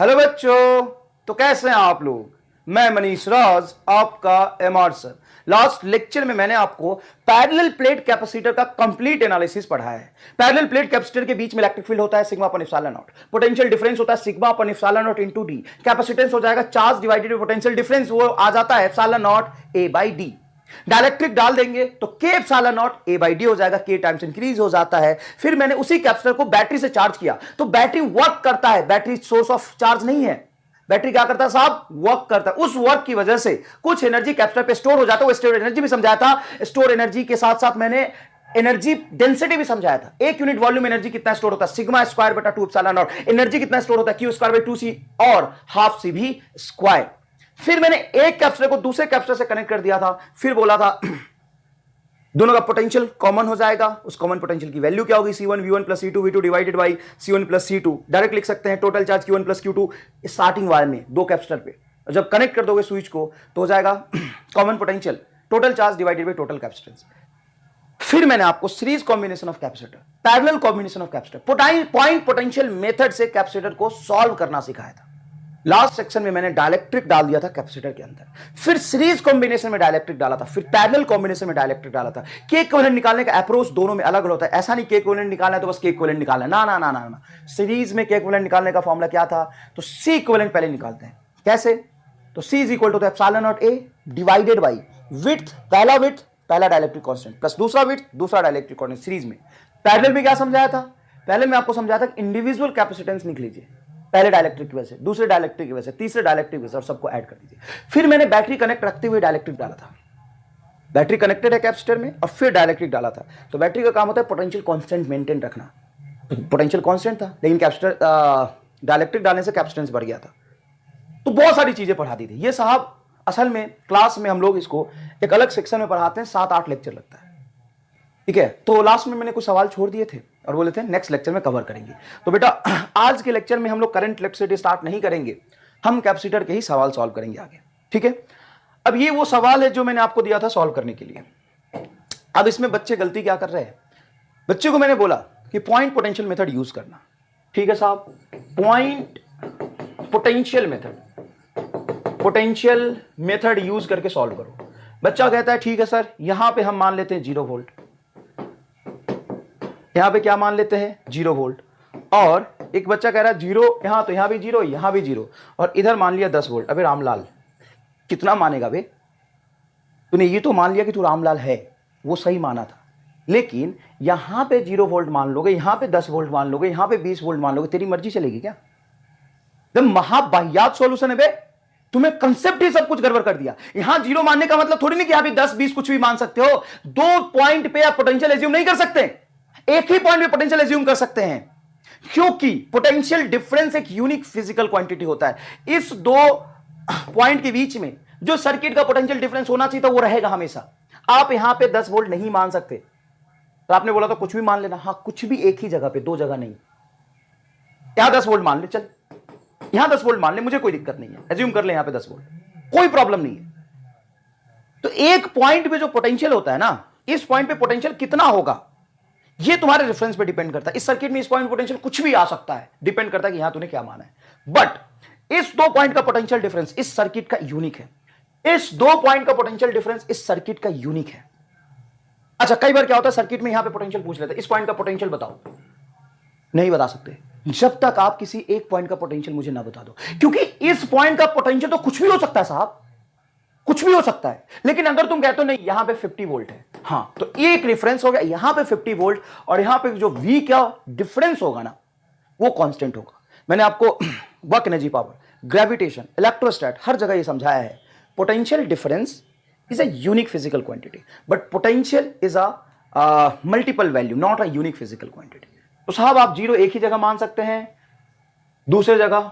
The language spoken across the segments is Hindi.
हेलो बच्चों। तो कैसे हैं आप लोग। मैं मनीष राज, आपका एमआर सर। लास्ट लेक्चर में मैंने आपको पैरेलल प्लेट कैपेसिटर का कंप्लीट एनालिसिस पढ़ाया है। पैरेलल प्लेट कैपेसिटर के बीच में इलेक्ट्रिक फील्ड होता है sigma upon epsilon not, potential difference होता है sigma upon epsilon not into D, capacitance हो जाएगा charge divided by potential difference, वो आ जाता है epsilon not A by D. Dielectric डाल देंगे तो के epsilon not A by D हो जाएगा, के टाइम्स इंक्रीज हो जाता है। फिर मैंने उसी कैपेसिटर को बैटरी से चार्ज किया तो बैटरी वर्क करता है, बैटरी सोर्स ऑफ चार्ज नहीं है। बैटरी क्या करता है साहब, वर्क करता है। उस वर्क की वजह से कुछ एनर्जी कैपेसिटर पे स्टोर हो जाता है। वो स्टोर एनर्जी भी समझाया था। स्टोर एनर्जी के साथ साथ मैंने एनर्जी डेंसिटी भी समझाया था। एक यूनिट वॉल्यूम एनर्जी कितना स्टोर होता है, सिग्मा स्क्वायर बटा 2 एप्सिलॉन नॉट। एनर्जी कितना स्टोर होता है, क्यू स्क्वायर बाई 2c और हाफ सी भी स्क्वायर। फिर मैंने एक कैपेसिटर को दूसरे कैपेसिटर से कनेक्ट कर दिया था। फिर बोला था दोनों का पोटेंशियल कॉमन हो जाएगा। उस कॉमन पोटेंशियल की वैल्यू क्या होगी, C1 V1 plus C2 V2 divided by C1 plus C2। Direct लिख सकते हैं total charge Q1 plus Q2 starting wire में दो कैपेसिटर पे। जब कनेक्ट कर दोगे स्विच को तो हो जाएगा common potential total charge divided by total capacitance. फिर मैंने आपको series combination of capacitor, parallel combination of capacitor, point potential method से कैपेसिटर को सॉल्व करना सिखाया था। लास्ट सेक्शन में मैंने डायलेक्ट्रिक डाल दिया था कैपेसिटर के अंदर, फिर सीरीज कॉम्बिनेशन में डायलेक्ट्रिक डाला था, फिर पैरेलल कॉम्बिनेशन में डायलेक्ट्रिक डाला था। के इक्विवेलेंट निकालने का अप्रोच दोनों में अलग होता है। ऐसा नहीं के इक्विवेलेंट निकालना है तो बस के इक्विवेलेंट निकालना है, ना ना ना ना ना। सीरीज में के इक्विवेलेंट निकालने का फॉर्मूला क्या था, तो सी इक्विवेलेंट पहले निकालते हैं। कैसे, तो C is equal to epsilon not A divided by width, पहला डायलेक्ट्रिक कांस्टेंट प्लस दूसरा विड्थ दूसरा डायलेक्ट्रिक कांस्टेंट सीरीज में। पैरेलल में क्या समझाया था, पहले मैं आपको समझाया था इंडिविजुअल कैपेसिटेंस लिख लीजिए, पहले डायलेक्ट्रिक की वजह से, दूसरे डायलेक्ट्रिक की वजह से, तीसरे डायलेक्ट्रिक की वजह से, और सबको ऐड कर दीजिए। फिर मैंने बैटरी कनेक्ट रखते हुए डायलेक्ट्रिक डाला था। बैटरी कनेक्टेड है कैपेसिटर में और फिर डायलेक्ट्रिक डाला था। तो बैटरी का काम होता है पोटेंशियल कांस्टेंट मेंटेन रखना। पोटेंशियल कांस्टेंट था लेकिन कैपेसिटर डायलेक्ट्रिक डालने से कैपेसिटेंस बढ़ गया था। तो बहुत सारी चीजें पढ़ा दी थी ये साहब। असल में क्लास में हम लोग इसको एक अलग सेक्शन में पढ़ाते हैं, 7-8 लेक्चर लगता है, ठीक है। तो लास्ट में मैंने कुछ सवाल छोड़ दिए थे और बोले थे नेक्स्ट लेक्चर में कवर करेंगे। तो बेटा आज के लेक्चर में हम लोग करंट इलेक्ट्रिसिटी स्टार्ट नहीं करेंगे, हम कैपेसिटर के ही सवाल सॉल्व करेंगे आगे, ठीक है। अब ये वो सवाल है जो मैंने आपको दिया था सॉल्व करने के लिए। अब इसमें बच्चे गलती क्या कर रहे हैं, बच्चे को मैंने बोला कि पॉइंट पोटेंशियल मेथड यूज करना, ठीक है साहब। पॉइंट पोटेंशियल मेथड यूज करके सॉल्व करो। बच्चा कहता है ठीक है सर, यहां पे हम मान लेते हैं 0 वोल्ट, यहां पे क्या मान लेते हैं 0 वोल्ट, और एक बच्चा कह रहा है 0 यहां, तो यहां भी 0 यहां भी 0 और इधर मान लिया 10 वोल्ट। अबे रामलाल कितना मानेगा बे, तूने ये तो मान लिया कि तू रामलाल है, वो सही माना था, लेकिन यहां पे 0 वोल्ट मान लोगे, यहां पे 10 वोल्ट मान लोगे, यहां पे 20 वोल्ट मान लोगे, तेरी मर्जी चलेगी क्या। एकदम महाबाह्यात सॉल्यूशन है बे, तुम्हें कंसेप्ट ही सब कुछ गड़बड़ कर दिया। यहां 0 मानने का मतलब थोड़ी नहीं कि यहां भी 10 20 कुछ भी मान सकते हो। दो पॉइंट पे आप पोटेंशियल एज्यूम नहीं कर सकते, एक ही पॉइंट पे पोटेंशियल एज्यूम कर सकते हैं, क्योंकि पोटेंशियल डिफरेंस एक यूनिक फिजिकल क्वांटिटी होता है। इस दो पॉइंट के बीच में जो सर्किट का पोटेंशियल डिफरेंस होना चाहिए था वो रहेगा हमेशा। आप यहां पे 10 वोल्ट नहीं मान सकते, तो आपने बोला तो कुछ भी मान लेना। हां, कुछ भी एक ही जगह पे, दो जगह नहीं। यहां 10 वोल्ट मान ले, चल यहां 10 वोल्ट मान ले, मुझे कोई दिक्कत नहीं है, एज्यूम कर ले यहां पे 10 वोल्ट, कोई प्रॉब्लम नहीं है। तो एक पॉइंट पे जो पोटेंशियल होता है ना, इस पॉइंट पे पोटेंशियल कितना होगा ये तुम्हारे रेफरेंस पे डिपेंड करता है। इस सर्किट में इस पॉइंट पोटेंशियल कुछ भी आ सकता है, डिपेंड करता है कि यहां तूने क्या माना है। बट इस दो पॉइंट का पोटेंशियल डिफरेंस इस सर्किट का यूनिक है, इस दो पॉइंट का पोटेंशियल डिफरेंस इस सर्किट का यूनिक है। अच्छा, कई बार क्या होता है सर्किट में यहां पे पोटेंशियल पूछ लेते हैं, इस पॉइंट का पोटेंशियल बताओ, नहीं बता सकते जब तक आप किसी एक पॉइंट का पोटेंशियल मुझे ना बता दो, क्योंकि इस पॉइंट का पोटेंशियल तो कुछ भी हो सकता है साहब, कुछ भी हो सकता है। लेकिन अगर तुम कहते हो नहीं यहां पे 50 वोल्ट है, हां, तो एक रेफरेंस हो गया, यहां पे 50 वोल्ट और यहां पे जो V का डिफरेंस होगा ना वो कांस्टेंट होगा। मैंने आपको वर्क एनर्जी, पावर, ग्रेविटेशन, इलेक्ट्रोस्टैट हर जगह ये समझाया है। Potential difference is a unique physical quantity, but potential is a multiple value, not a unique physical quantity. तो साहब आप 0 एक ही जगह मान सकते हैं, दूसरे जगह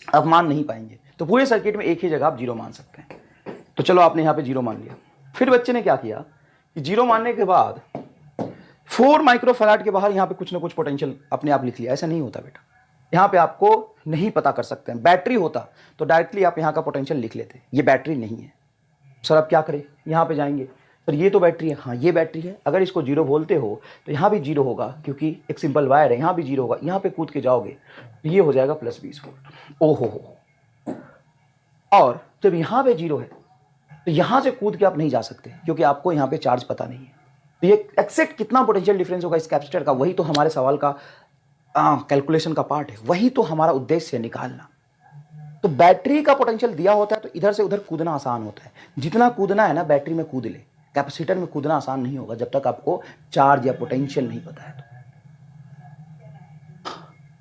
आप मान नहीं पाएंगे, तो पूरे सर्किट में एक ही जगह आप 0 मान सकते हैं। तो चलो आपने यहां पे 0 मान लिया। फिर बच्चे ने क्या किया कि 0 मानने के बाद 4 माइक्रोफैराड के बाहर यहां पे कुछ ना कुछ पोटेंशियल अपने आप लिख लिया। ऐसा नहीं होता बेटा, यहां पे आपको नहीं पता कर सकते हैं। बैटरी होता तो डायरेक्टली आप यहां का पोटेंशियल लिख लेते, ये बैटरी नहीं है। सर अब क्या करें, यहां पे जाएंगे, पर ये तो बैटरी है, हाँ ये बैटरी है। अगर इसको जीरो बोलते हो तो यहाँ भी जीरो होगा, क्योंकि एक सिंपल वायर है, यहाँ भी जीरो होगा। यहाँ पे कूद के जाओगे तो ये हो जाएगा प्लस 20 वोल्ट। ओहो। और जब यहाँ पे जीरो है तो यहाँ से कूद के आप नहीं जा सकते, क्योंकि आपको यहाँ पे चार्ज पता नहीं है। तो ये एक्सेक्ट कितना पोटेंशियल डिफरेंस होगा इस कैपेसिटर का, वही तो हमारे सवाल का कैलकुलेशन का पार्ट है, वही तो हमारा उद्देश्य है निकालना। तो बैटरी का पोटेंशियल दिया होता है तो इधर से उधर कूदना आसान होता है। जितना कूदना है ना बैटरी में कूद ले, कैपेसिटर में कूदना आसान नहीं होगा जब तक आपको चार्ज या पोटेंशियल नहीं पता है। तो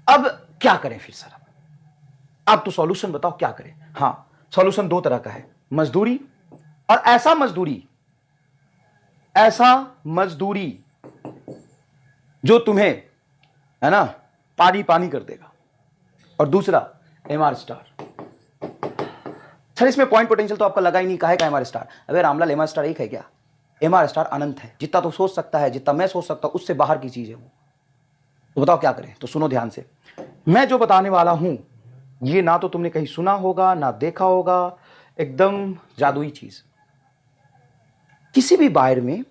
अब क्या करें फिर सर? अब तो सॉल्यूशन बताओ क्या करें। हाँ, सॉल्यूशन दो तरह का है, मजदूरी और ऐसा मजदूरी जो तुम्हें है ना पानी पानी कर देगा, और दूसरा एमआर स्टार। सर इसमें पॉइंट पोटेंशियल तो आपका लगा ही नहीं, काहे का एमआर स्टार? अबे रामलाल, एमआर स्टार एक है क्या? एमआर स्टार अनंत है, जितना तो सोच सकता है, जितना मैं सोच सकता हूं उससे बाहर की चीज है वो। तो बताओ क्या करें? तो सुनो ध्यान से, मैं जो बताने वाला हूं ये ना तो तुमने कहीं सुना होगा ना देखा होगा, एकदम जादुई चीज। किसी भी वायर में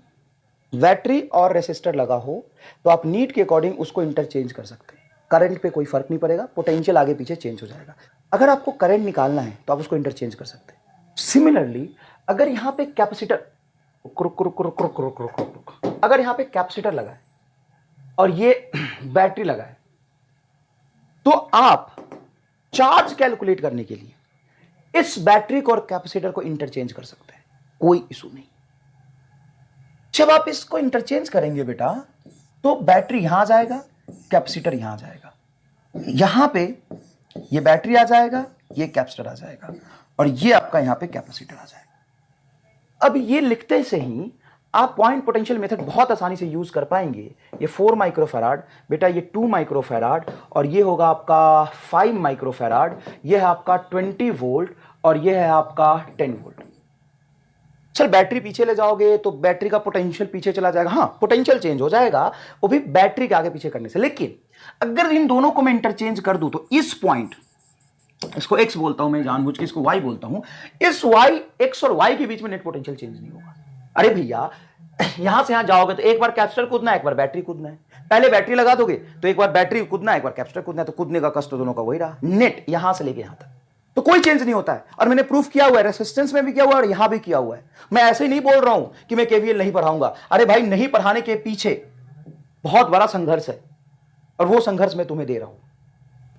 बैटरी और रेसिस्टर लगा हो तो आप नीड के अकॉर्डिंग उसको इंटरचेंज कर सकते हैं। करंट पे कोई फर्क नहीं पड़ेगा, पोटेंशियल आगे पीछे चेंज हो जाएगा। अगर आपको करंट निकालना है तो आप उसको इंटरचेंज कर सकते हैं। सिमिलरली अगर यहां पे कैपेसिटर अगर यहां पे कैपेसिटर लगा है और ये बैटरी लगा है, तो आप चार्ज कैलकुलेट करने के लिए इस बैटरी को और कैपेसिटर को इंटरचेंज कर सकते हैं, कोई इशू नहीं। जब आप इसको इंटरचेंज करेंगे बेटा तो बैटरी यहां आ जाएगा, कैपेसिटर यहां आ जाएगा, यहां पे ये बैटरी आ जाएगा, ये कैपेसिटर आ जाएगा, और ये आपका यहां पे कैपेसिटर आ जाएगा। अब ये लिखते से ही आप पॉइंट पोटेंशियल मेथड बहुत आसानी से यूज कर पाएंगे। ये 4 माइक्रोफैराड बेटा, ये 2 माइक्रोफैराड, और ये होगा आपका 5 माइक्रोफैराड, ये है आपका 20 वोल्ट, और ये है आपका 10 वोल्ट। सर बैटरी पीछे ले जाओगे तो बैटरी का पोटेंशियल पीछे चला जाएगा। हाँ, पोटेंशियल चेंज हो जाएगा, वो भी बैटरी के आगे पीछे करने से। लेकिन अगर इन दोनों को मैं इंटरचेंज कर दूं तो इस पॉइंट, इसको x बोलता हूं मैं जानबूझ के, इसको y बोलता हूं, इस y, x और y के बीच में नेट पोटेंशियल चेंज नहीं होगा। अरे भैया, यहां से यहां जाओगे तो एक बार कैपेसिटर कूदना है, एक बार बैटरी कूदना है। पहले बैटरी लगा दोगे तो एक बार बैटरी कूदना है, एक बार कैपेसिटर कूदना है, तो कूदने का कष्ट तो दोनों का वही रहा। नेट यहां से लेके यहां तक तो कोई चेंज नहीं होता है। और मैंने प्रूफ किया हुआ है, रेसिस्टेंस में भी किया हुआ है और यहां भी किया हुआ है। मैं ऐसे ही नहीं बोल रहा हूं कि मैं केवीएल नहीं पढ़ाऊंगा। अरे भाई, नहीं पढ़ाने के पीछे बहुत बड़ा संघर्ष है, और वो संघर्ष मैं तुम्हें दे रहा हूं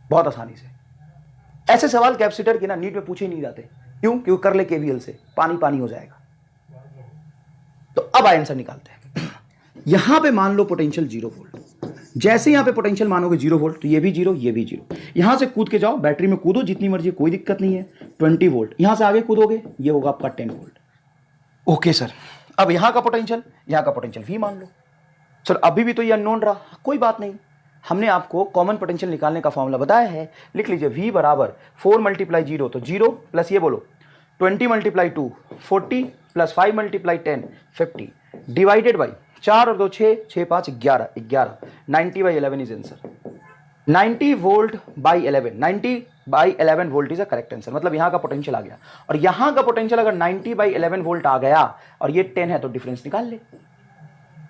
बहुत आसानी से। ऐसे सवाल कैपेसिटर के ना नीट में पूछे ही नहीं जाते। क्यों? क्योंकि कर ले केवीएल से पानी पानी हो जाएगा। तो अब आंसर निकालते हैं। यहां पे मान लो पोटेंशियल 0 वोल्ट, जैसे यहां पे पोटेंशियल मानोगे 0 वोल्ट तो ये भी 0, ये भी 0। यहां से कूद के जाओ, बैटरी में कूदो जितनी मर्जी, कोई दिक्कत नहीं है। 20 वोल्ट, यहां से आगे कूदोगे ये होगा आपका 10 वोल्ट। ओके सर, अब यहां का पोटेंशियल V मान लो। सर अभी भी तो ये अननोन रहा, कोई बात नहीं, हमने आपको कॉमन पोटेंशियल निकालने का फॉर्मूला बताया है। लिख लीजिए V बराबर 4 × 0 तो 0 प्लस ये बोलो 20 × 2 40 प्लस 5 × 10 50 डिवाइडेड बाई 4 और 2 6 6 5 11 90/11 is answer. 90 volt by 11, 90/11 volt is a correct answer. मतलब यहां का पोटेंशियल आ गया, और यहां का पोटेंशियल अगर 90/11 वोल्ट आ गया और ये 10 है तो डिफरेंस निकाल ले।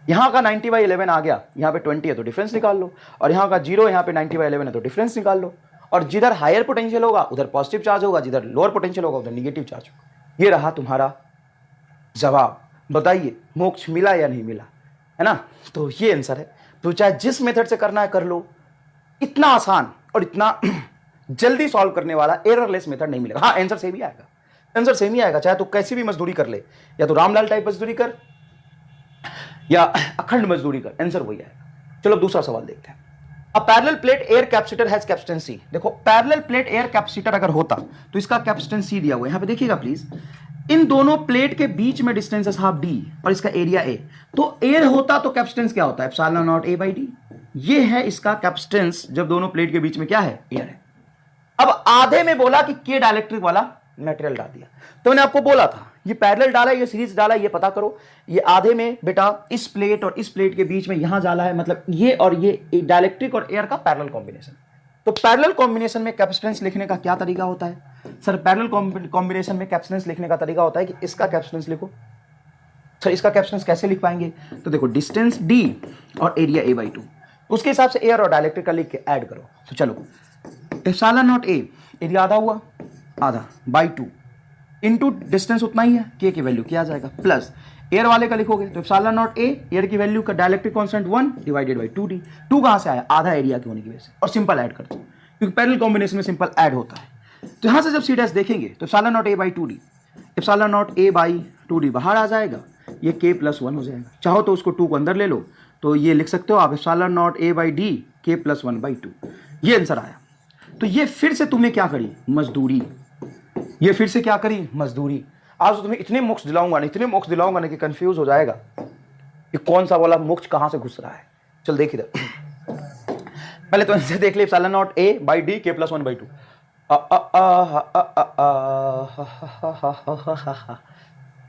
यहां का 90/11 आ गया, यहां पे 20 है तो डिफरेंस निकाल लो, और यहां का 0 यहां पे 90/11 है तो डिफरेंस निकाल लो। और जिधर हायर पोटेंशियल होगा उधर पॉजिटिव चार्ज होगा, जिधर लोअर पोटेंशियल होगा उधर निगेटिव चार्ज होगा। ये रहा तुम्हारा जवाब। बताइए मोक्ष मिला या नहीं मिला, है ना? तो ये आंसर है। तो चाहे जिस मेथड से करना है कर लो, इतना आसान और इतना जल्दी सॉल्व करने वाला एररलेस मेथड नहीं मिलेगा। हाँ, आंसर सेम ही आएगा, आंसर सेम ही आएगा, चाहे तो कैसी भी मजदूरी कर ले, या तो रामलाल टाइप मजदूरी कर या अखंड मजदूरी कर, आंसर वही आएगा। चलो दूसरा सवाल देखते हैं। A parallel plate air capacitor has capacitance C। देखो पैरेलल प्लेट एयर कैपेसिटर अगर होता तो इसका कैपेसिटेंस C दिया हुआ है, यहां पे देखिएगा प्लीज। इन दोनों प्लेट के बीच में डिस्टेंस है हाफ d और इसका एरिया A। तो एयर होता तो कैपेसिटेंस क्या होता है? Epsilon not A/d। ये है इसका कैपेसिटेंस जब दोनों प्लेट के बीच में क्या है? एयर है। अब आधे में बोला कि के डाइलेक्ट्रिक वाला मटेरियल डाल दिया, तो मैंने आपको बोला था ये पैरेलल डाला है, ये सीरीज डाला है, ये पता करो। ये आधे में बेटा इस प्लेट और इस प्लेट के बीच में यहां डाला है, मतलब ये और ये डाइलेक्ट्रिक और एयर का पैरेलल कॉम्बिनेशन। तो पैरेलल कॉम्बिनेशन में कैपेसिटेंस लिखने का क्या तरीका होता है? सर पैरेलल कॉम्बिनेशन में कैपेसिटेंस लिखने का तरीका होता है कि इसका कैपेसिटेंस लिखो सर इसका कैपेसिटेंस कैसे लिख पाएंगे? तो देखो डिस्टेंस d और एरिया a/2, उसके हिसाब से एयर और डाइलेक्ट्रिक का लिख के ऐड करो। तो चलो एप्सिलॉन नॉट a, एरिया आधा हुआ, आधा बाई 2 इंटू डिस्टेंस उतना ही है, k की वैल्यू क्या आ जाएगा, प्लस एयर वाले का लिखोगे तो एप्सिलॉन नॉट a, एयर की वैल्यू का dielectric constant 1 divided by 2d। 2 कहां से आया? आधा एरिया के होने की वजह से, और सिंपल ऐड करते हैं क्योंकि पैरेलल कॉम्बिनेशन में सिंपल ऐड होता है। तो यहां से जब c' देखेंगे तो epsilon naught a by 2d, epsilon naught a by 2d बाहर आ जाएगा, ये k प्लस 1 हो जाएगा। चाहो तो उसको 2 को अंदर ले लो, तो ये लिख सकते हो आप epsilon naught a by d k plus 1 by 2, ये आंसर आया। तो ये फिर से तुमने क्या करी? मजदूरी। ये फिर से क्या करी? मजदूरी। आज तो तुम्हें इतने मोक्ष दिलाऊंगा ना कि कंफ्यूज हो जाएगा कि कौन सा वाला मोक्ष कहां से घुस रहा है। चल देख इधर, पहले तो इनसे देख ले epsilon naught a by d k plus 1 by 2।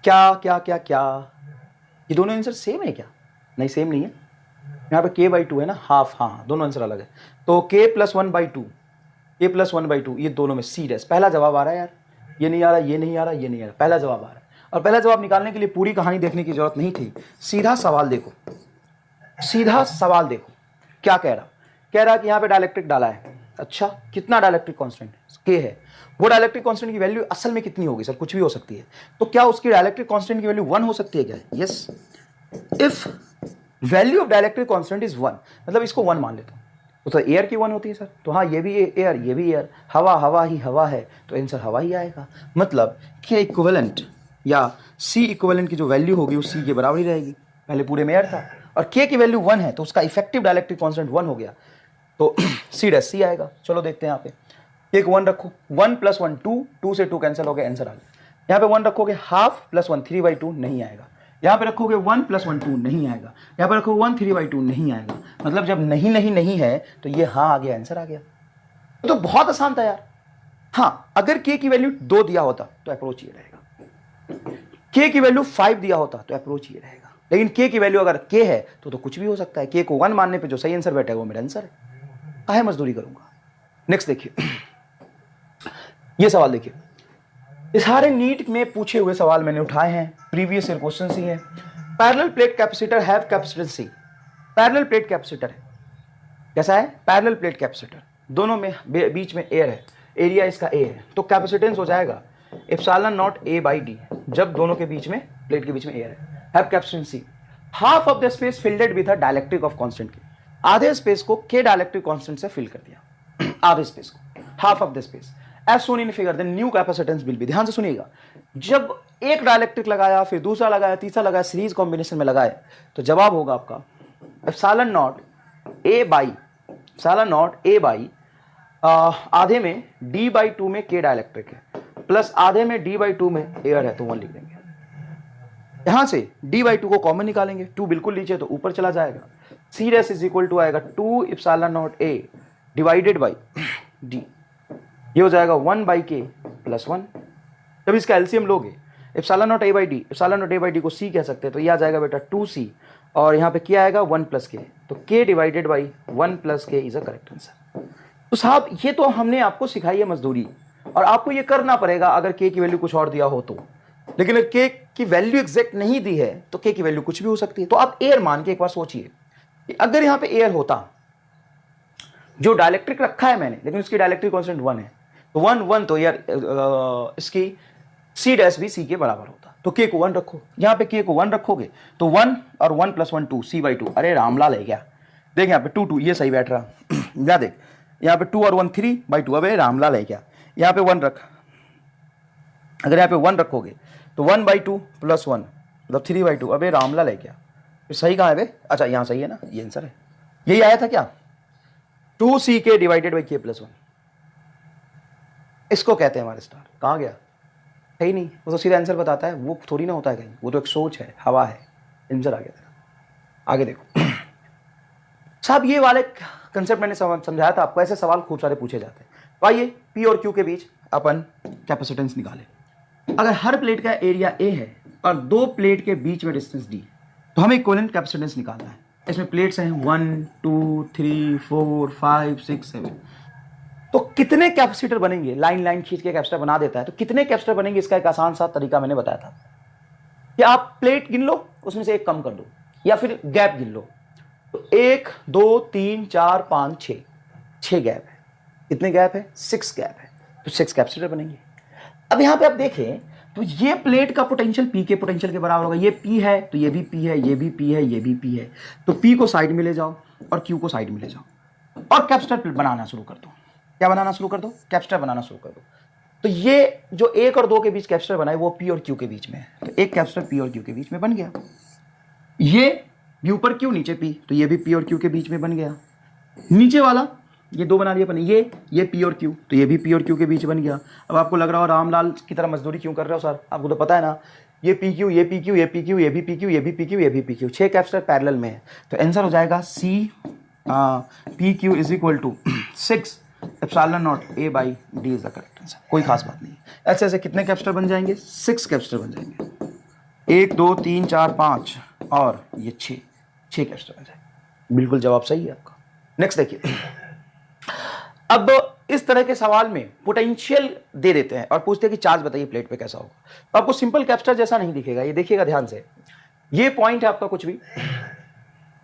क्या क्या क्या क्या, ये दोनों आंसर सेम है क्या? नहीं सेम नहीं है, यहाँ पे k बाई 2 है ना, हाफ, हाँ दोनों आंसर अलग है। तो k plus 1 by 2, k plus 1 by 2, ये दोनों में c डैश, पहला जवाब आ रहा है यार, ये नहीं आ रहा, ये नहीं आ रहा, ये नहीं आ रहा, पहला जवाब आ रहा है। और पहला जवाब निकालने के लिए पूरी कहानी देखने की जरूरत नहीं थी, सीधा सवाल देखो, सीधा सवाल देखो क्या कह रहा कि यहाँ पे डाइलेक्ट्रिक डाला है। अच्छा, कितना डाइलेक्ट्रिक कांस्टेंट k है, वो डाइलेक्ट्रिक कांस्टेंट की वैल्यू असल में कितनी होगी? सर कुछ भी हो सकती है। तो क्या उसकी डाइलेक्ट्रिक कांस्टेंट की वैल्यू 1 हो सकती है क्या? Yes, if value of dielectric constant is 1, मतलब इसको 1 मान लेता हूँ, तो एयर की 1 होती है सर, तो हाँ ये भी एयर, ये भी एयर, हवा ही हवा है, तो आंसर हवा ही आएगा। मतलब k इक्विवेलेंट या c इक्विवेलेंट की जो वैल्यू होगी वो c के बराबर ही रहेगी। पहले पूरे में एयर था और k की वैल्यू 1 है, तो उसका इफेक्टिव डाइलेक्ट्रिक कांस्टेंट 1 हो गया, तो c डैश c आएगा। चलो देखते हैं, यहाँ पे एक 1 रखो, 1 प्लस 1 2, 2 से 2 कैंसिल हो गया, आंसर आ गया। यहाँ पे 1 रखोगे, हाफ प्लस 1 3 बाई 2 नहीं आएगा। यहाँ पे रखोगे 1 प्लस 1 2 नहीं आएगा। यहाँ पे रखोगे 1 3 बाई 2 नहीं आएगा। मतलब जब नहीं नहीं नहीं है तो ये हाँ आ गया, आंसर आ गया। तो बहुत आसान था यार। हाँ, अगर k की वैल्यू 2 दिया होता तो अप्रोच ये रहेगा, k की वैल्यू 5 दिया होता तो अप्रोच ये रहेगा, लेकिन k की वैल्यू अगर k है तो कुछ भी हो सकता है। k को 1 मानने पे जो सही आंसर बैठेगा वो मेरा आंसर है। काहे मजदूरी करूंगा। नेक्स्ट देखिए, ये सवाल देखिए, इस सारे नीट में पूछे हुए सवाल मैंने उठाए हैं, प्रीवियस ईयर क्वेश्चन ही है। Parallel plate capacitor have capacitance C, parallel plate capacitor है, कैसा है? पैरेलल प्लेट कैपेसिटर, दोनों में बीच में एयर है, एरिया इसका A है, तो कैपेसिटेंस हो जाएगा epsilon naught A by D, जब दोनों के बीच में, प्लेट के बीच में एयर है। Have capacitance C, half of the space filled with a dielectric of constant k, आधे स्पेस को k डाइलेक्ट्रिक कांस्टेंट से फिल कर दिया, आधे स्पेस को, half of the space as shown in figure, then new capacitance will be. ध्यान से सुनिएगा, जब एक डाइलेक्ट्रिक लगाया, फिर दूसरा लगाया, तीसरा लगाया, सीरीज कॉम्बिनेशन में लगाए, तो जवाब होगा आपका epsilon naught A by, epsilon naught A by आधे में d बाई 2 में k डाइलेक्ट्रिक है, प्लस आधे में d बाई 2 में एयर है, तो 1 लिख देंगे। यहां से d बाई 2 को कॉमन निकालेंगे, 2 बिल्कुल लीजिए तो ऊपर चला जाएगा, c dash is equal to आएगा 2 epsilon naught A divided by d, ये हो जाएगा 1 बाई k प्लस 1। जब इसका एलसीएम लोगे, epsilon naught A by d, epsilon naught A by d को c कह सकते हैं, तो ये आ जाएगा बेटा 2c, और यहाँ पे क्या आएगा 1 प्लस k, तो k divided by 1 plus k is a correct answer. तो साहब ये तो हमने आपको सिखाई है मजदूरी, और आपको ये करना पड़ेगा अगर k की वैल्यू कुछ और दिया हो तो, लेकिन अगर k की वैल्यू एग्जैक्ट नहीं दी है तो k की वैल्यू कुछ भी हो सकती है। तो आप एयर मान के एक बार सोचिए कि अगर यहाँ पे एयर होता, जो डाइलेक्ट्रिक रखा है मैंने, लेकिन उसकी डाइलेक्ट्रिक कांस्टेंट 1 है, तो 1 1 तो यार इसकी c डैश भी c के बराबर होता, तो k को 1 रखो, यहाँ पे k को 1 रखोगे तो 1 और 1 प्लस 1 2 c बाई 2, अरे रामलाल है क्या, देख यहाँ पे 2 2 ये सही बैठ रहा या देख यहाँ पे 2 और 1 3 बाई 2, अबे रामलाल है क्या, यहाँ पे 1 रख, अगर यहाँ पे 1 रखोगे तो 1 बाई 2 प्लस 1 मतलब 3 बाई 2, अबे रामलाल है क्या, फिर सही कहाँ है बे? अच्छा यहाँ सही है ना, ये आंसर है, यही आया था क्या, 2ck divided by k plus 1, इसको कहते हैं हमारे स्टार। कहाँ गया? है ही नहीं, वो तो सीधा आंसर बताता है, वो थोड़ी ना होता है कहीं, वो तो एक सोच है, हवा है, आंसर आ गया तेरा। आगे देखो साहब, ये वाले कंसेप्ट मैंने समझाया था आपको, ऐसे सवाल खूब सारे पूछे जाते हैं। तो आइए P और Q के बीच अपन कैपेसिटेंस निकालें। अगर हर प्लेट का एरिया A है और दो प्लेट के बीच में डिस्टेंस D, तो हमें इक्विवेलेंट कैपेसिटेंस निकालना है। इसमें प्लेट्स हैं 1 2 3 4 5 6 7, तो कितने कैपेसिटर बनेंगे? लाइन लाइन खींच के कैपेसिटर बना देता है, तो कितने कैपेसिटर बनेंगे इसका एक आसान सा तरीका मैंने बताया था। कि आप प्लेट गिन लो, उसमें से एक कम कर दो, या फिर गैप गिन लो। तो 1 2 3 4 5 6 गैप है। कितने गैप है? 6 गैप है। तो 6 कैपेसिटर बनेंगे। अब यहां पे आप देखें तो ये प्लेट का पोटेंशियल पी के पोटेंशियल के बराबर होगा। ये पी है तो ये भी पी है, ये भी पी है, ये भी पी है। तो पी को साइड में ले जाओ और क्यू को साइड में ले जाओ और कैपेसिटर बनाना शुरू कर दो। क्या बनाना शुरू कर दो? कैपेसिटर बनाना शुरू कर दो। तो ये जो 1 और 2 के बीच कैपेसिटर बना है वो पी और क्यू के बीच में है। तो एक कैपेसिटर पी और क्यू के बीच में बन गया। ये भी ऊपर क्यू नीचे पी, तो ये भी पी और क्यू के बीच में बन गया। नीचे वाला ये 2 बना लिया अपन, ये पी और क्यू, तो ये भी पी और क्यू के बीच बन गया। अब आपको लग रहा हो रामलाल की तरह मजदूरी क्यों कर रहे हो सर? आपको तो पता है ना, ये पी क्यू, ये पी क्यू, ये पी क्यू, ये भी पी क्यू, ये भी पी क्यू, ये भी पी क्यू, 6 कैपेसिटर पैरेलल में है। तो आंसर हो जाएगा C P Q is equal to 6 epsilon not A by d is the correct answer. कोई खास बात नहीं। ऐसे ऐसे कितने कैपेसिटर बन जाएंगे? 6 कैपेसिटर बन जाएंगे। 1 2 3 4 5 और ये 6 कैपेसिटर बन जाएंगे। बिल्कुल जवाब सही है आपका। नेक्स्ट देखिए, अब इस तरह के सवाल में पोटेंशियल दे देते हैं और पूछते हैं कि चार्ज बताइए प्लेट पे कैसा होगा। तो आपको सिंपल कैपेसिटर जैसा नहीं दिखेगा। ये देखिएगा ध्यान से, ये पॉइंट है आपका कुछ भी,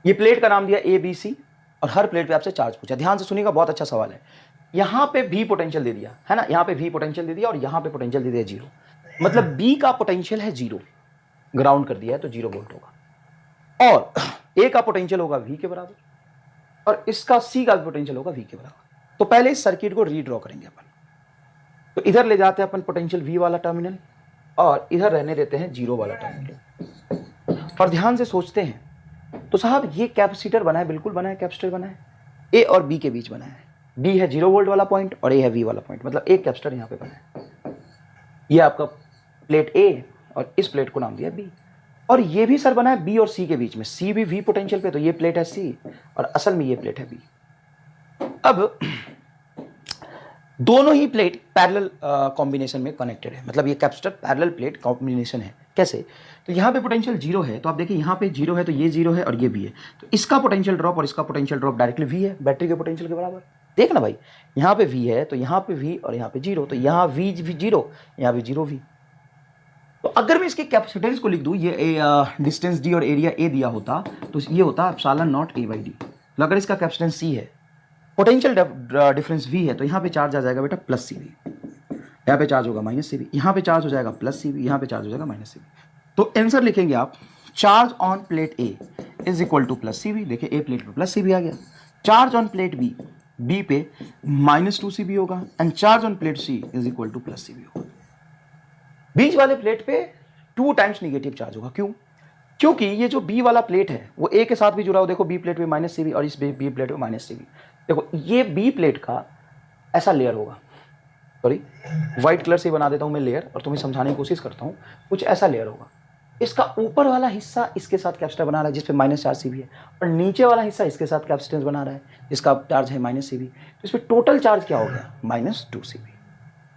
ये प्लेट का नाम दिया ए बी सी और हर प्लेट पे आपसे चार्ज पूछा। ध्यान से सुनिएगा, बहुत अच्छा सवाल है। यहां पे भी पोटेंशियल दे दिया है ना, यहां पे भी पोटेंशियल दे दिया और यहां पे पोटेंशियल दे दिया 0। मतलब बी का पोटेंशियल है 0, ग्राउंड कर दिया है तो 0 वोल्ट होगा। और ए का पोटेंशियल होगा वी के बराबर और इसका सी का पोटेंशियल होगा वी के बराबर। तो पहले इस सर्किट को रीड्रॉ करेंगे अपन। तो इधर ले जाते हैं अपन पोटेंशियल वी वाला टर्मिनल और इधर रहने देते हैं 0 वाला टर्मिनल। और ध्यान से सोचते हैं तो साहब ये कैपेसिटर बना है, बिल्कुल बना है, कैपेसिटर बना है, ए और बी के बीच बना है। बी है 0 वोल्ट वाला पॉइंट और ए है वी वाला पॉइंट, मतलब एक कैपेसिटर यहाँ पे बना है। ये आपका प्लेट ए और इस प्लेट को नाम दिया बी। और ये भी सर बना है बी और सी के बीच में, सी भी वी पोटेंशियल पे, तो ये प्लेट है सी और असल में ये प्लेट है बी। अब दोनों ही प्लेट पैरेलल कॉम्बिनेशन में कनेक्टेड है, मतलब ये कैपेसिटर पैरेलल प्लेट कॉम्बिनेशन है। कैसे? तो यहाँ पे पोटेंशियल 0 है, तो आप देखिए यहाँ पे 0 है तो ये 0 है और ये भी है, तो इसका पोटेंशियल ड्रॉप और इसका पोटेंशियल ड्रॉप डायरेक्टली वी है, बैटरी के पोटेंशियल के बराबर। देख ना भाई, यहाँ पे वी है तो यहाँ पे वी और यहाँ पे 0, तो यहाँ वी 0, यहाँ पे 0 वी। तो अगर मैं इसके कैपेसिटेंस को लिख दूँ, ये डिस्टेंस डी और एरिया ए दिया होता तो ये होता epsilon not A by D. तो अगर इसका कैपेसिटेंस सी है, पोटेंशियल डिफरेंस वी है, तो यहाँ पे चार्ज आ जाएगा बेटा प्लस सी वी, यहाँ पे चार्ज होगा माइनस सी वी, यहाँ पे चार्ज हो जाएगा प्लस सी वी, यहाँ पे चार्ज हो जाएगा माइनस सी वी। तो आंसर लिखेंगे आप, charge on plate A is equal to plus C V. देखिए ए प्लेट पे प्लस सी वी आ गया। Charge on plate B, B पे -2 सी वी होगा and charge on plate C is equal to plus C V होगा। बीच वाले प्लेट पे 2 टाइम्स निगेटिव चार्ज होगा। क्यों? क्योंकि ये जो बी वाला प्लेट है वो ए के साथ भी जुड़ा हो। देखो बी प्लेट पे माइनस सी वी और इस बी प्लेट पे माइनस सी वी। देखो ये बी प्लेट का ऐसा लेयर होगा, सॉरी व्हाइट कलर से बना देता हूं मैं लेयर और तुम्हें समझाने की कोशिश करता हूं। कुछ ऐसा लेयर होगा, इसका ऊपर वाला हिस्सा इसके साथ कैपेसिटर बना रहा है जिसपे -4 सी वी है, और नीचे वाला हिस्सा इसके साथ कैपेसिटेंस बना रहा है जिसका चार्ज है माइनस सी वी। तो इस पर टोटल चार्ज क्या हो गया? -2 सी वी।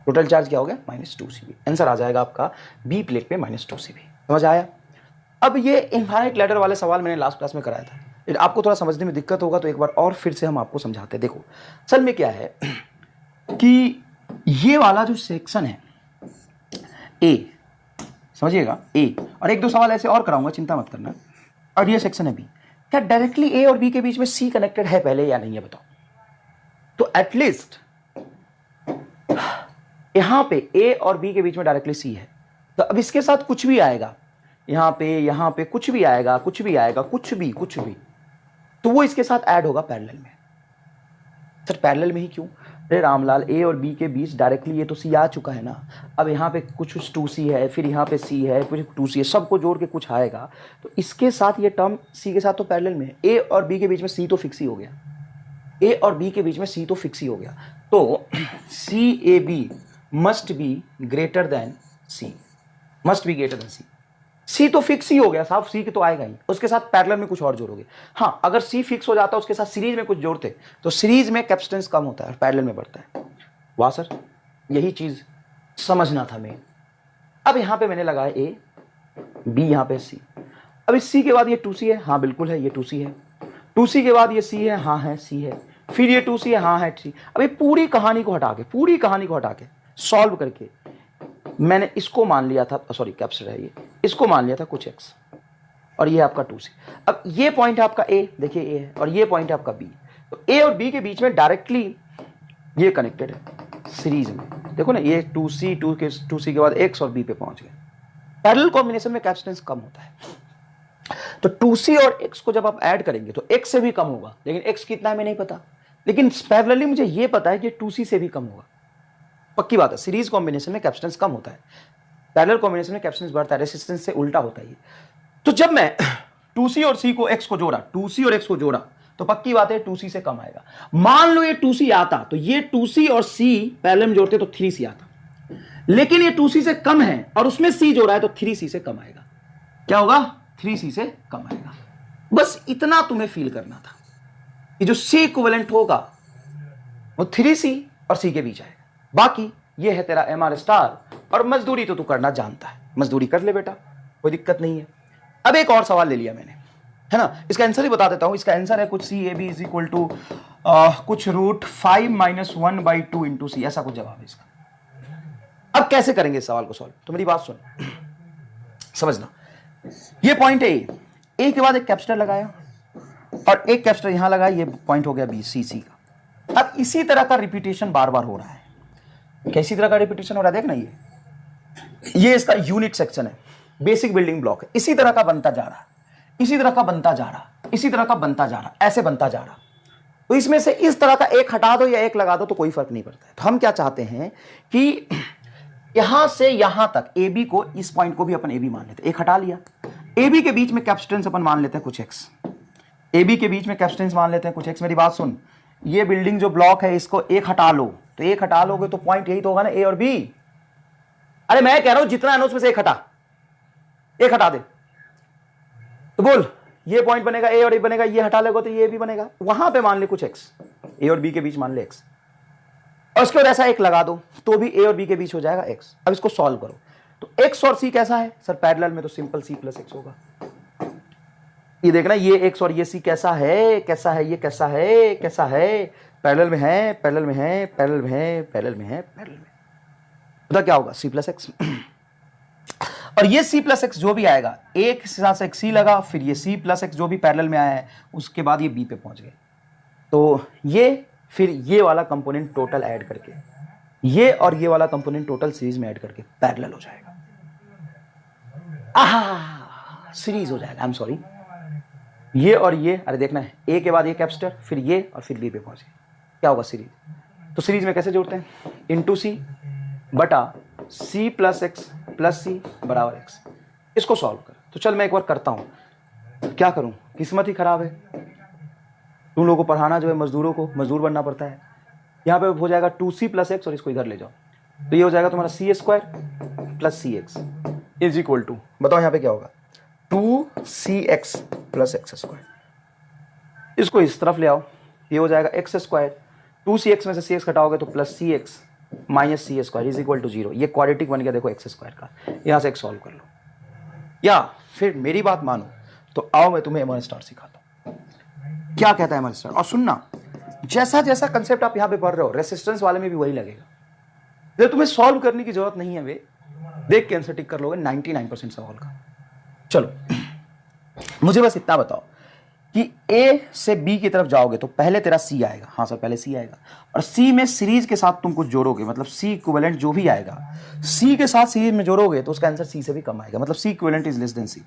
टोटल चार्ज क्या हो गया? -2 सी वी। आंसर आ जाएगा आपका बी प्लेट पे -2 सी वी। समझ आया? अब ये इनफाइनाइट लैडर वाले सवाल मैंने लास्ट क्लास में कराया था, आपको थोड़ा समझने में दिक्कत होगा तो एक बार और फिर से हम आपको समझाते हैं। देखो असल में क्या है कि ये वाला जो सेक्शन है ए, समझिएगा ए, और 1-2 सवाल ऐसे और कराऊंगा, चिंता मत करना। और ये सेक्शन है बी, क्या डायरेक्टली ए और बी के बीच में सी कनेक्टेड है पहले या नहीं है बताओ? तो एटलीस्ट यहां पे ए और बी के बीच में डायरेक्टली सी है। तो अब इसके साथ कुछ भी आएगा, यहां पे कुछ भी आएगा, कुछ भी, तो वो इसके साथ ऐड होगा पैरेलल में। सर पैरेलल में ही क्यों? अरे रामलाल, ए और बी के बीच डायरेक्टली ये तो सी आ चुका है ना। अब यहाँ पे कुछ 2c है, फिर यहाँ पे c है, फिर 2c है, सबको जोड़ के कुछ आएगा, तो इसके साथ ये टर्म c के साथ तो पैरेलल में है। ए और बी के बीच में c तो फिक्स ही हो गया, ए और बी के बीच में c तो फिक्स ही हो गया। तो C A B must be greater than C, must be greater than C. C तो फिक्स ही हो गया साहब, सी की तो आएगा ही, उसके साथ पैरेलल में कुछ और जोड़ोगे। हाँ, अगर सी फिक्स हो जाता उसके साथ सीरीज में कुछ जोड़ते तो सीरीज में कैपेसिटेंस कम होता है और पैरेलल में बढ़ता है। वाह सर, यही चीज समझना था मैं। अब यहां पे मैंने लगाया ए, बी, यहां पे सी। अब इस सी के बाद ये 2c है, हाँ बिल्कुल है, ये 2c है। 2c के बाद ये c है, हाँ है, c है। फिर ये 2c है, हाँ है, c। अब ये पूरी कहानी को हटा के सॉल्व करके मैंने इसको मान लिया था, सॉरी कैपेसिटर है ये, इसको मान लिया था कुछ x, और ये आपका 2c। अब ये पॉइंट है आपका a, देखिए a है, और ये पॉइंट है आपका b। तो a और b के बीच में डायरेक्टली ये कनेक्टेड है सीरीज में, देखो ना, ये 2c के बाद x और b पे पहुंच गए। पैरेलल कॉम्बिनेशन में कैपेसिटेंस कम होता है, तो 2c और x को जब आप ऐड करेंगे तो x से भी कम होगा, लेकिन x कितना है हमें नहीं पता, लेकिन पैरेलली मुझे ये पता है कि 2c से भी कम होगा। पक्की बात है, सीरीज कॉम्बिनेशन में कैपेसिटेंस कम होता है, पैरेलल कॉम्बिनेशन में कैपेसिटेंस बढ़ता है, रेसिस्टेंस से उल्टा होता है ये। तो जब मैं 2c और c को x को जोड़ा, 2c और x को जोड़ा, तो पक्की बात है 2c से कम आएगा। मान लो ये 2c आता तो ये 2c और c पैरेलल में जोड़ते तो 3c आता, लेकिन ये 2c से कम है और उसमें c जोड़ा है तो 3c से कम आएगा। क्या होगा? 3c से कम आएगा। बस इतना तुम्हें फील करना था कि जो c इक्विवेलेंट होगा वो 3c और c के बीच आएगा। बाकी ये है तेरा MR स्टार, और मजदूरी तो तू करना जानता है, मजदूरी कर ले बेटा, कोई दिक्कत नहीं है। अब एक और सवाल ले लिया मैंने, है ना, इसका आंसर ही बता देता हूं। इसका आंसर है कुछ CAB इज इक्वल टू कुछ √5 - 1/2 इंटू सी, ऐसा कुछ जवाब है इसका। अब कैसे करेंगे इस सवाल को सॉल्व, तो मेरी बात सुन, समझना। ये पॉइंट ए के बाद एक कैपेसिटर लगाया और एक कैपेसिटर यहां लगाया, ये पॉइंट हो गया बी, सी का। अब इसी तरह का रिपीटेशन बार बार हो रहा है। कैसी तरह का रिपीटेशन हो रहा है? देखना, ये इसका यूनिट सेक्शन है, बेसिक बिल्डिंग ब्लॉक है, इसी तरह का बनता जा रहा है, इसी तरह का बनता जा रहा, इसी तरह का बनता जा रहा, ऐसे बनता जा रहा। तो इसमें से इस तरह का एक हटा दो या एक लगा दो तो कोई फर्क नहीं पड़ता है। तो हम क्या चाहते हैं कि यहां से यहां तक ए बी को, इस पॉइंट को भी अपन ए बी मान लेते हैं, एक हटा लिया। ए बी के बीच में कैपेसिटेंस अपन मान लेते हैं कुछ एक्स, ए बी के बीच में कैपेसिटेंस मान लेते हैं कुछ एक्स। मेरी बात सुन, ये बिल्डिंग जो ब्लॉक है इसको एक हटा लो, तो एक हटा लोगे तो पॉइंट यही तो होगा ना, ए और बी। अरे मैं कह रहा हूं जितना है ना उसमें से एक हटा दे, तो बोल ये पॉइंट बनेगा ए और ए बनेगा, ये हटा लेगा तो ये भी बनेगा। वहां पे मान ले कुछ एक्स, ए और बी के बीच मान ले एक्स, और उसके बाद ऐसा एक लगा दो तो भी ए और बी के बीच हो जाएगा एक्स। अब इसको सॉल्व करो, तो एक्स और सी कैसा है सर? पैरेलल में तो सिंपल सी प्लस एक्स होगा। ये देखना, ये एक्स और ये सी कैसा है, कैसा है, ये कैसा है, कैसा है, पैरेलल में है, पैरेलल में है, पैरेलल में है, पैरेलल में है, पैरेलल में। तो क्या होगा? C plus x. और ये c प्लस एक्स जो भी आएगा, एक साथ से एक c लगा, फिर ये c प्लस एक्स जो भी पैरेलल में आया है, उसके बाद ये b पे पहुंच गए। तो ये फिर ये वाला कंपोनेंट टोटल ऐड करके, ये और ये वाला कंपोनेंट टोटल सीरीज में ऐड करके पैरेलल हो जाएगा। आहा, सीरीज हो जाएगा। आई एम सॉरी, ये और ये, अरे देखना है, ए के बाद ये कैपेसिटर, फिर ये और फिर बी पे पहुंच गए। क्या होगा? सीरीज। तो सीरीज में कैसे जोड़ते हैं? इंटू सी बटा c प्लस एक्स प्लस सी बराबर एक्स। इसको सॉल्व कर। तो चल मैं एक बार करता हूं, क्या करूं, किस्मत ही खराब है। तुम लोगों को पढ़ाना जो है, मजदूरों को मजदूर बनना पड़ता है। यहां पे हो जाएगा 2c प्लस एक्स, और इसको इधर ले जाओ, तो ये हो जाएगा तुम्हारा c² plus C x is equal to, बताओ यहां पे क्या होगा? 2cx plus x²। इसको इस तरफ ले आओ, ये हो जाएगा x², 2cx में से cx घटाओगे तो plus cx minus c² is equal to 0। ये क्वाड्रेटिक बन गया, देखो x² का। यहां से एक सॉल्व कर लो, या फिर मेरी बात मानो तो आओ मैं तुम्हें MR स्टार सिखाता हूं, क्या कहता है MR स्टार। और सुनना, जैसा जैसा कंसेप्ट आप यहां पे पढ़ रहे हो, रेसिस्टेंस वाले में भी वही लगेगा। तुम्हें सॉल्व करने की जरूरत नहीं है, वे देख के आंसर टिक कर लोगे 99% सवाल का। चलो मुझे बस इतना बताओ कि A से B की तरफ जाओगे तो पहले तेरा C आएगा, हाँ सर पहले C आएगा, और C में सीरीज के साथ तुम कुछ जोड़ोगे, मतलब C इक्विवेलेंट जो भी आएगा C के साथ सीरीज में जोड़ोगे तो उसका आंसर C से भी कम आएगा, मतलब C equivalent is less than C।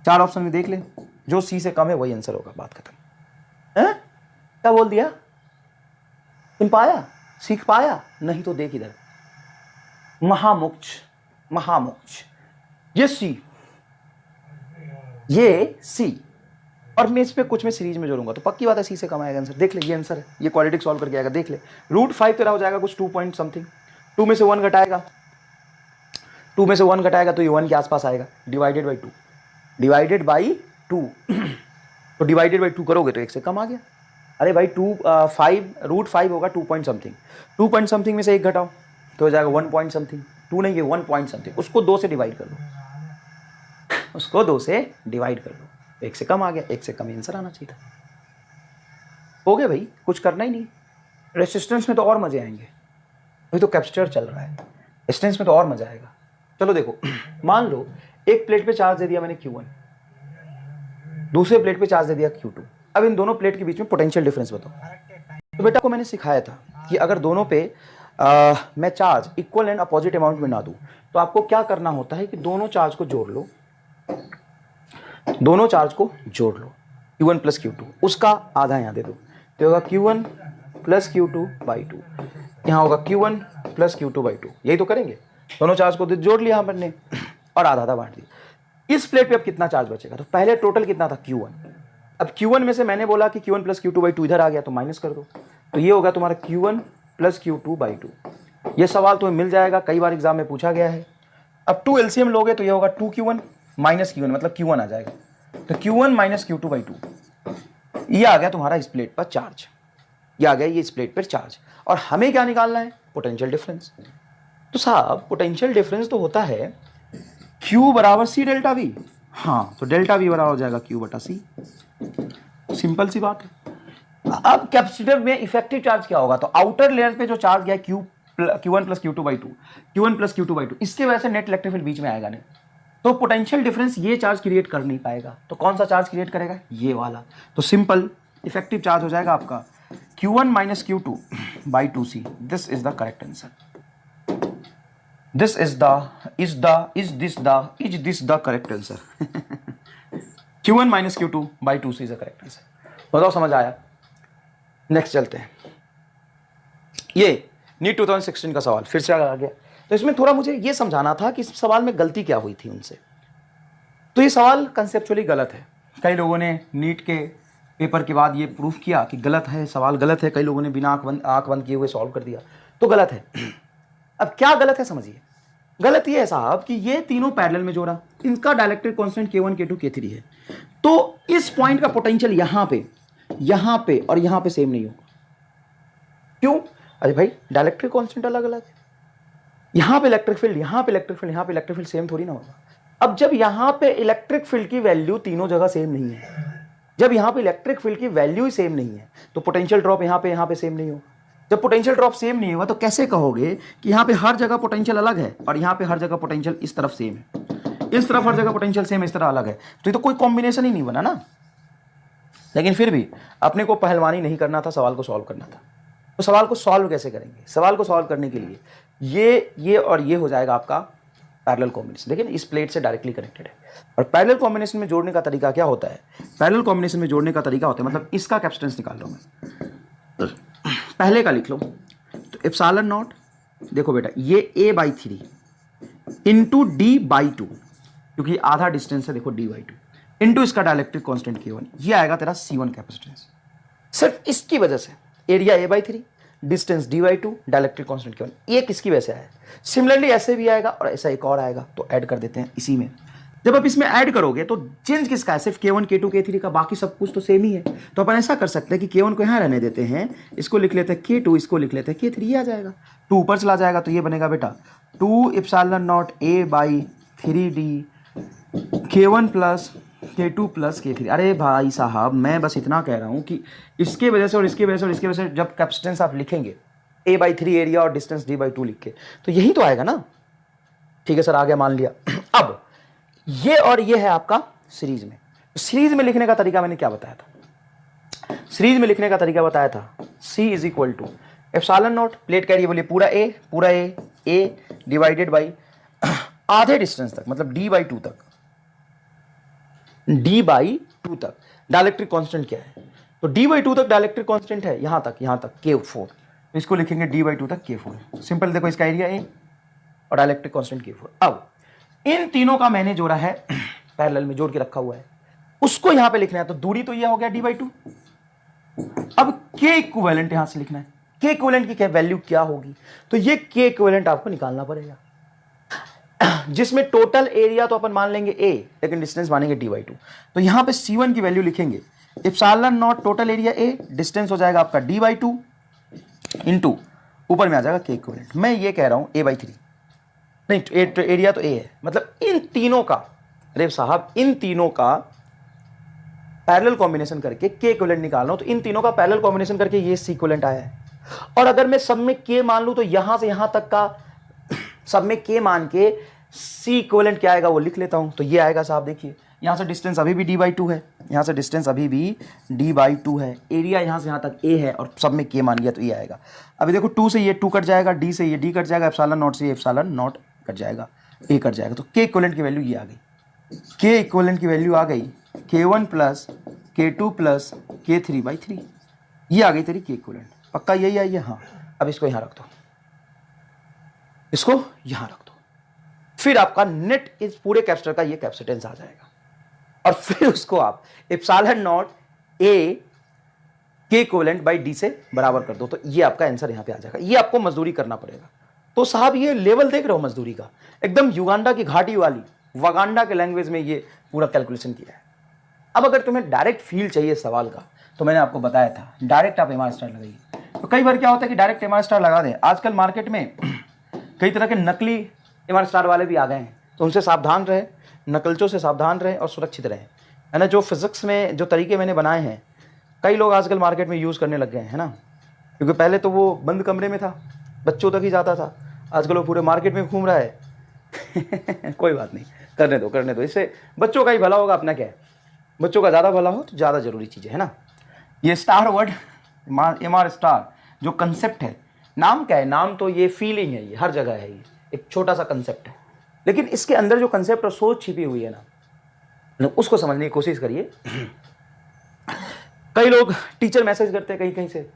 4 option में देख ले, जो C से कम है वही आंसर होगा, बात खत्म। है क्या बोल दिया? तुम पाया, सीख पाया? नहीं तो देख इधर, महामोक्ष, महामोक्ष, ये C, ये C, और मैं इस पे कुछ में सीरीज में जोड़ूंगा तो पक्की बात है C से कम आएगा आंसर। देख ले, ये आंसर है, ये क्वाड्रेटिक सॉल्व करके आएगा। देख ले, √5 तेरा हो जाएगा कुछ 2 पॉइंट समथिंग, 2 में से 1 घटाएगा, 2 में से 1 घटाएगा तो ये 1 के आसपास आएगा, डिवाइडेड बाई 2, डिवाइडेड बाई 2। तो डिवाइडेड बाई 2 करोगे तो 1 से कम आ गया। अरे भाई √5 होगा 2 पॉइंट समथिंग, 2 पॉइंट समथिंग में से 1 घटाओ तो हो जाएगा 1 पॉइंट समथिंग, 2 नहीं, ये 1 पॉइंट समथिंग, उसको 2 से डिवाइड कर लो, उसको 2 से डिवाइड कर लो, 1 से कम आ गया, 1 से कम आंसर आना चाहिए था। हो गया भाई, कुछ करना ही नहीं। रेसिस्टेंस में तो और मजे आएंगे, अभी तो कैपेसिटर चल रहा है, रेसिस्टेंस में तो और मजा आएगा। चलो देखो, मान लो एक प्लेट पे चार्ज दे दिया मैंने Q1, दूसरे प्लेट पे चार्ज दे दिया Q2। अब इन दोनों प्लेट के बीच में पोटेंशियल डिफरेंस बताओ। तो बेटा को मैंने सिखाया था कि अगर दोनों पे मैं charge equal and opposite amount में ना दूं तो आपको क्या करना होता है कि दोनों चार्ज को जोड़ लो, दोनों चार्ज को जोड़ लो, Q1 प्लस Q2, उसका आधा यहाँ दे दो तो होगा Q1 प्लस Q2 बाई 2, यहाँ होगा Q1 प्लस Q2 बाई 2। यही तो करेंगे, दोनों चार्ज को जोड़ लिया हमने और आधा आधा बांट दिया। इस प्लेट पे अब कितना चार्ज बचेगा, तो पहले टोटल कितना था Q1, अब Q1 में से मैंने बोला कि Q1 प्लस Q2 बाई 2 इधर आ गया तो माइनस कर दो, तो ये होगा तुम्हारा Q1 प्लस Q2 बाई 2। ये सवाल तुम्हें मिल जाएगा, कई बार एग्जाम में पूछा गया है। अब 2 LCM लोगे तो ये होगा 2Q1 माइनस Q1, मतलब Q1 आ जाएगा, तो Q1 माइनस Q2 बाई 2, ये आ गया तुम्हारा इस प्लेट पर चार्ज, ये आ गया ये इस प्लेट पर चार्ज। और हमें क्या निकालना है, पोटेंशियल डिफरेंस। तो साहब पोटेंशियल डिफरेंस तो होता है Q बराबर C डेल्टा V, हाँ तो डेल्टा V बराबर हो जाएगा Q बटा C, सिंपल सी बात है। अब कैपेसिटर में इफेक्टिव चार्ज क्या होगा, तो आउटर लेयर पे जो चार्ज गया Q1 plus Q2 by 2, Q1 plus Q2 by 2, इसके वजह से नेट इलेक्ट्रिक फील्ड बीच में आएगा नहीं, तो पोटेंशियल डिफरेंस ये चार्ज क्रिएट कर नहीं पाएगा। तो कौन सा चार्ज क्रिएट करेगा, ये वाला। तो सिंपल इफेक्टिव चार्ज हो जाएगा आपका Q1 minus Q2 by 2C। This is the correct answer, is this the correct answer? Q1 minus Q2 by 2C is the correct answer. बताओ समझ आया? नेक्स्ट चलते हैं, ये नीट 2016 का सवाल फिर से आ गया। तो इसमें थोड़ा मुझे ये समझाना था कि इस सवाल में गलती क्या हुई थी उनसे। तो ये सवाल कंसेप्चुअली गलत है, कई लोगों ने नीट के पेपर के बाद ये प्रूफ किया कि गलत है, सवाल गलत है, कई लोगों ने बिना आंख बंद किए हुए सॉल्व कर दिया, तो गलत है। अब क्या गलत है समझिए, गलत ये है साहब कि ये तीनों पैरेलल में जोड़ा, इनका dielectric constant K1 K2 K3 है, तो इस पॉइंट का पोटेंशियल यहां पे और यहां पे सेम नहीं होगा। क्यों? अरे भाई डाइलेक्ट्रिक कांस्टेंट अलग अलग है, यहां पे इलेक्ट्रिक फील्ड, यहां पे इलेक्ट्रिक फील्ड, यहां पे इलेक्ट्रिक फील्ड सेम थोड़ी ना होगा। अब जब यहां पे इलेक्ट्रिक फील्ड की वैल्यू तीनों जगह सेम नहीं है, जब यहां पे इलेक्ट्रिक फील्ड की वैल्यू ही सेम नहीं है, तो पोटेंशियल ड्रॉप यहां पे सेम नहीं होगा। जब पोटेंशियल ड्रॉप सेम नहीं होगा तो कैसे कहोगे कि यहां पे हर जगह पोटेंशियल अलग है और यहां पे हर जगह पोटेंशियल इस तरफ सेम है, इस तरफ हर जगह पोटेंशियल सेम, इस तरह अलग है, तो ये तो कोई कॉम्बिनेशन ही नहीं बना ना। लेकिन फिर भी अपने को पहलवानी नहीं करना था, सवाल को सॉल्व करना था। तो सवाल को सॉल्व कैसे करेंगे, सवाल को सॉल्व करने के लिए ये और ये हो जाएगा आपका पैरेलल कॉम्बिनेशन। देखिए इस प्लेट से डायरेक्टली कनेक्टेड है, और पैरेलल कॉम्बिनेशन में जोड़ने का तरीका क्या होता है, पैरेलल कॉम्बिनेशन में जोड़ने का तरीका होता है, मतलब इसका कैपेसिटेंस निकाल लो, मैं पहले का लिख लो, तो एप्सिलॉन नॉट, देखो बेटा ये A/3 इंटू D/2, क्योंकि आधा डिस्टेंस है, देखो D/2 इंटू इसका डाइलेक्ट्रिक कांस्टेंट K1, ये आएगा तेरा C1 कैपेसिटेंस। सिर्फ इसकी वजह से area A/3, distance D/2, dielectric constant K1, ये किसकी वजह से आया। सिमिलरली ऐसे भी आएगा और ऐसा एक और आएगा, तो ऐड कर देते हैं इसी में। जब आप इसमें ऐड करोगे तो चेंज किसका है, सिर्फ K1 K2 K3 का, बाकी सब कुछ तो सेम ही है। तो अपन ऐसा कर सकते हैं कि K1 को यहाँ रहने देते हैं, इसको लिख लेते हैं K2, इसको लिख लेते हैं K3, ये आ जाएगा, 2 ऊपर चला जाएगा, तो ये बनेगा बेटा 2 epsilon not A/3D K1 plus K2 plus K3। अरे भाई साहब मैं बस इतना कह रहा हूँ कि इसके वजह से और इसके वजह से और इसके वजह से जब कैपेसिटेंस आप लिखेंगे A/3 एरिया और डिस्टेंस D/2 लिख के, तो यही तो आएगा ना। ठीक है सर, आ गया, मान लिया। अब ये और ये है आपका सीरीज में, सीरीज में लिखने का तरीका मैंने क्या बताया था, सीरीज में लिखने का तरीका बताया था C is equal to epsilon naught, plate का एरिया बोलिए पूरा A डिवाइडेड बाई आधे डिस्टेंस तक, मतलब D/2 तक, D/2 तक डाइलेक्ट्रिक कांस्टेंट क्या है, तो D/2 तक डाइलेक्ट्रिक कांस्टेंट है, यहां तक K4, तो इसको लिखेंगे D/2 तक K4। सिंपल, देखो इसका एरिया A और डाइलेक्ट्रिक कांस्टेंट K4। अब इन तीनों का मैंने जोड़ा है, पैरेलल में जोड़ के रखा हुआ है, उसको यहां पे लिखना है, तो दूरी तो ये हो गया D/2। अब K इक्विवेलेंट यहां से लिखना है, K इक्विवेलेंट की क्या वैल्यू क्या होगी, तो ये K इक्विवेलेंट आपको निकालना पड़ेगा, जिसमें टोटल एरिया तो अपन मान लेंगे A, लेकिन डिस्टेंस मानेंगे D/2। तो यहां पे C1 की वैल्यू लिखेंगे epsilon not total area A, distance हो जाएगा आपका D/2 इंटू ऊपर में आ जाएगा K इक्विवेलेंट। मैं ये कह रहा हूं A/3 नहीं, एरिया तो A है, मतलब इन तीनों का, अरे साहब इन तीनों का पैरेलल कॉम्बिनेशन करके K इक्विवेलेंट निकालना हो, तो इन तीनों का पैरेलल कॉम्बिनेशन करके ये C इक्विवेलेंट आया है। और अगर मैं सब में K मान लूं तो यहां से यहां तक का सब में K मान के सी इक्विवेलेंट क्या आएगा वो लिख लेता हूं, तो ये आएगा साहब, देखिए यहां से डिस्टेंस अभी भी d/2 है, यहां से डिस्टेंस अभी भी d/2 है, एरिया यहां से यहां तक a है और सब में k मान लिया तो ये आएगा। अभी देखो 2 से ये 2 कट जाएगा, d से ये d कट जाएगा, एप्सिलॉन नॉट से ये एप्सिलॉन नॉट कट जाएगा, a कट जाएगा, तो k इक्विवेलेंट की वैल्यू ये आ गई। k इक्विवेलेंट की वैल्यू आ गई k1 plus k2 plus k3/3, ये आ गई तेरी k इक्विवेलेंट। पक्का यही आई है? हाँ। अब इसको यहां रख दो, इसको यहां रख दो, फिर आपका नेट इस पूरे कैपेसिटर का ये कैपेसिटेंस आ जाएगा, और फिर उसको आप epsilon naught a k equivalent by d से बराबर कर दो, तो ये आपका आंसर यहां पे आ जाएगा। ये आपको मजदूरी करना पड़ेगा। तो साहब ये लेवल देख रहे हो मजदूरी का, एकदम युगांडा की घाटी वाली, वागांडा के लैंग्वेज में ये पूरा कैलकुलेशन किया है। अब अगर तुम्हें डायरेक्ट फील चाहिए सवाल का, तो मैंने आपको बताया था डायरेक्ट आप एमआर स्टार लगाइए। तो कई बार क्या होता है कि डायरेक्ट एमआर स्टार लगा दें, आजकल मार्केट में कई तरह के नकली एमआर स्टार वाले भी आ गए हैं, तो उनसे सावधान रहे, नकलचों से सावधान रहे और सुरक्षित रहें, है ना। जो फिजिक्स में जो तरीके मैंने बनाए हैं, कई लोग आजकल मार्केट में यूज़ करने लग गए हैं, है ना, क्योंकि पहले तो वो बंद कमरे में था, बच्चों तक ही जाता था, आजकल वो पूरे मार्केट में घूम रहा है। कोई बात नहीं, करने दो, इससे बच्चों का ही भला होगा, अपना क्या है, बच्चों का ज़्यादा भला हो तो ज़्यादा जरूरी चीज़ है ना। ये स्टार वर्ड एमआर स्टार जो कंसेप्ट है, नाम क्या है, नाम तो ये फीलिंग है, ये हर जगह है, ये एक छोटा सा कंसेप्ट है, लेकिन इसके अंदर जो कंसेप्ट और सोच छिपी हुई है ना, उसको समझने की कोशिश करिए। कई लोग टीचर मैसेज करते हैं कहीं कहीं से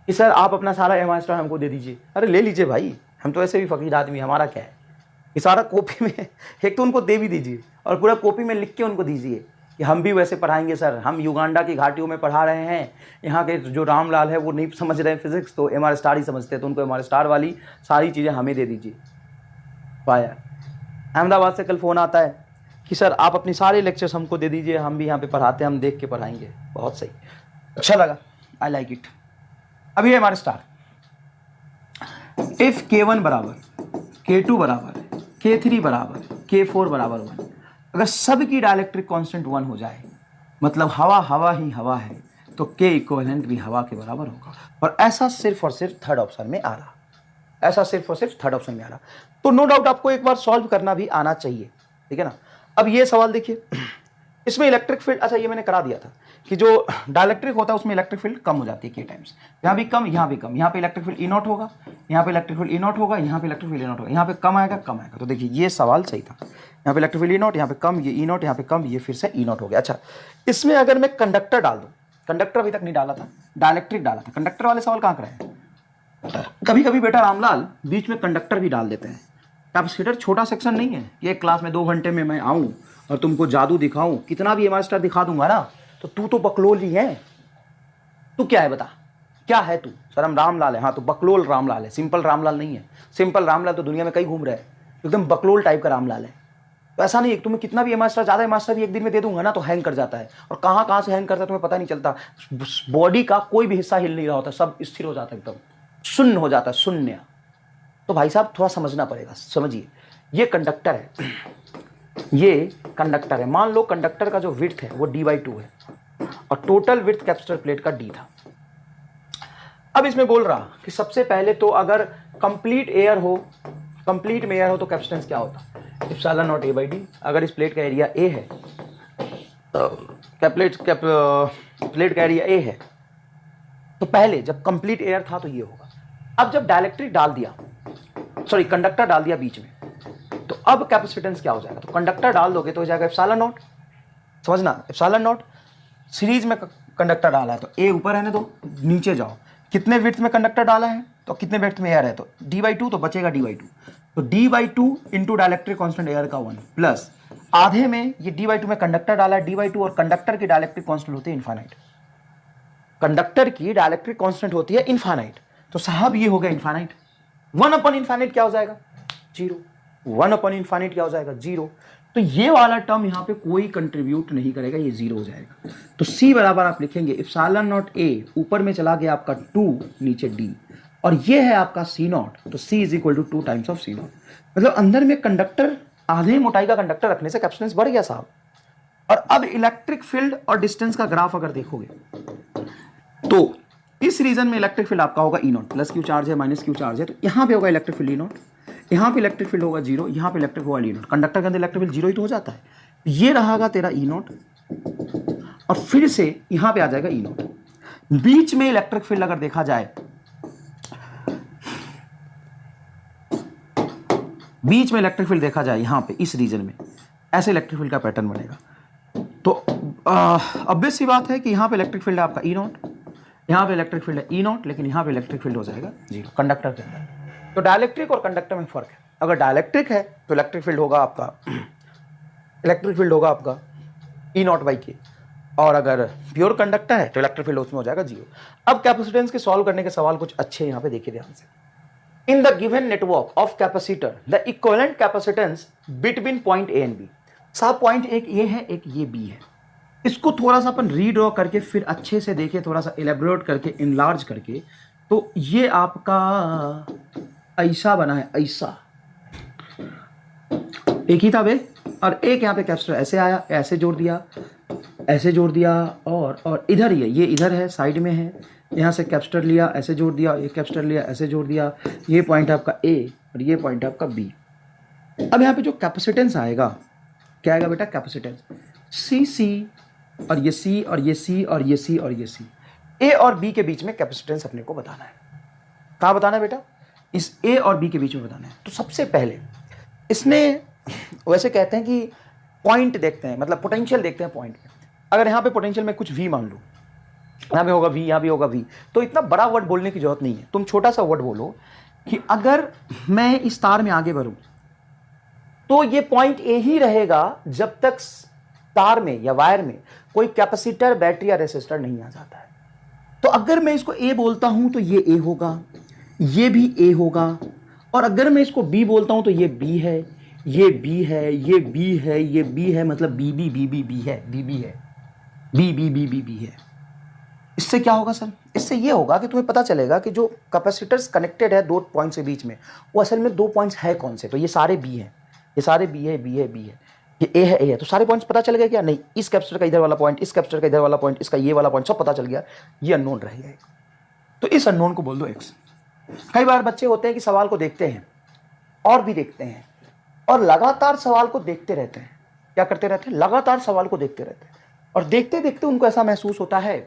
कि सर आप अपना सारा एमआर स्टार हमको दे दीजिए। अरे ले लीजिए भाई, हम तो ऐसे भी फकीर आदमी, हमारा क्या है, ये सारा कॉपी में एक तो उनको दे भी दीजिए और पूरा कॉपी में लिख के उनको दीजिए कि हम भी वैसे पढ़ाएंगे सर, हम युगांडा की घाटियों में पढ़ा रहे हैं, यहाँ के जो रामलाल है वो नहीं समझ रहे हैं फिजिक्स, तो एमआर स्टार ही समझते हैं, तो उनको एमआर स्टार वाली सारी चीज़ें हमें दे दीजिए। पाया अहमदाबाद से कल फ़ोन आता है कि सर आप अपनी सारे लेक्चर्स हमको दे दीजिए, हम भी यहाँ पे पढ़ाते हैं, हम देख के पढ़ाएंगे। बहुत सही, अच्छा लगा, आई लाइक इट। अभी हमारे स्टार, इफ k1 बराबर k2 बराबर k3 बराबर k4 बराबर 1, अगर सब की डाइलेक्ट्रिक कांस्टेंट 1 हो जाए, मतलब हवा हवा ही हवा है, तो k इक्विवेलेंट भी हवा के बराबर होगा। और ऐसा सिर्फ और सिर्फ थर्ड ऑप्शन में आ रहा, ऐसा सिर्फ और सिर्फ थर्ड ऑप्शन में आ रहा। तो नो डाउट आपको एक बार सॉल्व करना भी आना चाहिए, ठीक है ना। अब ये सवाल देखिए, इसमें इलेक्ट्रिक फील्ड, अच्छा ये मैंने करा दिया था कि जो डाइलेक्ट्रिक होता है उसमें इलेक्ट्रिक फील्ड कम हो जाती है k टाइम्स, यहाँ भी कम, यहाँ भी कम, यहाँ पे इलेक्ट्रिक फील्ड E0 होगा, यहाँ पे इलेक्ट्रिक फील्ड E0 होगा, यहाँ पे इलेक्ट्रिक फील्ड E0 होगा, यहाँ पे कम आएगा, कम आएगा। तो देखिए ये सवाल सही था, यहाँ पे इलेक्ट्रिक फील्ड E0, यहाँ पे कम, ये E0, यहाँ पे कम, ये फिर से E0 हो गया। अच्छा, इसमें अगर मैं कंडक्टर डाल दूँ, कंडक्टर अभी तक नहीं डाला था, डाइलेक्ट्रिक डाला था, कंडक्टर वाले सवाल कहाँ कराए। कभी कभी बेटा रामलाल बीच में कंडक्टर भी डाल देते हैं। कैपेसिटर छोटा सेक्शन नहीं है कि एक क्लास में 2 घंटे में मैं आऊँ और तुमको जादू दिखाऊं, कितना भी एमआर स्टार दिखा दूंगा ना, तो तू तो बकलोल ही है। तू क्या है बता, क्या है तू? सर हम रामलाल है। हाँ तो बकलोल रामलाल है, सिंपल रामलाल नहीं है। सिंपल रामलाल तो दुनिया में कई घूम रहे हैं, एकदम बकलोल टाइप का रामलाल है। तो ऐसा नहीं है, तुम्हें कितना भी एमआर स्टार, ज़्यादा एमआर स्टार भी एक दिन में दे दूंगा ना तो हैंग कर जाता है, और कहाँ कहाँ से हैंग करता है तुम्हें पता नहीं चलता। बॉडी का कोई भी हिस्सा हिल नहीं रहा होता, सब स्थिर हो जाता है, एकदम शून्य हो जाता है, शून्य। तो भाई साहब थोड़ा समझना पड़ेगा, समझिए। ये कंडक्टर है, ये कंडक्टर है। मान लो कंडक्टर का जो विड्थ है वो d/2 है और टोटल विड्थ कैपेसिटर प्लेट का d था। अब इसमें बोल रहा कि सबसे पहले तो अगर कंप्लीट एयर हो, कंप्लीट में एयर हो तो कैपेसिटेंस क्या होता है, एप्सिलॉन नॉट a/d। अगर इस प्लेट का एरिया a है, प्लेट का एरिया a है, तो पहले जब कंप्लीट एयर था तो ये होगा। अब जब डाइलेक्ट्रिक डाल दिया, सॉरी कंडक्टर डाल दिया बीच में, तो अब कैपेसिटेंस क्या हो जाएगा, तो कंडक्टर डाल दोगे तो हो जाएगा एप्सिलॉन नॉट। समझना, एप्सिलॉन नॉट। सीरीज में कंडक्टर डाला है तो ए ऊपर रहने दो, नीचे जाओ, कितने विड्थ में कंडक्टर डाला है तो कितने विड्थ में एयर है, तो d/2, तो बचेगा d/2। तो d/2 into dielectric constant air का 1 प्लस आधे में ये d/2 में कंडक्टर डाला है, d/2, और कंडक्टर की डाइलेक्ट्रिक कॉन्स्टेंट होती है इनफाइनाइट। कंडक्टर की डाइलेक्ट्रिक कॉन्स्टेंट होती है इनफाइनाइट, तो साहब ये हो गया इनफाइनाइट। 1/इनफाइनाइट क्या हो जाएगा, 0। 1/इनफाइनाइट क्या हो जाएगा, 0। तो ये वाला टर्म यहाँ पे कोई कंट्रीब्यूट नहीं करेगा, ये 0 हो जाएगा। तो C बराबर आप लिखेंगे एप्सिलॉन नॉट a, ऊपर में चला गया आपका 2, नीचे d, और ये है आपका C0, तो C is equal to 2 times of C0। मतलब अंदर में कंडक्टर, आधे मोटाई का कंडक्टर रखने से कैपेसिटेंस बढ़ गया साहब। और अब इलेक्ट्रिक फील्ड और डिस्टेंस का ग्राफ अगर देखोगे तो इस रीजन में इलेक्ट्रिक फील्ड आपका होगा E0, प्लस क्यू चार्ज है, माइनस क्यू चार्ज है, तो यहाँ पे होगा इलेक्ट्रिक फील्ड E0। यहाँ पे इलेक्ट्रिक फील्ड होगा 0, यहाँ पे इलेक्ट्रिक होगा ई नॉट। कंडक्टर के अंदर इलेक्ट्रिक फील्ड 0 ही तो हो जाता है। ये रहागा तेरा ई नॉट और फिर से यहाँ पे आ जाएगा ई नॉट। बीच में इलेक्ट्रिक फील्ड अगर देखा जाए, बीच में इलेक्ट्रिक फील्ड देखा जाए यहाँ पे इस रीजन में, ऐसे इलेक्ट्रिक फील्ड का पैटर्न बनेगा। तो ऑब्वियस सी बात है कि यहाँ पे इलेक्ट्रिक फील्ड है आपका ई नॉट, यहाँ पे इलेक्ट्रिक फील्ड है ई नॉट, लेकिन यहाँ पे इलेक्ट्रिक फील्ड हो जाएगा 0 कंडक्टर के अंदर। तो डाइलेक्ट्रिक और कंडक्टर में फर्क है। अगर डाइलेक्ट्रिक है तो इलेक्ट्रिक फील्ड होगा आपका ई नॉट बाई के, और अगर प्योर कंडक्टर है तो इलेक्ट्रिक फील्ड उसमें हो जाएगा 0। अब कैपेसिटेंस के सॉल्व करने के सवाल कुछ अच्छे यहाँ पे देखिए ध्यान से। In the given network of capacitor the equivalent capacitance between point A and B. साहब पॉइंट एक ये है, एक ये बी है। इसको थोड़ा सा अपन रीड्रॉ करके फिर अच्छे से देखें, थोड़ा सा एलेबोरेट करके, इनलार्ज करके, तो ये आपका ऐसा बना है, ऐसा एक ही था बे, और एक यहाँ पे कैपेसिटर ऐसे आया, ऐसे जोड़ दिया, ऐसे जोड़ दिया, और इधर ही है, ये इधर है, साइड में है, यहाँ से कैपेसिटर लिया, ऐसे जोड़ दिया, ये कैपेसिटर लिया, ऐसे जोड़ दिया। ये पॉइंट आपका ए और ये पॉइंट आपका बी। अब यहाँ पे जो कैपेसिटेंस आएगा, क्या आएगा बेटा? कैपेसिटेंस सी सी, और ये सी और ये सी और ये सी और ये सी। ए और बी के बीच में कैपेसिटेंस अपने को बताना है। कहाँ बताना है बेटा? इस ए और बी के बीच में बताना है। तो सबसे पहले इसमें वैसे कहते हैं कि पॉइंट देखते हैं, मतलब पोटेंशियल देखते हैं पॉइंट में। अगर यहाँ पे पोटेंशियल में कुछ वी मान लो, यहाँ पे होगा वी, यहाँ भी होगा वी, तो इतना बड़ा वर्ड बोलने की जरूरत नहीं है। तुम छोटा सा वर्ड बोलो कि अगर मैं इस तार में आगे बढ़ूं तो ये पॉइंट ए ही रहेगा जब तक तार में या वायर में कोई कैपेसिटर, बैटरी या रेसिस्टर नहीं आ जाता है। तो अगर मैं इसको ए बोलता हूं तो ये ए होगा, ये भी ए होगा, और अगर मैं इसको बी बोलता हूं तो ये बी है, ये बी है, ये बी है, ये बी है, मतलब B B B B B है, बी बी है, B B B B B है। इससे क्या होगा सर? इससे ये होगा कि तुम्हें पता चलेगा कि जो कैपेसिटर्स कनेक्टेड है दो पॉइंट्स के बीच में, वो असल में दो पॉइंट्स है कौन से। तो ये सारे बी हैं, ये सारे बी है, बी है, बी है, ये ए है, ए है। तो सारे पॉइंट्स पता चल गए क्या? नहीं, इस कैपेसिटर का इधर वाला पॉइंट, इस कैपेसिटर का इधर वाला पॉइंट, इसका ये वाला पॉइंट, सब पता चल गया। ये अननोन रह गया। तो इस अननोन को बोल दो एक्स। कई बार बच्चे होते हैं कि सवाल को देखते हैं और भी देखते हैं और लगातार सवाल को देखते रहते हैं। क्या करते रहते हैं? लगातार सवाल को देखते रहते हैं, और देखते देखते उनको ऐसा महसूस होता है,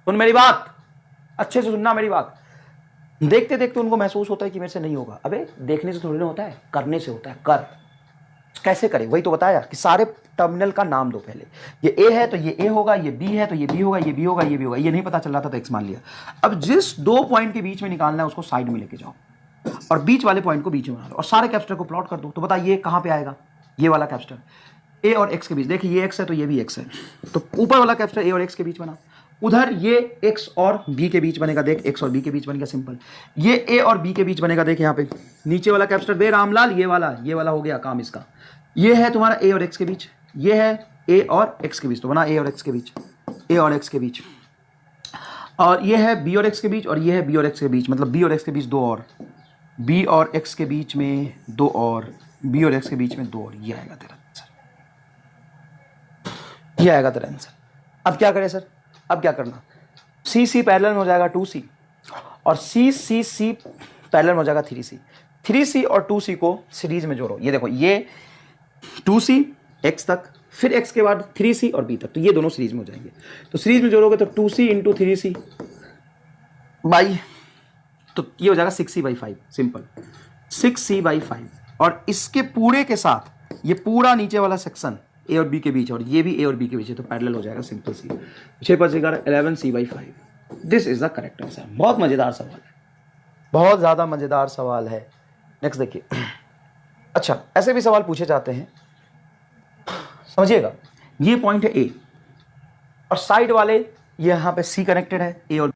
सुन मेरी बात, अच्छे से सुनना मेरी बात, देखते देखते उनको महसूस होता है कि मेरे से नहीं होगा। अबे देखने से थोड़ी ना होता है, करने से होता है। कर कैसे करे? वही तो बताया कि सारे टर्मिनल का नाम दो पहले। ये ए है तो ये ए होगा, ये बी है तो ये बी होगा, ये बी होगा, ये बी होगा। ये नहीं पता चल रहा था तो एक्स मान लिया। अब जिस दो पॉइंट के बीच में निकालना है उसको साइड में लेके जाओ और बीच वाले पॉइंट को बीच में बना लो और सारे कैपेसिटर को प्लॉट कर दो। तो बता ये कहां पे आएगा? ये वाला कैपेसिटर ए और एक्स के बीच। देखिए ये एक्स है तो ये भी एक्स है, तो ऊपर वाला कैपेसिटर ए और एक्स के बीच बना। उधर ये एक्स और बी के बीच बनेगा, देख एक्स और बी के बीच बन गया, सिंपल। ये ए और बी के बीच बनेगा, देख यहाँ पे नीचे वाला कैपेसिटर बे रामलाल, ये वाला हो गया काम इसका। ये है तुम्हारा ए और एक्स के बीच, ये है ए और एक्स के बीच, तो बना ए और एक्स के बीच, ए और एक्स के बीच। और ये है बी और एक्स के बीच, और ये है बी और एक्स के बीच, मतलब बी और एक्स के बीच दो और, बी और एक्स के बीच में दो और, बी और एक्स के बीच में दो और। ये आएगा तेरा आंसर, ये आएगा तेरा आंसर। अब क्या करें सर? अब क्या करना? सी सी पैरेलल में हो जाएगा 2C, और सी सी सी पैरेलल में हो जाएगा 3C। 3C और 2C को सीरीज में जोड़ो। ये देखो, ये 2C x तक, फिर x के बाद 3C और b तक, तो ये दोनों सीरीज में हो जाएंगे। तो सीरीज में जोड़ोगे तो 2C इंटू 3C बाई, तो ये हो जाएगा 6C/5, सिंपल 6C/5। और इसके पूरे के साथ ये पूरा नीचे वाला सेक्शन ए और बी के बीच, और ये भी ए और बी के बीच है, तो पैरेलल हो जाएगा, simple C. 6 × 11 11C/5। This is the correct answer. बहुत मजेदार सवाल है, बहुत ज्यादा मजेदार सवाल है। नेक्स्ट देखिए। अच्छा, ऐसे भी सवाल पूछे जाते हैं, समझिएगा। ये पॉइंट है ए और साइड वाले ये यहां पे सी कनेक्टेड है, ए और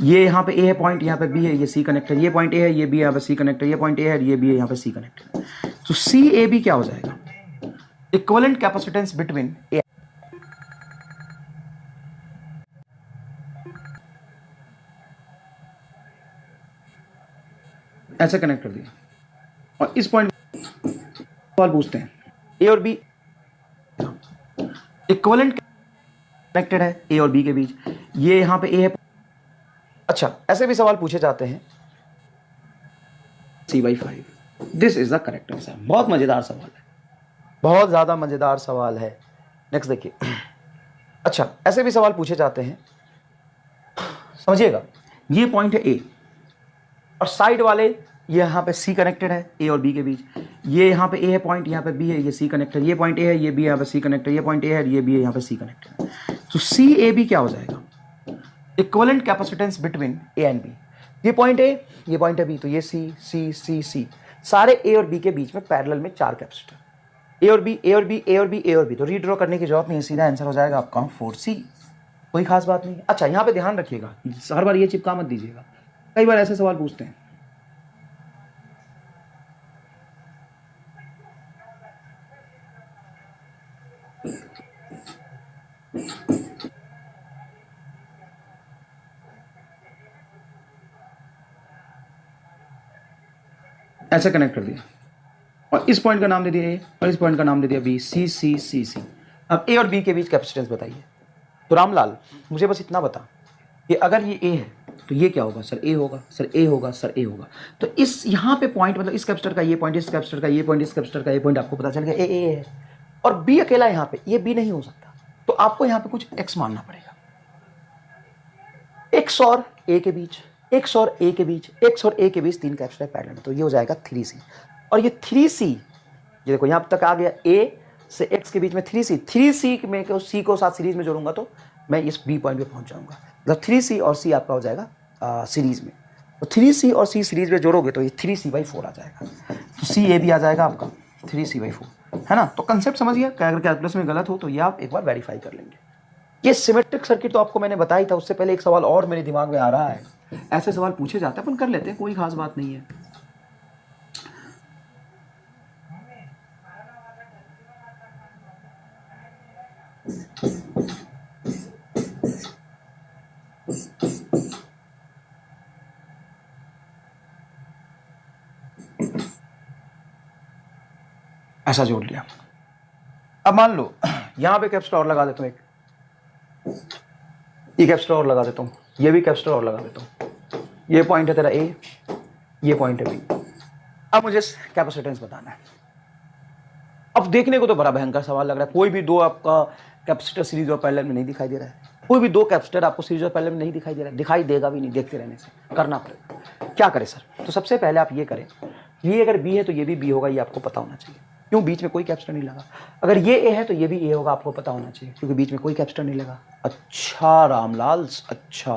ये यहाँ पे ए है पॉइंट, यहाँ पे बी है, ये सी कनेक्टर। ये पॉइंट ए है, ये बी यहाँ पे सी कनेक्टर। ये पॉइंट ए है, ये बी है, यहाँ पे सी कनेक्टर। तो सी ए बी क्या हो जाएगा? इक्विवेलेंट कैपेसिटेंस बिटवीन ए, ऐसे कनेक्ट कर दिया और इस पॉइंट सवाल पूछते हैं ए और बी इक्विवेलेंट कनेक्टेड है ए और बी के बीच, ये यहां पे ए है। अच्छा, ऐसे भी सवाल पूछे जाते हैं C/5। This is the correct answer. बहुत मजेदार सवाल है, बहुत ज्यादा मजेदार सवाल है। नेक्स्ट देखिए। अच्छा, ऐसे भी सवाल पूछे जाते हैं, समझिएगा, ये पॉइंट है ए और साइड वाले ये यहाँ पे सी कनेक्टेड है ए और बी के बीच, ये यहाँ पे ए है पॉइंट, यहाँ पे बी है, ये सी कनेक्टेड, ये पॉइंट ए है, ये बी यहाँ पे सी कनेक्टेड, ये पॉइंट ए है, ये बी है, यहाँ पे सी कनेक्टेड है। तो सी ए बी क्या हो जाएगा? Equivalent capacitance between A and B. ये पॉइंट ए, ये पॉइंट है बी, तो ये सी सी सी सी, सारे ए और बी के बीच में पैरेलल में 4 कैपेसिटर, ए और बी ए और बी ए और बी ए और बी। तो रीड्रॉ करने की जरूरत नहीं है, सीधा आंसर हो जाएगा आपका 4C। कोई खास बात नहीं है। अच्छा, यहाँ पे ध्यान रखिएगा, हर बार ये चिपका मत दीजिएगा, कई बार ऐसे सवाल पूछते हैं। ऐसे कनेक्ट कर दिया और इस पॉइंट का नाम दे दिया ए और इस पॉइंट का नाम दे दिया बी, सी सी सी सी। अब ए और बी के बीच कैपेसिटेंस बताइए। तो रामलाल, मुझे बस इतना बता कि अगर ये ए है तो ये क्या होगा? सर ए होगा, सर ए होगा, सर ए होगा। तो इस यहाँ पे पॉइंट, मतलब इस कैपेसिटर का ये पॉइंट, इस कैपेसिटर का ये पॉइंट, इस कैपेसिटर का ये पॉइंट, आपको पता चल गया ए है और बी अकेला यहाँ पे, ये बी नहीं हो सकता। तो आपको यहाँ पे कुछ एक्स मानना पड़ेगा। एक्स और ए के बीच, एक्स और ए के बीच, एक्स और ए के बीच 3 कैपेसिटर पैरेलल में, तो ये हो जाएगा 3C। और ये 3C, ये देखो यहाँ तक आ गया, ए से एक्स के बीच में 3C, 3C में सी को साथ सीरीज में जोड़ूंगा तो मैं इस बी पॉइंट पे पहुंच जाऊंगा। मतलब 3C और सी आपका हो जाएगा सीरीज में। तो 3C और सी सीरीज में जोड़ोगे तो ये 3C/4 आ जाएगा। तो सी ए भी आ जाएगा आपका 3C/4, है ना। तो कंसेप्ट समझिए, अगर कैलकुलस में गलत हो तो ये आप एक बार वेरीफाई कर लेंगे। ये सिमेट्रिक सर्किट तो आपको मैंने बताया था। उससे पहले एक सवाल और मेरे दिमाग में आ रहा है, ऐसे सवाल पूछे जाते हैं, अपन कर लेते हैं, कोई खास बात नहीं है। ऐसा जोड़ लिया। अब मान लो यहां पे कैपेसिटर और लगा देता हूं, एक ये कैपेसिटर और लगा देता हूं, ये भी कैपेसिटर और लगा देता हूं। ये पॉइंट है तेरा ए, ये पॉइंट है बी। अब मुझे कैपेसिटेंस बताना है। अब देखने को तो बड़ा भयंकर सवाल लग रहा है। कोई भी दो आपका कैपेसिटर सीरीज और पैरेलल में नहीं दिखाई दे रहा है। कोई भी दो कैपेसिटर आपको सीरीज और पैरेलल में नहीं दिखाई दे रहा है, दिखाई देगा भी नहीं, देखते रहने से। करना पड़ेगा। क्या करें सर? तो सबसे पहले आप ये करें, ये अगर बी है तो ये भी बी होगा, ये आपको पता होना चाहिए। क्यों? बीच में कोई कैपेसिटर नहीं लगा। अगर ये ए है तो ये भी ए होगा, आपको पता होना चाहिए, क्योंकि बीच में कोई कैपेसिटर नहीं लगा। अच्छा रामलाल, अच्छा,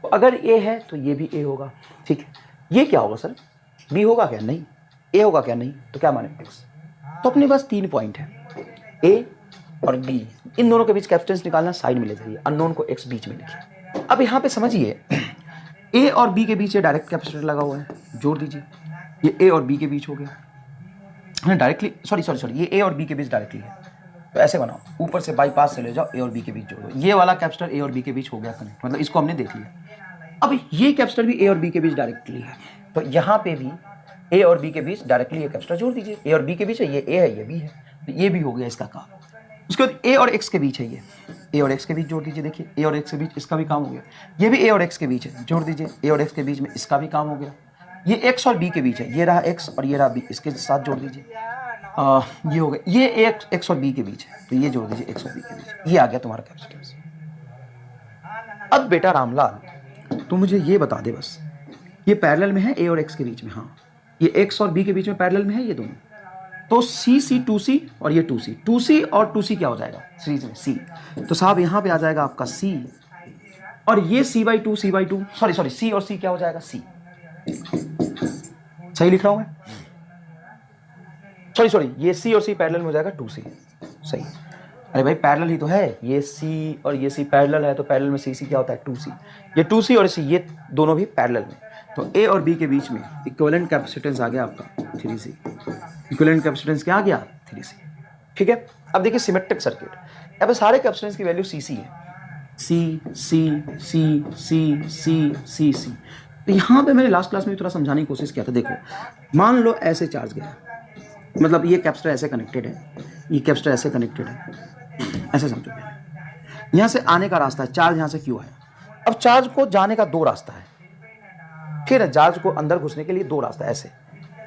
तो अगर ए है तो ये भी ए होगा, ठीक है। ये क्या होगा सर? बी होगा क्या? नहीं। ए होगा क्या? नहीं। तो क्या माने? एक्स। तो अपने पास 3 पॉइंट है, ए और बी। इन दोनों के बीच कैपेसिटेंस निकालना, साइड में ले जाइए, अननोन को एक्स बीच में लिखिए। अब यहाँ पे समझिए, ए और बी के बीच ये डायरेक्ट कैपेसिटर लगा हुआ है, जोड़ दीजिए। ये ए और बी के बीच हो गया डायरेक्टली, सॉरी, ये ए और बी के बीच डायरेक्टली है। तो ऐसे बनाओ, ऊपर से बाईपास से ले जाओ, ए और बी के बीच जोड़ो। ये वाला कैपेसिटर ए और बी के बीच हो गया कनेक्ट, मतलब इसको हमने देख लिया। अब ये कैपेसिटर भी ए और बी के बीच डायरेक्टली है, तो यहाँ पे भी ए और बी के बीच डायरेक्टली ये कैपेसिटर जोड़ दीजिए। ए और बी के बीच है, ये ए है, ये बी है, तो ये भी हो गया इसका काम। उसके बाद ए और एक्स के बीच है, ये ए और एक्स के बीच जोड़ दीजिए। देखिए ए और एक्स के बीच इसका भी काम हो गया। ये भी ए और एक्स के बीच है, जोड़ दीजिए। ए और एक्स के बीच में इसका भी काम हो गया। ये एक्स और बी के बीच है, ये रहा एक्स और ये रहा बी, इसके साथ जोड़ दीजिए। ये हो गया। ये एक्स और बी के बीच है, तो ये जोड़ दीजिए एक्स और बी के बीच। ये आ गया तुम्हारा कैपेसिटेंस। अब बेटा रामलाल, तू मुझे ये बता दे बस, ये पैरेलल में है ए और एक्स के बीच में? हाँ, ये एक्स और बी के बीच में पैरेलल में है ये दोनों। तो सी सी 2C और ये 2C, 2C और 2C क्या हो जाएगा सीरीज में? C। तो साहब यहाँ पे आ जाएगा आपका C, और ये C/2, C/2, सॉरी C और C क्या हो जाएगा? C। सही लिख रहा हूं मैं? सॉरी, ये C और C पैरेलल में हो जाएगा 2C। सही। अरे भाई पैरेलल ही तो है, ये C और ये C पैरेलल है, तो पैरेलल में C क्या होता है? 2C। ये 2C और C ये दोनों भी पैरेलल में, तो ए और बी के बीच में इक्विवेलेंट कैपेसिटेंस आ गया आपका 3C। इक्विवेलेंट कैपेसिटेंस क्या आ गया 3C। ठीक है, अब देखिए सिमेट्रिक सर्किट, यहाँ पे सारे कैपेसिटेंस की वैल्यू CC है, सी सी सी सी सी सी सी। तो यहाँ पे मैंने लास्ट क्लास में भी थोड़ा समझाने की कोशिश किया था। देखो मान लो ऐसे चार्ज गया, मतलब ये कैपेसिटर ऐसे कनेक्टेड है, ये कैपेसिटर ऐसे कनेक्टेड है, ऐसे समझो। यहाँ से आने का रास्ता है, चार्ज यहाँ से क्यों आया। अब चार्ज को जाने का दो रास्ता है, ठीक है, चार्ज को अंदर घुसने के लिए दो रास्ता है, ऐसे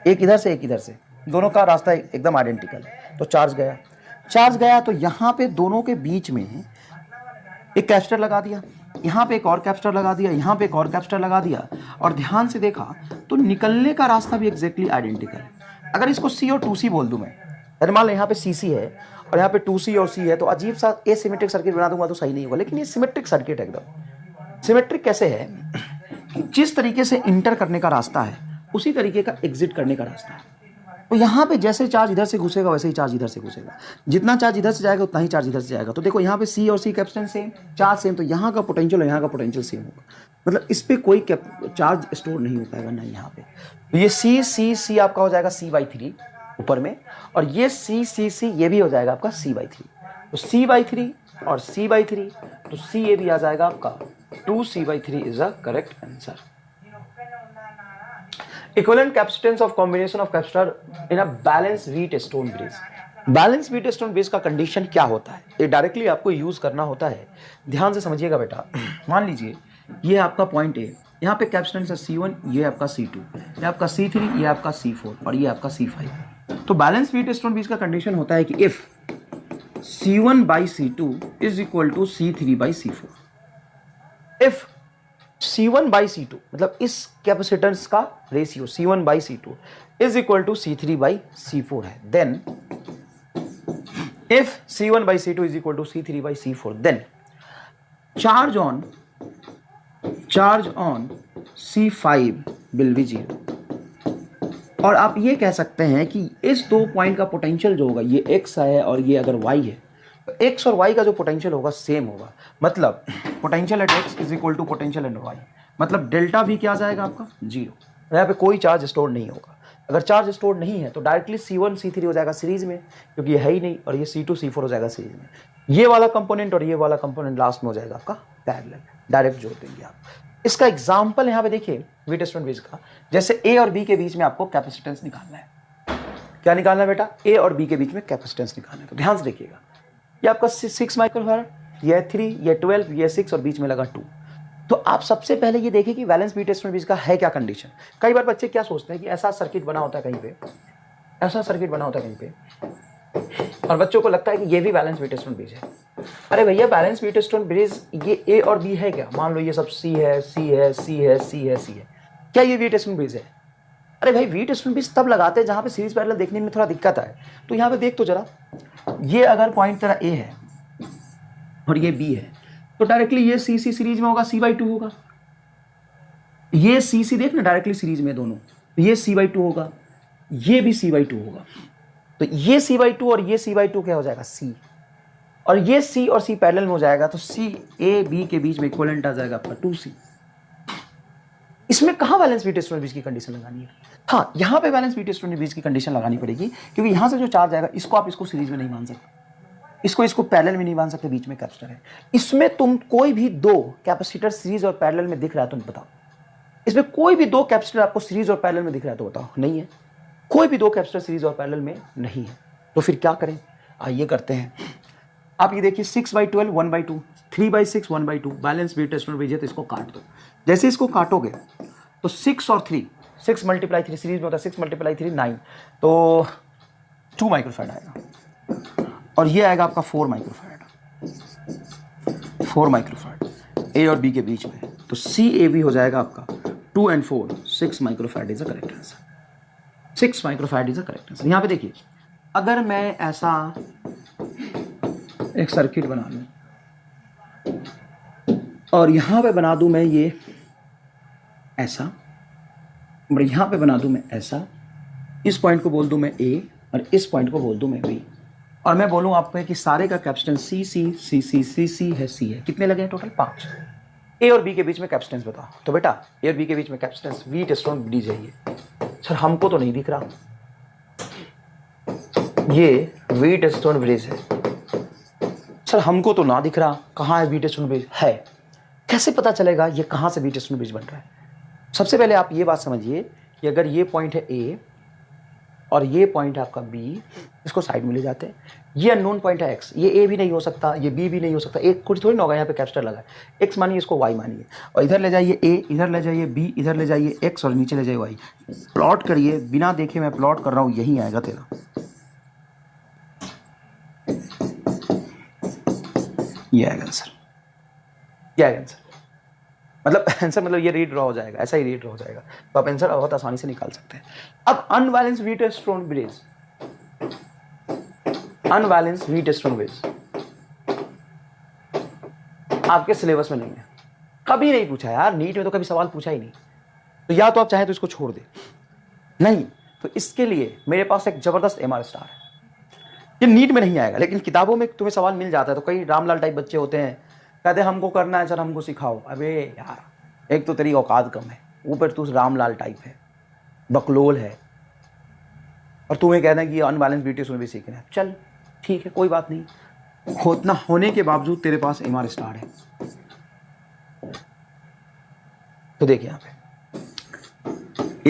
एक इधर से एक इधर से, दोनों का रास्ता एकदम आइडेंटिकल है। तो चार्ज गया तो यहाँ पे दोनों के बीच में एक कैपेसिटर लगा दिया, यहाँ पे एक और कैपेसिटर लगा दिया, यहाँ पे एक और कैपेसिटर लगा दिया, और ध्यान से देखा तो निकलने का रास्ता भी एग्जैक्टली आइडेंटिकल है। अगर इसको C और 2C बोल दूं मैं, अरे मान लो यहाँ पे CC है और यहाँ पे 2C और C है, तो अजीब सा एसिमेट्रिक सर्किट बना दूंगा तो सही नहीं होगा। लेकिन ये सिमेट्रिक सर्किट है एकदम। सिमेट्रिक कैसे है, जिस तरीके से इंटर करने का रास्ता है उसी तरीके का एग्जिट करने का रास्ता है। तो यहाँ पे जैसे चार्ज इधर से घुसेगा वैसे ही चार्ज इधर से घुसेगा, जितना चार्ज इधर से जाएगा उतना ही चार्ज इधर से जाएगा। तो देखो यहाँ पे C और C capacitance same, charge same, तो यहाँ का पोटेंशियल और यहाँ का पोटेंशियल सेम होगा, मतलब इस पे कोई चार्ज स्टोर नहीं हो पाएगा ना यहाँ पे। तो ये C आपका हो जाएगा C/3 ऊपर में, और ये C ये भी हो जाएगा आपका C/3। तो C/3 और C/3, तो C ये भी आ जाएगा आपका 2C/3 is a correct answer. Equivalent capacitance of combination of capacitor in a balanced Wheatstone bridge। Balance Wheatstone bridge का कंडीशन क्या होता है, ये डायरेक्टली आपको यूज करना होता है। ध्यान से समझिएगा बेटा। मान लीजिए ये आपका पॉइंट है, यहाँ पे कैपेसिटेंस है C1, ये आपका C2, ये आपका C3, ये आपका C4 और ये आपका C5। तो बैलेंस Wheatstone bridge का कंडीशन होता है कि if C1/C2 is equal to C3/C4, if C1/C2 मतलब इस कैपेसिटेंस का ratio C1/C2 is equal to C3/C4 है, then if C1/C2 is equal to C3/C4, then charge on C5 will be 0। और आप ये कह सकते हैं कि इस दो पॉइंट का पोटेंशियल जो होगा, ये x है और ये अगर y है, तो x और y का जो पोटेंशियल होगा सेम होगा। मतलब potential at x is equal to potential at y, मतलब डेल्टा भी क्या आ जाएगा आपका 0। यहाँ पे कोई चार्ज स्टोर नहीं होगा। अगर चार्ज स्टोर नहीं है तो डायरेक्टली C1 C3 हो जाएगा सीरीज में, क्योंकि ये है ही नहीं, और ये C2 C4 हो जाएगा सीरीज में। ये वाला कंपोनेंट और ये वाला कंपोनेंट लास्ट में हो जाएगा आपका पैरेलल, डायरेक्ट जोड़ देंगे आप। इसका एग्जाम्पल यहाँ पे देखिए Wheatstone bridge का, जैसे A और B के बीच में आपको कैपेसिटेंस निकालना है। क्या निकालना है बेटा, A और B के बीच में कैपेसिटेंस निकालना है। तो ध्यान से देखिएगा, ये आपका 6 माइक्रोफैराड, ये 3, ये 12, ये 6 और बीच में लगा 2। तो आप सबसे पहले ये देखिए कि बैलेंस Wheatstone bridge का है क्या कंडीशन। कई बार बच्चे क्या सोचते हैं कि ऐसा सर्किट बना होता है कहीं पे, ऐसा सर्किट बना होता है कहीं पे, और बच्चों को लगता है कि ये भी बैलेंस Wheatstone bridge है। अरे भैया बैलेंस Wheatstone bridge ये A और B है क्या, मान लो ये सब C है, C है, C है, C है, C है, क्या ये Wheatstone bridge है? अरे भाई Wheatstone bridge तब लगाते हैं जहाँ पे सीरीज पैरेलल देखने में थोड़ा दिक्कत आए। तो यहाँ पे देख तो जरा, ये अगर पॉइंट तेरा A है और ये B है, तो डायरेक्टली ये C सीरीज में होगा, C/2 होगा। ये C देखना डायरेक्टली सीरीज में दोनों, ये C/2 होगा, ये भी C/2 होगा। तो ये C/2 और ये C/2 क्या हो जाएगा C, और ये C और C पैरेलल में हो जाएगा, तो C A B के बीच में इक्विवेलेंट आ जाएगा आपका 2C। इसमें कहाँ बैलेंस Wheatstone bridge की कंडीशन लगानी है? हाँ, यहाँ पे बैलेंस Wheatstone bridge की कंडीशन लगानी पड़ेगी, क्योंकि यहाँ से जो चार्ज आएगा इसको आप इसको सीरीज में नहीं मान सकते, इसको पैरेलल में नहीं मान सकते, बीच में कैपेसिटर है। इसमें तुम कोई भी दो कैपेसिटर सीरीज और पैरेलल में दिख रहा है तो बताओ, इसमें कोई भी दो कैपेसिटर आपको सीरीज और पैरेलल में दिख रहा है तो बताओ, नहीं है, कोई भी दो कैपेसिटर सीरीज और पैरेलल में नहीं है। तो फिर क्या करें, आइए करते हैं। आप ये देखिए 6/12 1/2, 3/6 1/2, बैलेंस Wheatstone bridge है तो इसको काट दो। जैसे इसको काटोगे तो 6 और 3, 6 × 3 सीरीज में होता है, 6 × 3 9, तो 2 माइक्रोफैराड आएगा, और ये आएगा आपका 4 माइक्रोफैराड, 4 माइक्रोफैराड A और B के बीच में। तो CAB हो जाएगा आपका 2 and 4, 6 microfarad is a correct answer. 6 microfarad is a correct answer. यहाँ पे देखिए, अगर मैं ऐसा एक सर्किट बना लूं और यहां पे बना दूं मैं ये ऐसा, और यहां पे बना दूं मैं ऐसा, इस पॉइंट को बोल दूं मैं A और इस पॉइंट को बोल दूं मैं B, और मैं बोलूं आपको कि सारे का कैपेसिटेंस C है, C है, कितने लगे हैं टोटल 5। ए और बी के बीच में कैपेसिटेंस बताओ। तो बेटा ए और बी के बीच में कैपेसिटेंस व्हीट स्टोन ब्रिज है ये। सर हमको तो नहीं दिख रहा, ये व्हीट स्टोन ब्रिज है। सर हमको तो ना दिख रहा, कहाँ है व्हीट स्टोन ब्रिज? है। कैसे पता चलेगा ये कहाँ से व्हीट स्टोन ब्रिज बन रहा है? सबसे पहले आप ये बात समझिए कि अगर ये पॉइंट है ए और ये पॉइंट है आपका बी, इसको साइड में ले जाते हैं। ये अननोन पॉइंट है एक्स, ये ए भी नहीं हो सकता, ये बी भी नहीं हो सकता, एक कुछ थोड़ी ना होगा, यहाँ पे कैपिटल लगा है। एक्स मानिए, इसको वाई मानिए, और इधर ले जाइए ए, इधर ले जाइए बी, इधर ले जाइए एक्स और नीचे ले जाइए वाई। प्लॉट करिए, बिना देखे मैं प्लॉट कर रहा हूँ, यही आएगा तेरा। ये आएगा आंसर, क्या आएगा आंसर? मतलब आंसर मतलब ये रीड ड्रॉ हो जाएगा, ऐसा ही रीड ड्रॉ हो जाएगा, तो आप आंसर बहुत आसानी से निकाल सकते हैं। अब unbalance wheat stone bridge, unbalance wheat stone bridge आपके सिलेबस में नहीं है, कभी नहीं पूछा यार, नीट में तो कभी सवाल पूछा ही नहीं। तो या तो आप चाहें तो इसको छोड़ दे, नहीं तो इसके लिए मेरे पास एक जबरदस्त एमआर स्टार है। ये नीट में नहीं आएगा, लेकिन किताबों में तुम्हें सवाल मिल जाता है। तो कई रामलाल टाइप बच्चे होते हैं, कहते हैं हमको करना है सर, हमको सिखाओ। अबे यार, एक तो तेरी औकात कम है, ऊपर तू रामलाल टाइप है, बकलोल है, और तुम्हें कहना है कि अनबैलेंस ब्यूटी उसमें भी सीखना है। चल ठीक है, कोई बात नहीं, उतना होने के बावजूद तेरे पास एमआर स्टार है। तो देखिए यहाँ पे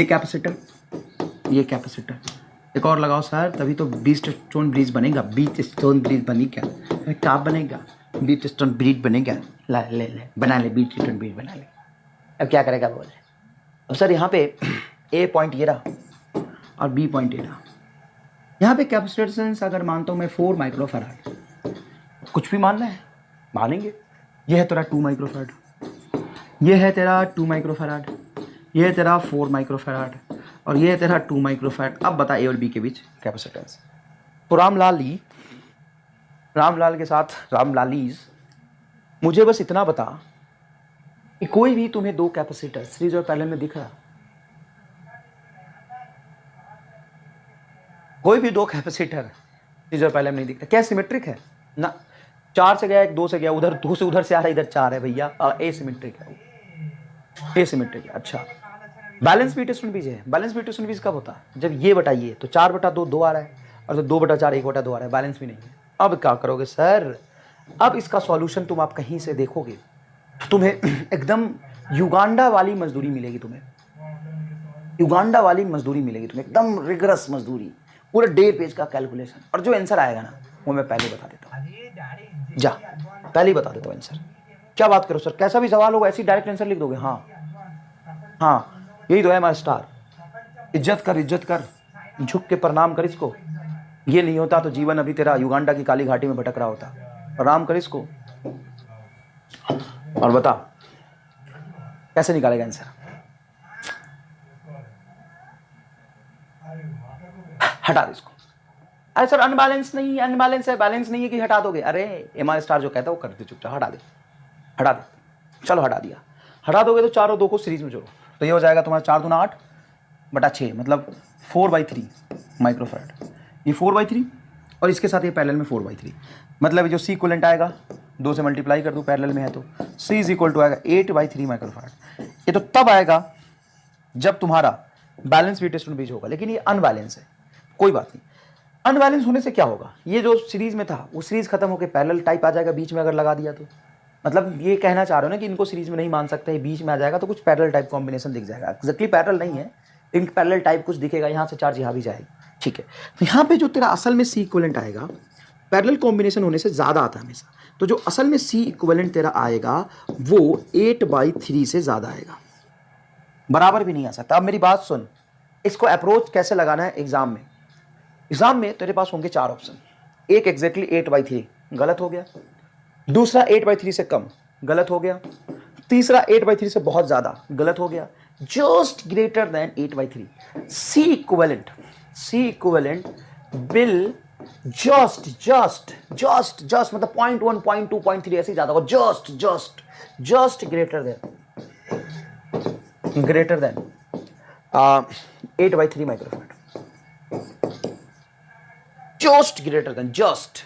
एक कैपेसिटर, ये कैपेसिटर, एक और लगाओ सर, तभी तो बीट स्टोन ब्रिज बनेगा। बीट स्टोन ब्रिज बनेगा, क्या बनेगा? बीट स्टोन ब्रिज बनेगा। ला ले ले बना ले, बीट स्टोन ब्रिज बना ले। अब क्या करेगा बोल? अब सर यहाँ पे ए पॉइंट ये रहा और बी पॉइंट ये रहा। यहाँ पे कैपेसिटेंस अगर मानता हूँ मैं 4 माइक्रोफैराड, कुछ भी मानना है मानेंगे। ये है तेरा 2 माइक्रोफैराड, ये है तेरा 2 माइक्रोफैराड, ये है तेरा 4 माइक्रोफैराड, और ये है तेरा 2 माइक्रोफैराड। अब बता ए और बी के बीच कैपेसिटेंस। तो रामलाल के साथ रामलालीज, मुझे बस इतना बता कि कोई भी तुम्हें 2 कैपेसिटर सीरीज और पैरेलल में दिख रहा? कोई भी 2 कैपेसिटर सीरीज और पैरेलल में नहीं दिखता? क्या सिमेट्रिक है? ना, 4 से गया, 1 2 से गया, उधर 2 से उधर से आ रहा है, इधर 4 है भैया, एसिमेट्रिक है, एसिमेट्रिक है। अच्छा, बैलेंस बीट स्टोन ब्रिज है। बैलेंस बीट स्टोन ब्रिज कब होता है? जब ये बताइए तो 4/2 2 आ रहा है, और तो 2/4 1/2 आ रहा है, बैलेंस भी नहीं है। अब क्या करोगे सर? अब इसका सॉल्यूशन तुम आप कहीं से देखोगे तो तुम्हें एकदम युगांडा वाली मजदूरी मिलेगी, तुम्हें युगांडा वाली मजदूरी मिलेगी, तुम्हें एकदम रिगरस मजदूरी, पूरे 1.5 पेज का कैलकुलेशन, और जो आंसर आएगा ना वो मैं पहले बता देता हूँ। जा, पहले ही बता देता हूँ आंसर। क्या बात करो सर, कैसा भी सवाल होगा ऐसी डायरेक्ट आंसर लिख दोगे? हाँ हाँ, यही तो है हमारा स्टार। इज्जत कर, इज्जत कर, झुक के प्रणाम कर इसको। ये नहीं होता तो जीवन अभी तेरा युगांडा की काली घाटी में भटक रहा होता। प्रणाम कर इसको और बता कैसे निकालेगा आंसर। हटा दे इसको। अरे सर अनबैलेंस नहीं, अनबैलेंस है, बैलेंस नहीं है कि हटा दोगे? अरे एमआर स्टार जो कहता है वो कर दे चुपचाप, हटा दे, हटा दे। चलो हटा दिया। हटा दोगे तो 4 और 2 को सीरीज में जोड़ो, तो ये हो जाएगा तुम्हारा 4 दूना 8/6, मतलब 4/3 माइक्रोफैराड। ये 4/3 और इसके साथ ये पैरेलल में 4/3, मतलब जो सी इक्विवेलेंट आएगा 2 से मल्टीप्लाई कर दूं, पैरेलल में है तो C इज इक्वल टू आएगा 8/3 माइक्रोफैराड। ये तो तब आएगा जब तुम्हारा बैलेंस बीट स्टोन ब्रिज होगा, लेकिन ये अनबैलेंस है। कोई बात नहीं, अनबैलेंस होने से क्या होगा? ये जो सीरीज में था वो सीरीज खत्म होकर पैरेलल टाइप आ जाएगा बीच में, अगर लगा दिया तो। मतलब ये कहना चाह रहे हो ना कि इनको सीरीज में नहीं मान सकते, बीच में आ जाएगा तो कुछ पैरेलल टाइप कॉम्बिनेशन दिख जाएगा। एक्जेक्टली पैरेलल नहीं है, इन पैरेलल टाइप कुछ दिखेगा, यहाँ से चार्ज यहाँ भी जाएगी। ठीक है, तो यहाँ पे जो तेरा असल में सी इक्विवेलेंट आएगा, पैरेलल कॉम्बिनेशन होने से ज़्यादा आता है हमेशा, तो जो असल में सी इक्विवेलेंट तेरा आएगा वो 8/3 से ज़्यादा आएगा, बराबर भी नहीं आ सकता। अब मेरी बात सुन, इसको अप्रोच कैसे लगाना है एग्जाम में। एग्जाम में तेरे पास होंगे 4 ऑप्शन। एक एग्जैक्टली 8/3 गलत हो गया, दूसरा 8/3 से कम गलत हो गया, तीसरा 8/3 से बहुत ज्यादा गलत हो गया, just greater than 8/3। C equivalent will just मतलब 0.1 0.2 0.3 ऐसे ज्यादा होगा, just greater than 8/3 microfarad, just greater than, just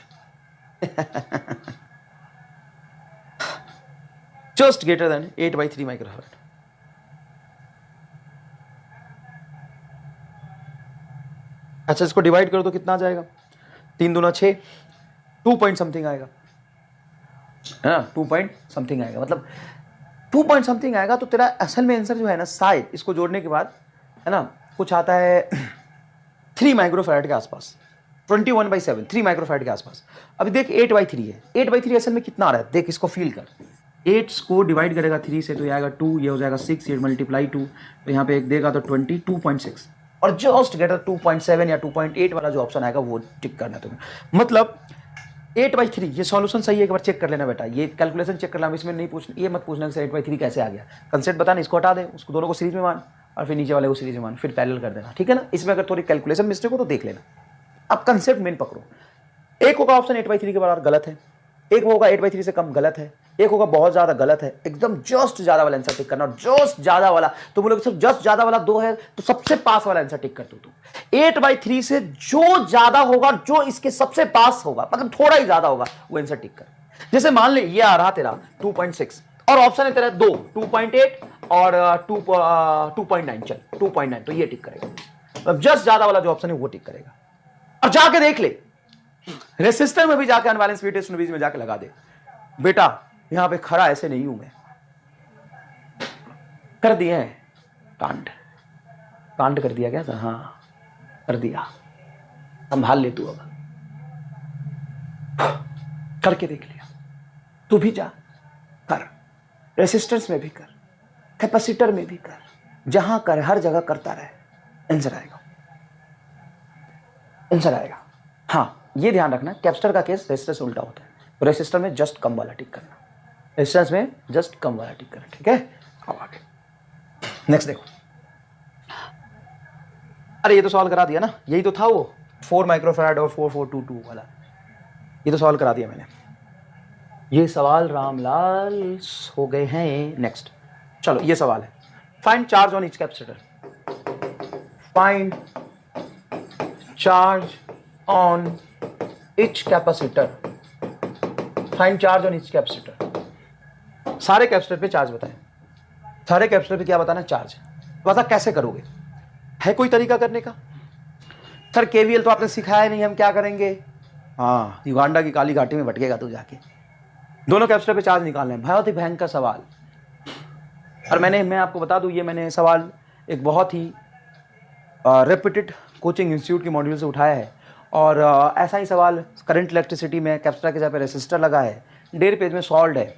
just greater than 8/3 microfarad. अच्छा, इसको डिवाइड करो तो कितना आ जाएगा? 3 दूना 6, 2 पॉइंट समथिंग आएगा, है ना? 2 पॉइंट समथिंग आएगा, मतलब 2 पॉइंट समथिंग आएगा। तो तेरा असल में आंसर जो है ना, शायद इसको जोड़ने के बाद, है ना, कुछ आता है 3 माइक्रोफैराड के आसपास, 21/7, 3 माइक्रोफैराड के आसपास। अभी देख 8/3 है, 8/3 असल में कितना आ रहा है? देख इसको फील कर, 8 को डिवाइड करेगा 3 से तो ये आएगा 2, ये हो जाएगा 6, ये मल्टीप्लाई 2, तो यहाँ पे एक देगा तो 22.6, और जस्ट गेटर 2.7 या 2.8 वाला जो ऑप्शन आएगा वो टिक करना तुम्हें। मतलब 8/3 ये सॉल्यूशन सही है, एक बार चेक कर लेना बेटा, ये कैलकुलेशन चेक कर लेना, इसमें नहीं पूछना, ये मत पूछना कि सर 8/3 कैसे आ गया, कंसेप्ट बताना, इसको हटा दे, उसको दोनों को सीरीज में मान और फिर नीचे वाले को सीरीज में मान, फिर पैरेलल कर देना, ठीक है ना? इसमें अगर थोड़ी कैलकुलेशन मिस्टेक हो तो देख लेना। अब कंसेप्ट मेन पकड़ो, एक होगा ऑप्शन 8/3 के बराबर गलत है, एक होगा 8/3 से कम गलत है, एक होगा बहुत ज्यादा गलत है, एकदम जस्ट ज्यादा वाला आंसर टिक करना। और जस्ट ज्यादा वाला तो बोलोगे सर जस्ट ज्यादा वाला 2 है तो सबसे पास वाला आंसर टिक कर दो। 8/3 से जो ज्यादा होगा, जो इसके सबसे पास होगा, मतलब थोड़ा ही ज्यादा होगा, वो आंसर टिक कर। जैसे मान ले ये आ रहा तेरा 2.6 और ऑप्शन है तेरा 2, 2.8 और 2.9, चल 2.9, तो ये टिक करेगा। अब जस्ट ज्यादा वाला जो ऑप्शन है वो टिक करेगा। और जाके देख ले रेसिस्टर में भी जाके अनबैलेंस वेटेज में जाके लगा दे बेटा, यहां पे खड़ा ऐसे नहीं हूं मैं, कर दिया है कांड कर दिया क्या सर? हाँ कर दिया, संभाल ले तू, अब करके देख लिया, तू भी जा कर, रेसिस्टेंस में भी कर, कैपेसिटर में भी कर, जहां कर हर जगह करता रहे, आंसर आएगा, आंसर आएगा। हाँ ये ध्यान रखना, कैपेसिटर का केस रेसिस्टर से उल्टा होता है, तो रेसिस्टर में जस्ट कम वाला टिक करना, रेजिस्टेंस में जस्ट कम वाला टिक करना, ठीक है? अब आगे नेक्स्ट देखो। अरे ये तो सॉल्व करा दिया ना, यही तो था वो 4 माइक्रोफैराड और 4422 वाला, ये तो सॉल्व करा दिया मैंने। ये सवाल रामलाल हो गए हैं। नेक्स्ट चलो ये सवाल है, find charge on each capacitor, find charge on each capacitor, find charge on each capacitor. सारे कैपेसिटर पे चार्ज बताएं, सारे कैपेसिटर पे क्या बताना? चार्ज। बता कैसे करोगे? है कोई तरीका करने का? सर केवीएल तो आपने सिखाया नहीं, हम क्या करेंगे? हाँ युगांडा की काली घाटी में भटकेगा तू जाके। दोनों कैपेसिटर पे चार्ज निकालना है, बहुत ही भयंकर सवाल। और मैं आपको बता दूं, ये मैंने सवाल एक बहुत ही रेप्यूटेड कोचिंग इंस्टीट्यूट के मॉड्यूल से उठाया है, और ऐसा ही सवाल करंट इलेक्ट्रिसिटी में कैपेसिटर के जगह पे रेसिस्टर लगा है, 1.5 पेज में सॉल्व है,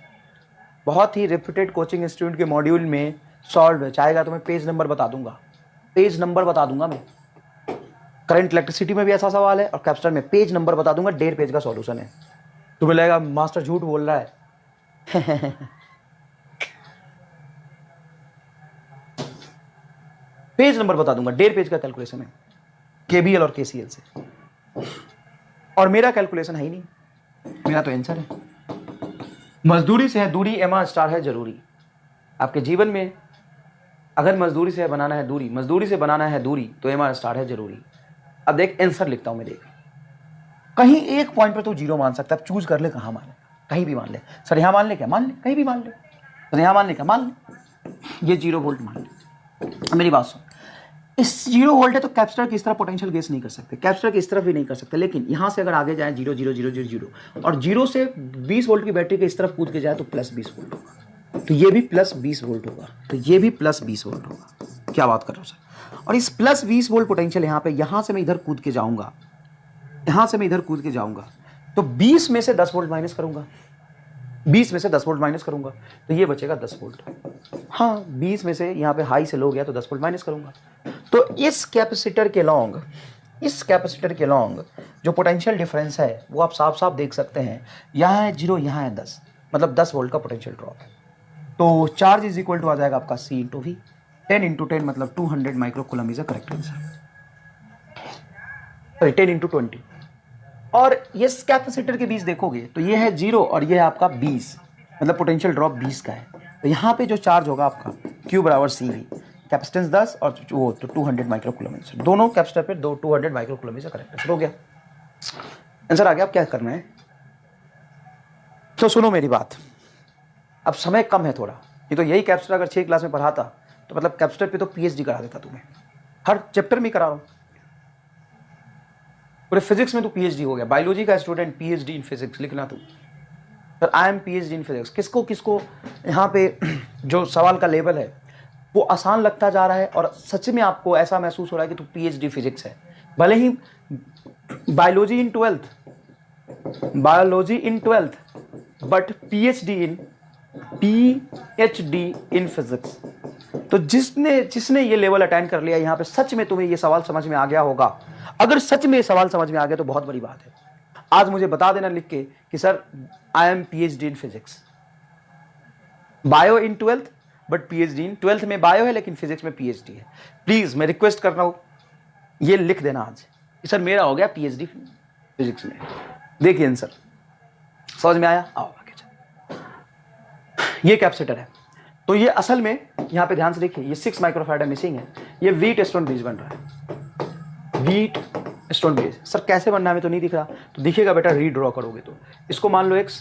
बहुत ही रेप्यूटेड कोचिंग इंस्टीट्यूट के मॉड्यूल में सॉल्व है। चाहेगा तो मैं पेज नंबर बता दूंगा, पेज नंबर बता दूंगा मैं। करंट इलेक्ट्रिसिटी में भी ऐसा सवाल है और कैपेसिटर में पेज नंबर बता दूंगा, 1.5 पेज का सॉल्यूशन है। तुम्हें लगेगा मास्टर झूठ बोल रहा है पेज नंबर बता दूंगा, 1.5 पेज का कैलकुलेशन है केबीएल और केसीएल से, और मेरा कैलकुलेशन है ही नहीं, मेरा तो आंसर है मजदूरी से है दूरी, एमआर स्टार है जरूरी। आपके जीवन में अगर मजदूरी से बनाना है दूरी, मजदूरी से बनाना है दूरी, तो एमआर स्टार है जरूरी। अब देख आंसर लिखता हूं मैं, देख कहीं एक पॉइंट पर तू जीरो मान सकता है, चूज कर ले कहां माने, कहीं भी मान ले। सर यहां मान ले क्या? मान ले, कहीं भी मान ले। सर यहां मान ले क्या? मान ले, ये 0 वोल्ट मान ले। मेरी बात सुन, इस 0 वोल्ट है तो कैपेसिटर की इस तरफ पोटेंशियल गेस नहीं कर सकते, कैपेसिटर की इस तरफ भी नहीं कर सकते, लेकिन यहां से अगर आगे जाए 0 0 0 0 0 और 0 से 20 वोल्ट की बैटरी के इस तरफ कूद के जाए तो प्लस 20 वोल्ट होगा, तो ये भी प्लस 20 वोल्ट होगा, तो ये भी प्लस 20 वोल्ट होगा। क्या बात कर रहे हो सर? और इस प्लस 20 वोल्ट पोटेंशियल यहाँ पे, यहां से मैं इधर कूद के जाऊंगा, यहां से मैं इधर कूद के जाऊंगा, तो 20 में से 10 वोल्ट माइनस करूंगा, 20 में से 10 वोल्ट माइनस करूंगा तो ये बचेगा 10 वोल्ट। हाँ 20 में से यहाँ पे हाई से लो गया तो 10 वोल्ट माइनस करूंगा। तो इस कैपेसिटर के लॉन्ग, इस कैपेसिटर के लॉन्ग जो पोटेंशियल डिफरेंस है वो आप साफ साफ देख सकते हैं, यहाँ है 0, यहाँ है 10, मतलब 10 वोल्ट का पोटेंशियल ड्रॉप है। तो चार्ज इज इक्वल टू आ जाएगा आपका C इंटू V, 10 इंटू 10 मतलब 200 microcoulomb is a correct answer, sorry 10 into 20। और ये कैपेसिटर के बीच देखोगे तो ये है 0 और ये है आपका 20, मतलब पोटेंशियल ड्रॉप 20 का है। तो यहाँ पे जो चार्ज होगा आपका Q बराबर CV, कैपेसिटेंस 10 और वो तो 200 माइक्रोकूलम आंसर, दोनों कैपेसिटर पे 200 माइक्रोकूलम इज करेक्ट आंसर हो गया। आंसर आ गया। अब क्या करना है तो सुनो मेरी बात, अब समय कम है थोड़ा, ये तो यही कैपेसिटर अगर 6 क्लास में पढ़ाता तो मतलब कैपेसिटर पे तो पीएचडी करा देता तुम्हें, हर चैप्टर में करा रहा हूं। पूरे फिजिक्स में तो पीएचडी हो गया, बायोलॉजी का स्टूडेंट पीएचडी इन फिजिक्स लिखना तू, sir I am PhD in physics. किसको किसको यहाँ पे जो सवाल का लेवल है वो आसान लगता जा रहा है और सच में आपको ऐसा महसूस हो रहा है कि तू पीएचडी फिजिक्स है, भले ही biology in 12th but PhD in physics. तो जिसने ये लेवल अटेंड कर लिया यहाँ पे, सच में तुम्हें ये सवाल समझ में आ गया होगा। अगर सच में ये सवाल समझ में आ गया तो बहुत बड़ी बात है। आज मुझे बता देना लिख के कि sir I am PhD in physics, bio in 12th but PhD in 12th में बायो है लेकिन फिजिक्स में पीएचडी है। प्लीज मैं रिक्वेस्ट कर रहा हूं ये लिख देना आज कि सर मेरा हो गया पीएचडी फिजिक्स में। देखिए आंसर समझ में आया, आओ आगे चल। ये कैपेसिटर है तो ये असल में यहां पे ध्यान से देखिए, ये 6 माइक्रोफैराड मिसिंग है, ये व्हीट स्टोन ब्रिज बन रहा है, व्हीट स्टोन ब्रिज। सर कैसे बनना है हमें तो नहीं दिख रहा, तो दिखेगा बेटा रीड्रॉ करोगे तो। इसको मान लो x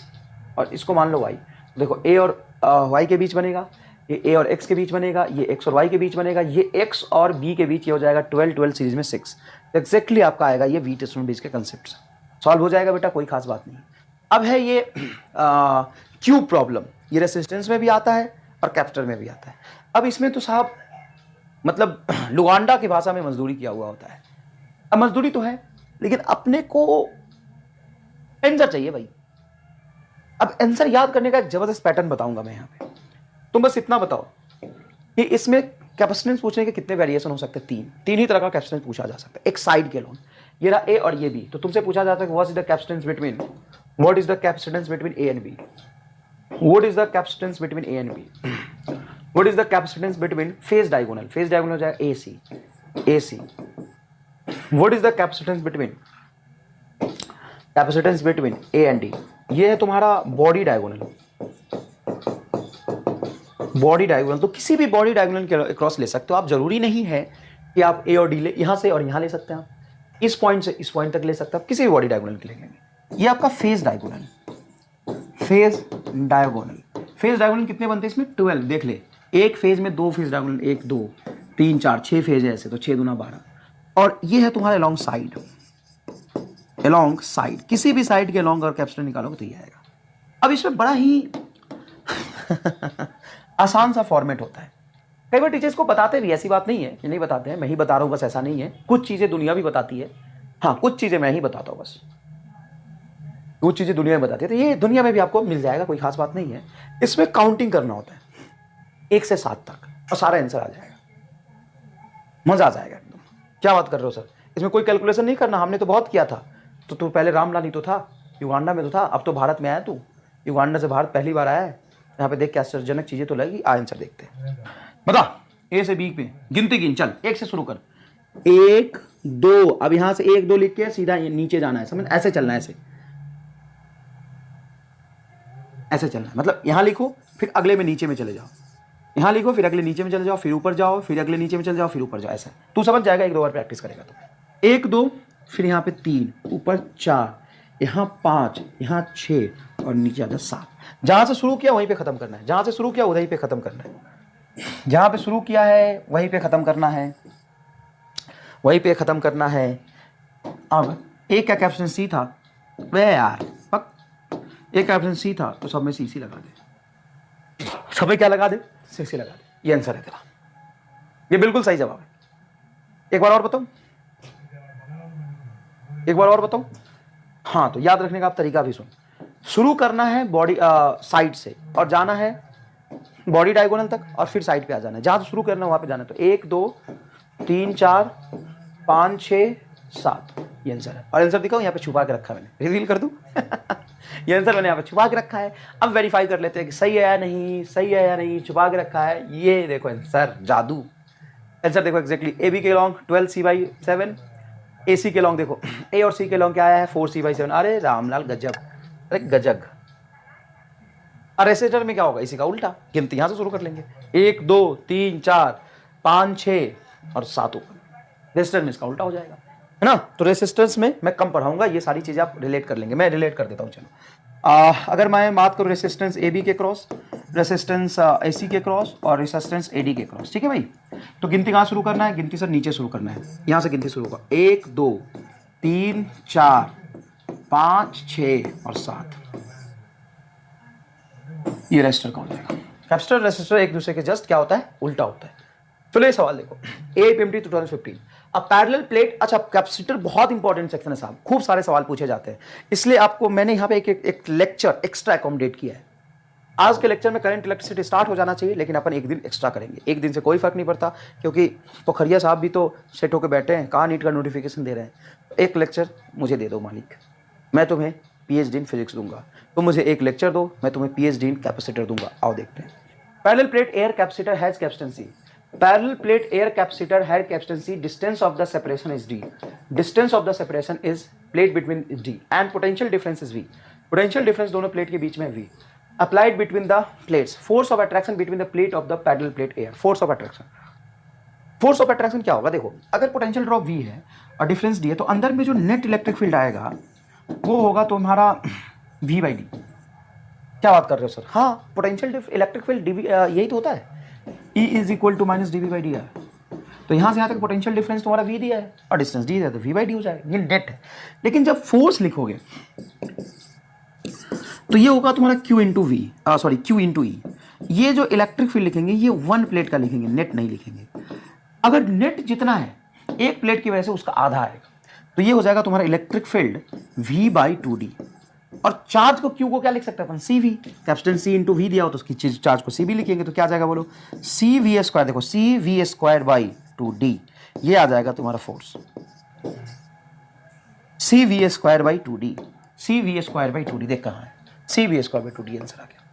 और इसको मान लो y, देखो a और y के बीच बनेगा, ये a और x के बीच बनेगा, ये x और y के बीच बनेगा, ये x और b के बीच ये हो जाएगा 12 सीरीज में 6। एक्जैक्टली आपका आएगा ये व्हीट स्टोन ब्रिज के कंसेप्ट से, सॉल्व हो जाएगा बेटा, कोई खास बात नहीं। अब है ये क्यूब प्रॉब्लम, ये रेसिस्टेंस में भी आता है और कैपेसिटर में भी आता है। अब इसमें तो साहब मतलब लुगांडा की भाषा में मजदूरी किया हुआ होता है। अब मजदूरी तो है लेकिन अपने को आंसर चाहिए भाई। अब आंसर याद करने का एक जबरदस्त पैटर्न बताऊंगा मैं यहाँ पे, तुम बस इतना बताओ कि इसमें कैपेसिटेंस पूछने के कितने वेरिएशन हो सकते हैं। तीन ही तरह का कैपेसिटेंस पूछा जा सकता है। एक साइड के लोन, ये रहा ए और ये बी, तो तुमसे पूछा जाता है what is the capacitance between A and B, what is the capacitance between A and B, what is the capacitance between phase diagonal हो जाएगा AC, what is the capacitance between A and D, ये है तुम्हारा बॉडी डायगोनल। तो किसी भी बॉडी डायगोनल के क्रॉस ले सकते हो आप, जरूरी नहीं है कि आप ए और डी ले, यहां से और यहां ले सकते हैं आप, इस पॉइंट से इस पॉइंट तक ले सकते हैं आप, किसी भी बॉडी डायगोनल के ले लेंगे। ये आपका फेज डायगोनल कितने बनते हैं इसमें 12, देख ले एक फेज में 2 फेज डायगोनल, 1 2 3 4 6 फेज है ऐसे, तो 6 दूना 12। और ये है तुम्हारे अलोंग साइड, किसी भी साइड के अलोंग अगर कैपेसिटर निकालोगे तो ये आएगा। अब इसमें बड़ा ही आसान सा फॉर्मेट होता है, कई बार टीचर्स को बताते भी, ऐसी बात नहीं है कि नहीं बताते हैं, मैं ही बता रहा हूँ बस, ऐसा नहीं है। कुछ चीजें दुनिया भी बताती है, हाँ कुछ चीजें मैं ही बताता हूँ बस, कुछ चीजें दुनिया में बताती है, तो ये दुनिया में भी आपको मिल जाएगा, कोई खास बात नहीं है। इसमें काउंटिंग करना होता है 1 से 7 तक और सारा आंसर आ जाएगा, मजा आ जाएगा एकदम। क्या बात कर रहे हो सर, इसमें कोई कैलकुलेशन नहीं करना, हमने तो बहुत किया था। तो तू पहले रामलाल ही तो था, युगांडा में तो था, अब तो भारत में आया तू, युगांडा से भारत पहली बार आया है, यहाँ पे देख के आश्चर्यजनक चीजें तो लगी। आंसर देखते हैं, बता ए से बी पे गिनती गिन, चल 1 से शुरू कर, 1 2, अब यहां से 1 2 लिख के सीधा नीचे जाना है, समझ, ऐसे चलना है, ऐसे चलना है, मतलब यहां लिखो फिर अगले में नीचे में चले जाओ, यहां लिखो फिर अगले नीचे में चले जाओ, फिर ऊपर जाओ, फिर अगले नीचे में चले जाओ, फिर ऊपर जाओ, ऐसा तू समझ जाएगा, 1 2 बार प्रैक्टिस करेगा तो। 1 2 फिर यहाँ पे 3, ऊपर 4, यहाँ 5, यहाँ 6 और नीचे आता 7। जहां से शुरू किया वहीं पे खत्म करना है, जहां से शुरू किया वहीं पे खत्म करना है, जहां पे शुरू किया है वहीं पे खत्म करना है, वहीं पे खत्म करना है। अब एक का कैप्शन सी था, वे यार एक कैप्शन सी था तो सब में सी लगा दे, सब में क्या लगा दे, सी लगा दे, ये आंसर है तेरा, ये बिल्कुल सही जवाब है। एक बार और बताऊं, हाँ तो याद रखने का आप तरीका भी सुन, शुरू करना है बॉडी साइड से और जाना है बॉडी डायगोनल तक और फिर साइड पे आ जाना है, जहां से शुरू करना है वहां पे जाना है। तो 1 2 3 4 5 6 7 ये आंसर है। और आंसर दिखाओ, यहाँ पे छुपा के रखा मैंने, रिवील कर दूं ये आंसर मैंने यहाँ पे छुपा के रखा है। अब वेरीफाई कर लेते हैं कि सही है या नहीं, छुपा के रखा है। ये देखो आंसर, जादू। आंसर देखो एग्जैक्टली, ए बी के लॉन्ग 12c/7, ए सी के लॉन्ग देखो, ए और सी के लॉन्ग क्या आया है 4c/7। अरे रामलाल गजब, अरे गजग। और रेसिस्टर में क्या होगा, इसी का उल्टा, गिनती यहां से शुरू कर लेंगे, 1 2 3 4 5 6 और 7 ऊपर, रेसिस्टर में इसका उल्टा हो जाएगा, है ना। तो रेसिस्टेंस में मैं कम पढ़ाऊंगा, ये सारी चीजें आप रिलेट कर लेंगे, मैं रिलेट कर देता हूं। चलो अगर मैं बात करूं रेसिस्टेंस ए बी के क्रॉस, रेसिस्टेंस AC के क्रॉस और रेसिस्टेंस AD के क्रॉस। ठीक है भाई, तो गिनती कहाँ शुरू करना है? गिनती सर नीचे शुरू करना है, यहाँ से गिनती शुरू होगा 1 2 3 4 5 6 और 7। ये रेजिस्टर का हो जाएगा। कैपेसिटर रेसिस्टर एक दूसरे के जस्ट क्या होता है? उल्टा होता है। चलो ये सवाल देखो, APMT 2015 अब पैरेलल प्लेट। अच्छा, कैपेसिटर बहुत इंपॉर्टेंट सेक्शन है साहब, खूब सारे सवाल पूछे जाते हैं, इसलिए आपको मैंने यहाँ पे एक लेक्चर एक्स्ट्रा अकोमोडेट किया है। आज के लेक्चर में करंट इलेक्ट्रिसिटी स्टार्ट हो जाना चाहिए, लेकिन अपन एक दिन एक्स्ट्रा करेंगे। एक दिन से कोई फर्क नहीं पड़ता, क्योंकि पोखरिया साहब भी तो सेट होकर बैठे हैं, कहाँ नीट का नोटिफिकेशन दे रहे हैं। एक लेक्चर मुझे दे दो मालिक, मैं तुम्हें PhD इन फिजिक्स दूंगा। तुम मुझे एक लेक्चर दो, मैं तुम्हें PhD इन कैपेसिटर दूंगा। आओ देखते हैं। Parallel plate air capacitor has capacitance. Parallel plate air capacitor had capacity. Distance of the separation is d. Distance of the separation is plate between is d and potential difference is v. Potential difference दोनों प्लेट के बीच में v. Applied between the plates. Force of attraction between the plate of the parallel plate air. Force of attraction. Force of attraction क्या होगा? देखो, अगर पोटेंशियल ड्रॉप v है और डिफरेंस d है, तो अंदर में जो नेट इलेक्ट्रिक फील्ड आएगा वो होगा तुम्हारा v by d। क्या बात कर रहे हो सर? हाँ, पोटेंशियल इलेक्ट्रिक फील्ड यही तो होता है, E is equal to minus d V by d है। तो यहाँ से यहाँ तक पोटेंशियल डिफरेंस तुम्हारा V दिया है और डिस्टेंस D दिया है, तो V बाई डी हो जाएगा, ये नेट है। लेकिन जब फोर्स लिखोगे तो ये होगा तुम्हारा Q into V, sorry Q into E. ये जो इलेक्ट्रिक फील्ड लिखेंगे ये वन प्लेट का लिखेंगे, नेट नहीं लिखेंगे। अगर नेट जितना है एक प्लेट की वजह से उसका आधा आएगा, तो ये हो जाएगा तुम्हारा electric field V by two d. और चार्ज को Q को क्या लिख सकते हैं अपन? CV। Capacitance C into V दिया हो तो उसकी चार्ज को CV लिखेंगे, तो क्या आ जाएगा बोलो? CV square. देखो CV square by two D, ये आ जाएगा तुम्हारा force. CV square by two D, CV square by two D. देख कहाँ है? CV square by two D answer आ गया।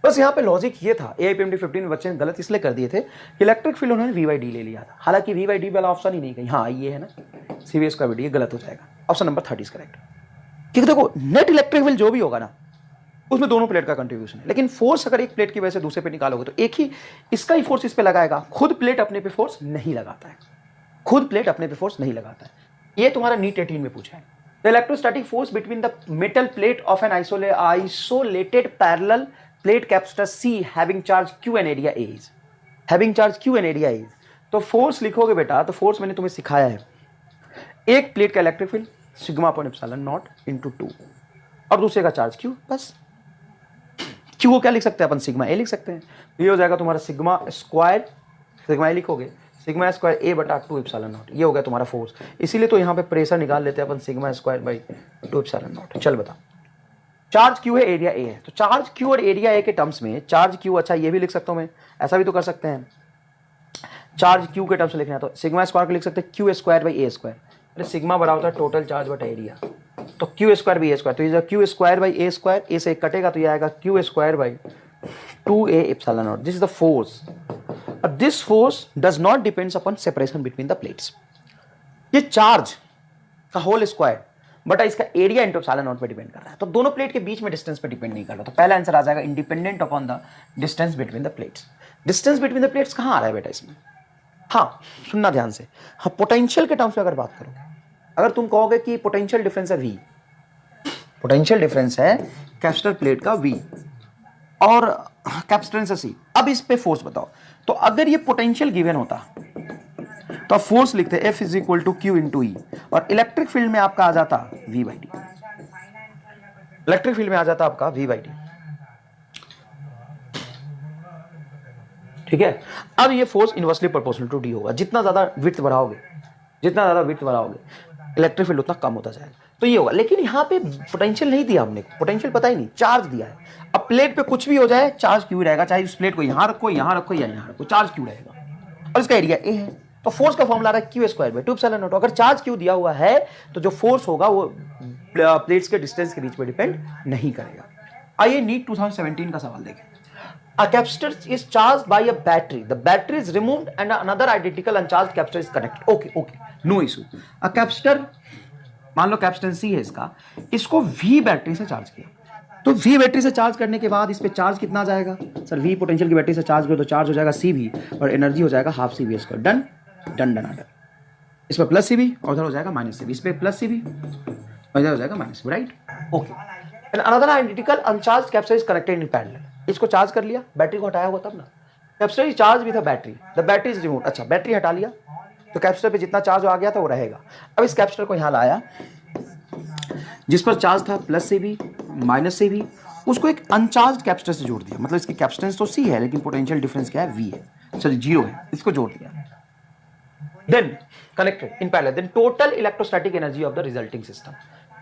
बस यहाँ पे लॉजिक ये था। AIPMT 15 में बच्चे ने गलत इसलिए कर दिए थे कि इलेक्ट्रिक फील्ड उन्होंने V बाई डी ले लिया था, हालांकि V बाई डी वाला ऑप्शन ही नहीं कहीं। हाँ ये है ना, CV स्क्वायर बाई डी, ये गलत हो जाएगा। Option number 30 is correct. क्योंकि देखो नेट इलेक्ट्रिक फील्ड जो भी होगा ना, उसमें दोनों प्लेट का कंट्रीब्यूशन है, लेकिन फोर्स अगर एक प्लेट की वजह से दूसरे पे निकालोगे तो एक ही इसका ही फोर्स इस पे लगाएगा। खुद प्लेट अपने पे फोर्स नहीं लगाता है, खुद प्लेट अपने पे फोर्स नहीं लगाता है। ये तुम्हारा नीट 18 में पूछा है। The electrostatic force between the metal plate of an isolated parallel plate capacitor C having charge Q and area A is, having charge Q and area is. तो फोर्स लिखोगे बेटा, तो फोर्स मैंने तुम्हें सिखाया है, एक प्लेट का electric field sigma upon epsilon not into 2 और दूसरे का चार्ज Q। बस Q को क्या लिख सकते हैं अपन? सिग्मा A लिख सकते हैं। तो ये हो जाएगा तुम्हारा सिग्मा स्क्वायर, सिग्मा A लिखोगे सिग्मा स्क्वायर A बटा 2 एप्सिलॉन नॉट, ये हो गया तुम्हारा फोर्स। इसीलिए तो यहाँ पे प्रेशर निकाल लेते हैं अपन sigma square by 2 epsilon not. चल बता, चार्ज Q है, एरिया A है, तो चार्ज Q और एरिया A के टर्म्स में चार्ज Q, अच्छा ये भी लिख सकता हूँ मैं, ऐसा भी तो कर सकते हैं। चार्ज Q के टर्म्स में लिखना है तो सिग्मा स्क्वायर को लिख सकते हैं Q square by A square. Sigma बड़ा होता है टोटल चार्ज बटा एरिया, तो Q square by A square. तो ये जो Q square by A square, A से एक कटेगा तो ये आएगा Q square by 2A epsilon not. This is the force. This force does not depends upon separation between the plates. ये चार्ज का होल स्क्वायर बटा इसका एरिया इंटू एप्सिलॉन नॉट पे डिपेंड कर रहा है, तो दोनों प्लेट के बीच में डिस्टेंस पे डिपेंड नहीं कर रहा। तो पहला आंसर आ जाएगा independent upon the distance between the plates. Distance between the plates कहाँ आ रहा है बेटा इसमें? हाँ सुनना ध्यान से, हाँ पोटेंशियल के टर्म्स में अगर बात करोगे, अगर तुम कहोगे कि पोटेंशियल डिफरेंस है V, पोटेंशियल डिफरेंस है कैपेसिटर प्लेट का V और कैपेसिटेंस है C, अब इस पे फोर्स बताओ। तो अगर ये पोटेंशियल गिवन होता तो आप फोर्स लिखते F is equal to Q into E, और इलेक्ट्रिक फील्ड में आपका आ जाता V by D. Electric field में आ जाता आपका V बाई डी। ठीक है, अब ये force inversely proportional to d होगा। जितना ज्यादा विड्थ बढ़ाओगे, जितना ज्यादा विड्थ बढ़ाओगे, इलेक्ट्रिक फील्ड उतना कम होता जाएगा, तो ये होगा। लेकिन यहाँ पे पोटेंशियल नहीं दिया हमने, पोटेंशियल पता ही नहीं, चार्ज दिया है। अब प्लेट पे कुछ भी हो जाए चार्ज क्यू रहेगा, चाहे उस प्लेट को यहाँ रखो, यहाँ रखो या यहाँ रखो, चार्ज क्यू रहेगा। और इसका एरिया ए है, तो फोर्स का फॉर्मूला रहा है Q square by 2 epsilon not. अगर चार्ज क्यू दिया हुआ है तो जो फोर्स होगा वो प्लेट्स के डिस्टेंस के बीच में डिपेंड नहीं करेगा। आइए नीट 2017 का सवाल देखें। A capacitor is charged by a battery. The battery is removed and another identical uncharged capacitor is connected. Okay, no issue. A capacitor, मान लो कैपेसिटेंस C है इसका, इसको V बैटरी से चार्ज किया, तो V बैटरी से चार्ज करने के बाद इस पे चार्ज कितना जाएगा? सर V पोटेंशियल की बैटरी से चार्ज करो तो चार्ज हो जाएगा CV और एनर्जी हो जाएगा half CV square. Done done done done. इस पे प्लस CV और उधर हो जाएगा माइनस CV, इस पे प्लस CV और इधर हो जाएगा minus CV, right? Okay. And another identical uncharged capacitor is connected in parallel. इसको चार्ज कर लिया, बैटरी को हटाया हुआ तब ना, कैपेसिटर चार्ज भी था battery, the battery is remove. अच्छा बैटरी हटा लिया तो कैपेसिटर पे जितना चार्ज आ गया था वो रहेगा। अब इस कैपेसिटर को यहाँ लाया, जिस पर चार्ज था प्लस से भी माइनस से भी, उसको एक अनचार्ज कैपेसिटर से जोड़ दिया। मतलब इसकी कैपेसिटेंस तो सी है लेकिन पोटेंशियल डिफरेंस क्या है, वी है, सॉरी जीरो है, इसको जोड़ दिया। Then connected in parallel, then total electrostatic energy of the resulting system.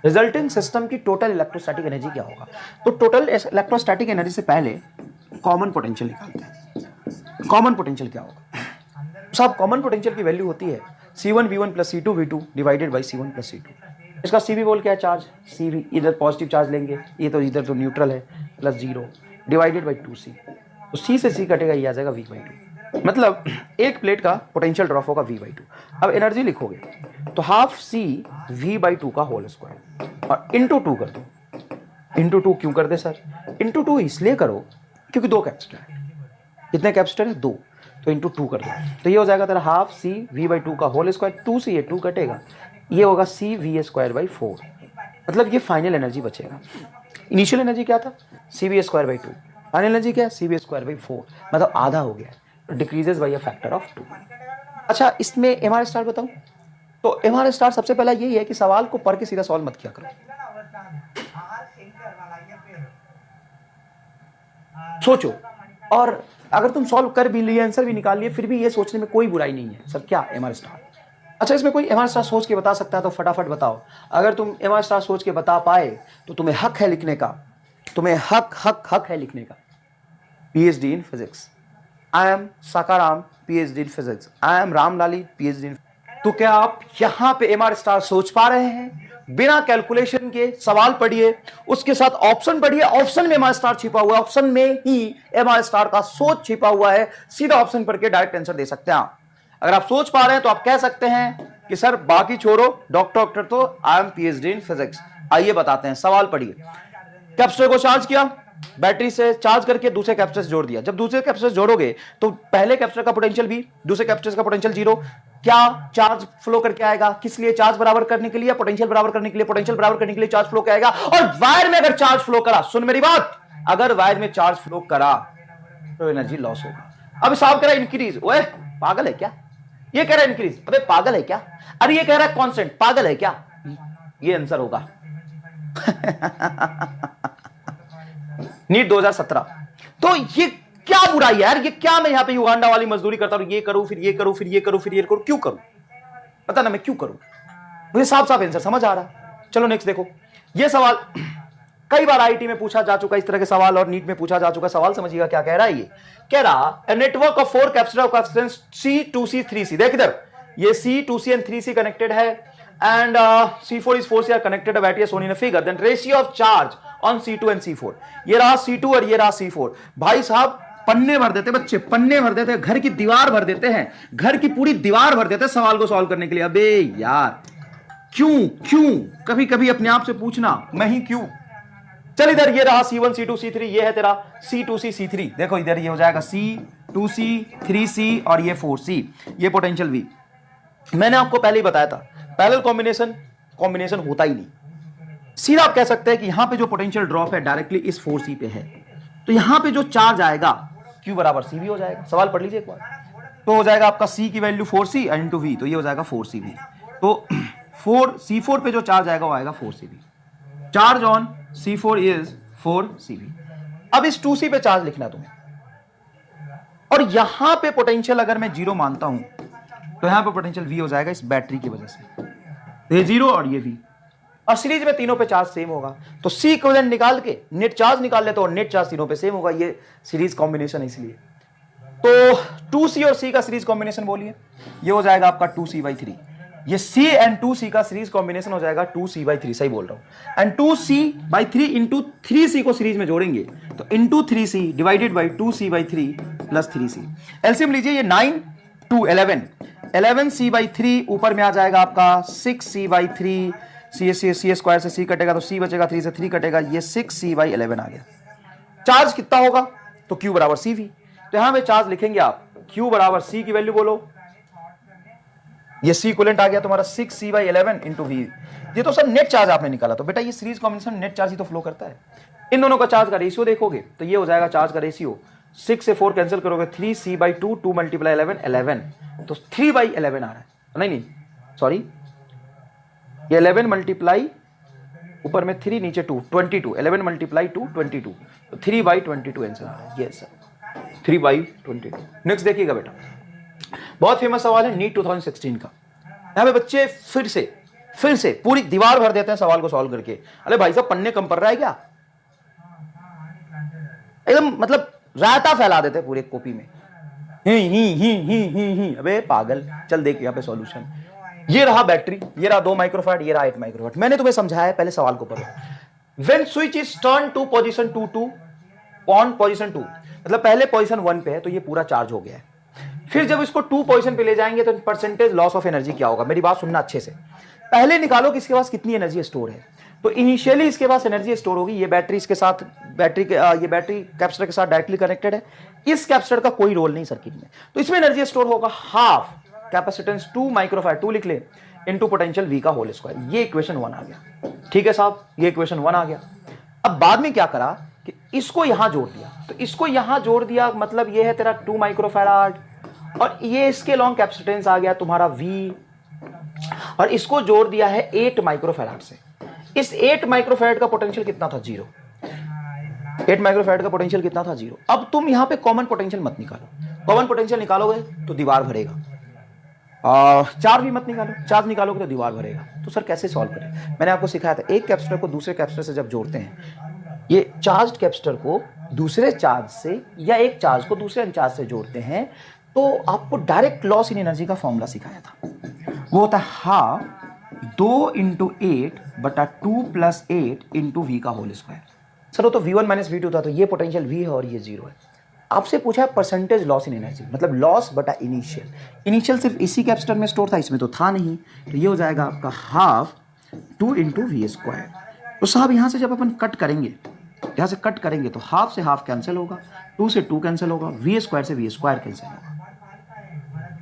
Resulting system की टोटल इलेक्ट्रोस्टैटिक एनर्जी क्या होगा? तो टोटल इलेक्ट्रोस्टैटिक एनर्जी से पहले कॉमन पोटेंशियल निकालते हैं। कॉमन पोटेंशियल क्या होगा साहब? कॉमन पोटेंशियल की वैल्यू होती है C1V1 plus C2V2 divided by C1 plus C2। इसका CV बोल क्या है? चार्ज। CV इधर पॉजिटिव चार्ज लेंगे, ये तो इधर तो न्यूट्रल है, प्लस 0 डिवाइडेड बाई 2C। तो C से C कटेगा, ये आ जाएगा V/2। मतलब एक प्लेट का पोटेंशियल ड्रॉप होगा V/2। अब एनर्जी लिखोगे तो हाफ C V/2 का होल स्क्वायर और इंटू 2 कर दो। इंटू 2 क्यों कर दे सर? इंटू 2 इसलिए करो क्योंकि दो कैपेसिटर है। कितने कैपेसिटर है? 2, तो इंटू 2 कर दो। तो ये हो जाएगा तेरा हाफ C V/2 का होल स्क्वायर, 2 से ये 2 कटेगा, ये होगा CV²/4। मतलब ये फाइनल एनर्जी बचेगा। इनिशियल एनर्जी क्या था? CV²/2। फाइनल एनर्जी क्या है? CV²/4। मतलब आधा हो गया, decreases by a factor of 2। अच्छा इसमें MR स्टार बताऊं तो MR स्टार सबसे पहला यही है कि सवाल को पढ़ के सीधा सॉल्व मत किया करो, सोचो। और अगर तुम सॉल्व कर भी लिए, आंसर भी निकाल लिए, फिर भी ये सोचने में कोई बुराई नहीं है सर क्या MR स्टार। अच्छा इसमें कोई MR स्टार सोच के बता सकता है तो फटाफट बताओ। अगर तुम MR स्टार सोच के बता पाए तो तुम्हें हक है लिखने का, तुम्हें हक है लिखने का। PhD in physics, I am Sakaram PhD in physics, I am Ramlali PhD in. तो क्या आप यहां पे MR स्टार सोच पा रहे हैं? बिना कैलकुलेशन के सवाल पढ़िए, उसके साथ ऑप्शन पढ़िए, ऑप्शन में MR स्टार छिपा हुआ है, ऑप्शन में ही MR स्टार का सोच छिपा हुआ है। सीधा ऑप्शन पढ़ के डायरेक्ट आंसर दे सकते हैं आप। अगर आप सोच पा रहे हैं तो आप कह सकते हैं कि सर बाकी छोड़ो, डॉक्टर तो I am PhD in physics. आइए बताते हैं, सवाल पढ़िए। कैपेसिटर को चार्ज किया, बैटरी से चार्ज करके दूसरे कैपेसिटर से जोड़ दिया। जब दूसरे कैपेसिटर से जोड़ोगे तो पहले कैपेसिटर का पोटेंशियल भी, दूसरे कैपेसिटर का पोटेंशियल 0। क्या चार्ज फ्लो करके आएगा? किस लिए? चार्ज बराबर करने के लिए, पोटेंशियल बराबर करने के लिए। पोटेंशियल बराबर करने के लिए चार्ज फ्लो क्या आएगा? और वायर में अगर चार्ज फ्लो करा, सुन मेरी बात, अगर वायर में चार्ज फ्लो करा तो एनर्जी लॉस होगा। अब साहब कह रहा है इंक्रीज, ओए पागल है क्या? ये कह रहा है इंक्रीज, अबे पागल है क्या? अरे ये कह रहा है कांस्टेंट, पागल है क्या? ये आंसर होगा नीट 2017। तो ये क्या बुराई है यार? ये क्या मैं यहां पे युगांडा वाली मजदूरी करता हूं, ये करूं फिर ये करूं फिर ये करूं फिर ये करूं, क्यों करूं? पता ना मैं क्यों करूं, मुझे साफ साफ आंसर समझ आ रहा। चलो नेक्स्ट देखो, ये सवाल कई बार आईटी में पूछा जा चुका इस तरह के सवाल, और नीट में पूछा जा चुका सवाल। समझिएगा क्या कह रहा है। ये कह रहा है network of 4 capacitor of capacitance C2C 3C। देख इधर, ये C2C एंड 3C कनेक्टेड है, and C4 is 4C are connected at a shown in a figure. Then ratio of charge on C2 and C4। ये रहा C2 और ये रहा C4। भाई साहब पन्ने भर देते बच्चे, पन्ने भर देते, घर की दीवार भर देते हैं, घर की पूरी दीवार भर देते हैं सवाल को सॉल्व करने के लिए। अबे यार क्यों कभी कभी अपने आप से पूछना, मैं ही क्यों। चल इधर ये रहा C1 C2 C3, ये है तेरा C2C C3। देखो इधर ये हो जाएगा C2C 3C और ये 4C, ये पोटेंशियल V। मैंने आपको पहले ही बताया था पैरेलल कॉम्बिनेशन होता ही नहीं। सीधा आप कह सकते हैं कि यहां पे जो पोटेंशियल ड्रॉप है डायरेक्टली इस 4C पे है, तो यहां पे जो चार्ज आएगा Q बराबर CV हो जाएगा। सवाल पढ़ लीजिए एक बार, तो हो जाएगा आपका C की वैल्यू 4C इंटू V, तो ये हो जाएगा 4CV। तो 4C4 पे जो चार्ज आएगा वो आएगा 4CV। Charge on C4 is 4CV। अब इस 2C पे चार्ज लिखना तुम्हें, और यहां पे पोटेंशियल अगर मैं 0 मानता हूं तो यहां पे पोटेंशियल V हो जाएगा इस बैटरी की वजह से, ये 0 और ये V। और सीरीज में तीनों पे चार्ज सेम होगा, तो C इक्विवेलेंट निकाल के नेट चार्ज निकाल ले, तो नेट चार्ज तीनों पे सेम होगा। ये सीरीज कॉम्बिनेशन है इसलिए। तो 2C और C का सीरीज कॉम्बिनेशन बोलिए, ये हो जाएगा आपका 2C/3। ये C एंड 2C का सीरीज कॉम्बिनेशन हो जाएगा 2C/3, सही बोल रहा हूं। एंड 2C/3 इंटू 3C को सीरीज में जोड़ेंगे तो into 3C divided by 2C/3 plus 3C। LCM लीजिए, ये 9 2 11, 11C/3 ऊपर में आ जाएगा आपका 6C/3। C स्क्वायर से C कटेगा तो C बचेगा, 3 से 3 कटेगा, ये 6C/11 आ गया। चार्ज कितना होगा? तो Q बराबर CV। तो यहां पे चार्ज लिखेंगे आप, Q बराबर C की वैल्यू बोलो, ये C इक्विवेलेंट आ गया तुम्हारा 6C/11 इंटू V। ये तो सर नेट चार्ज आपने निकाला, तो बेटा ये सीरीज कॉम्बिनेशन नेट चार्ज ही तो फ्लो करता है। इन दोनों का चार्ज का रेशियो देखोगे तो ये हो जाएगा चार्ज का रेशियो 6 से 4 कैंसिल करोगे 3c/2, 2 मल्टीप्लाई 11 तो 3/11 आ रहा है। नहीं सॉरी, ये 11 मल्टीप्लाई ऊपर में 3 नीचे 2, 22, 11 मल्टीप्लाई 2 22, तो 3/22 आंसर आ रहा है। ये सर 3/22। नेक्स्ट देखिएगा बेटा, बहुत फेमस सवाल है नीट 2016 का। यहाँ पे बच्चे फिर से पूरी दीवार भर देते हैं सवाल को सॉल्व करके। अरे भाई साहब पन्ने कम पड़ रहा है क्या? एकदम मतलब रायता फैला देते हैं पूरे कॉपी में। ही अबे पागल, चल देख यहाँ पे सॉल्यूशन। ये रहा बैटरी, ये रहा 2 माइक्रोफैराड, ये रहा 8 माइक्रोफैराड। मैंने तुम्हें समझाया है, पहले सवाल को पढ़ो। When switch is turn to position 2 on position 2, मतलब पहले पोजीशन 1 पे है तो ये पूरा चार्ज हो गया है। फिर जब इसको 2 पोजीशन पे ले जाएंगे तो परसेंटेज लॉस ऑफ एनर्जी क्या होगा? मेरी बात सुनना अच्छे से। पहले निकालो कि इसके पास कितनी एनर्जी स्टोर है। तो इनिशियली इसके पास एनर्जी स्टोर होगी, ये बैटरी इसके साथ ये बैटरी कैपेसिटर के साथ डायरेक्टली कनेक्टेड है। इस कैपेसिटर का कोई रोल नहीं सर्किट में, तो इसमें एनर्जी स्टोर होगा हाफ कैपेसिटेंस 2 माइक्रोफैराड, 2 लिख ले, इनटू पोटेंशियल V का होल स्क्वायर। ये इक्वेशन 1 आ गया। ठीक है साहब, ये इक्वेशन 1 आ गया। अब बाद में क्या करा कि इसको यहां जोड़ दिया, तो इसको यहां जोड़ दिया, मतलब ये है तेरा 2 माइक्रोफैराड और ये इसके लॉन्ग कैपेसिटेंस आ गया तुम्हारा V, और इसको जोड़ दिया है 8 माइक्रोफैराड से। इस 8 माइक्रोफैराड का पोटेंशियल कितना था? 0। 8 माइक्रोफैराड का पोटेंशियल कितना था? 0। अब तुम यहां पे कॉमन पोटेंशियल मत निकालो, कॉमन पोटेंशियल निकालोगे तो दीवार भरेगा। चार्ज भी मत निकालो, चार्ज निकालोगे तो दीवार भरेगा। तो सर कैसे सॉल्व करें? मैंने आपको सिखाया था, एक कैपेसिटर को दूसरे कैपेसिटर से जब जोड़ते हैं, ये चार्ज कैपेसिटर को दूसरे चार्ज से या एक चार्ज को दूसरे अनचार्ज से जोड़ते हैं, तो आपको डायरेक्ट लॉस इन एनर्जी का फॉर्मूला सिखाया था। वो होता है हाफ 2 × 8 बटा 2 + 8 × V का होल स्क्वायर। सर वो तो V1 - V2 था, तो ये पोटेंशियल V है और ये 0 है। आपसे पूछा है परसेंटेज लॉस इन एनर्जी, मतलब लॉस बटा इनिशियल सिर्फ इसी कैपेसिटर में स्टोर था, इसमें तो था नहीं, तो ये हो जाएगा आपका हाफ 2 × V²। तो साहब यहाँ से जब अपन कट करेंगे, यहाँ से कट करेंगे तो हाफ से हाफ कैंसिल होगा, 2 से 2 कैंसिल होगा, V² से V² कैंसिल होगा।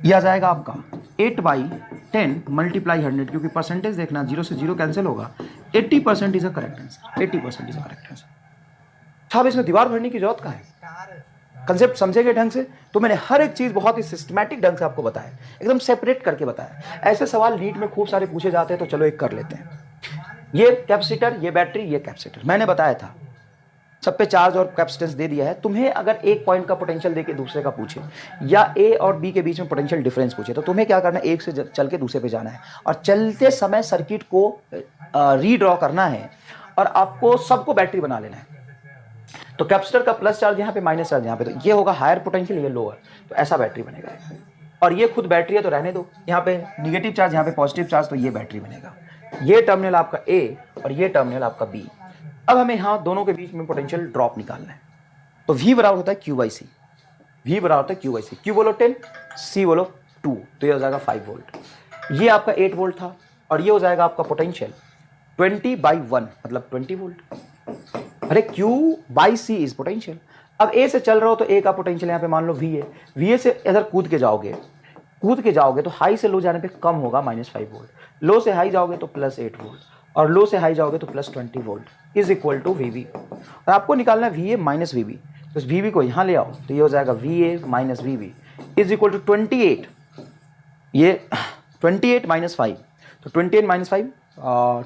यह आ जाएगा आपका 8/10 मल्टीप्लाई 100, क्योंकि परसेंटेज देखना 0 से 0 कैंसिल होगा। 80% is a correct answer, 80% is a correct answer. साहब इसमें दीवार भरने की जरूरत कहाँ है? कंसेप्ट समझेंगे ढंग से तो मैंने हर एक चीज बहुत ही सिस्टमैटिक ढंग से आपको बताया, एकदम सेपरेट करके बताया। ऐसे सवाल नीट में खूब सारे पूछे जाते हैं, तो चलो एक कर लेते हैं। ये कैपेसिटर, ये बैटरी, ये कैपेसिटर, मैंने बताया था सब पे चार्ज और कैपेसिटेंस दे दिया है। तुम्हें अगर एक पॉइंट का पोटेंशियल देके दूसरे का पूछे, या ए और बी के बीच में पोटेंशियल डिफरेंस पूछे, तो तुम्हें क्या करना है? एक से चल के दूसरे पे जाना है और चलते समय सर्किट को रीड्रॉ करना है और आपको सबको बैटरी बना लेना है। तो कैपेसिटर का प्लस चार्ज यहाँ पे, माइनस चार्ज यहाँ पे, तो ये होगा हायर पोटेंशियल, ये लोअर, तो ऐसा बैटरी बनेगा। और ये खुद बैटरी है तो रहने दो, यहाँ पे निगेटिव चार्ज, यहाँ पे पॉजिटिव चार्ज, तो ये बैटरी बनेगा। ये टर्मिनल आपका ए और ये टर्मिनल आपका बी। अब हमें यहाँ दोनों के बीच में पोटेंशियल ड्रॉप निकालना है, तो V बराबर होता है Q/C। V बराबर होता है Q/C। Q बोलो 10, C बोलो 2, तो ये हो जाएगा 5 वोल्ट। ये आपका 8 वोल्ट था और ये हो जाएगा आपका पोटेंशियल 20/1, मतलब 20 वोल्ट। अरे Q/C इज पोटेंशियल। अब A से चल रहा हो तो A का पोटेंशियल यहाँ पे मान लो V है। VA से इधर कूद के जाओगे तो हाई से लो जाने पे कम होगा -5 वोल्ट, लो से हाई जाओगे तो +8 वोल्ट, और लो से हाई जाओगे तो +20 volt is equal to VB। और आपको निकालना है VA - VB, तो इस VB को यहाँ ले आओ तो ये हो जाएगा VA - VB is equal to 28। ये 28 - 5, तो 28 - 5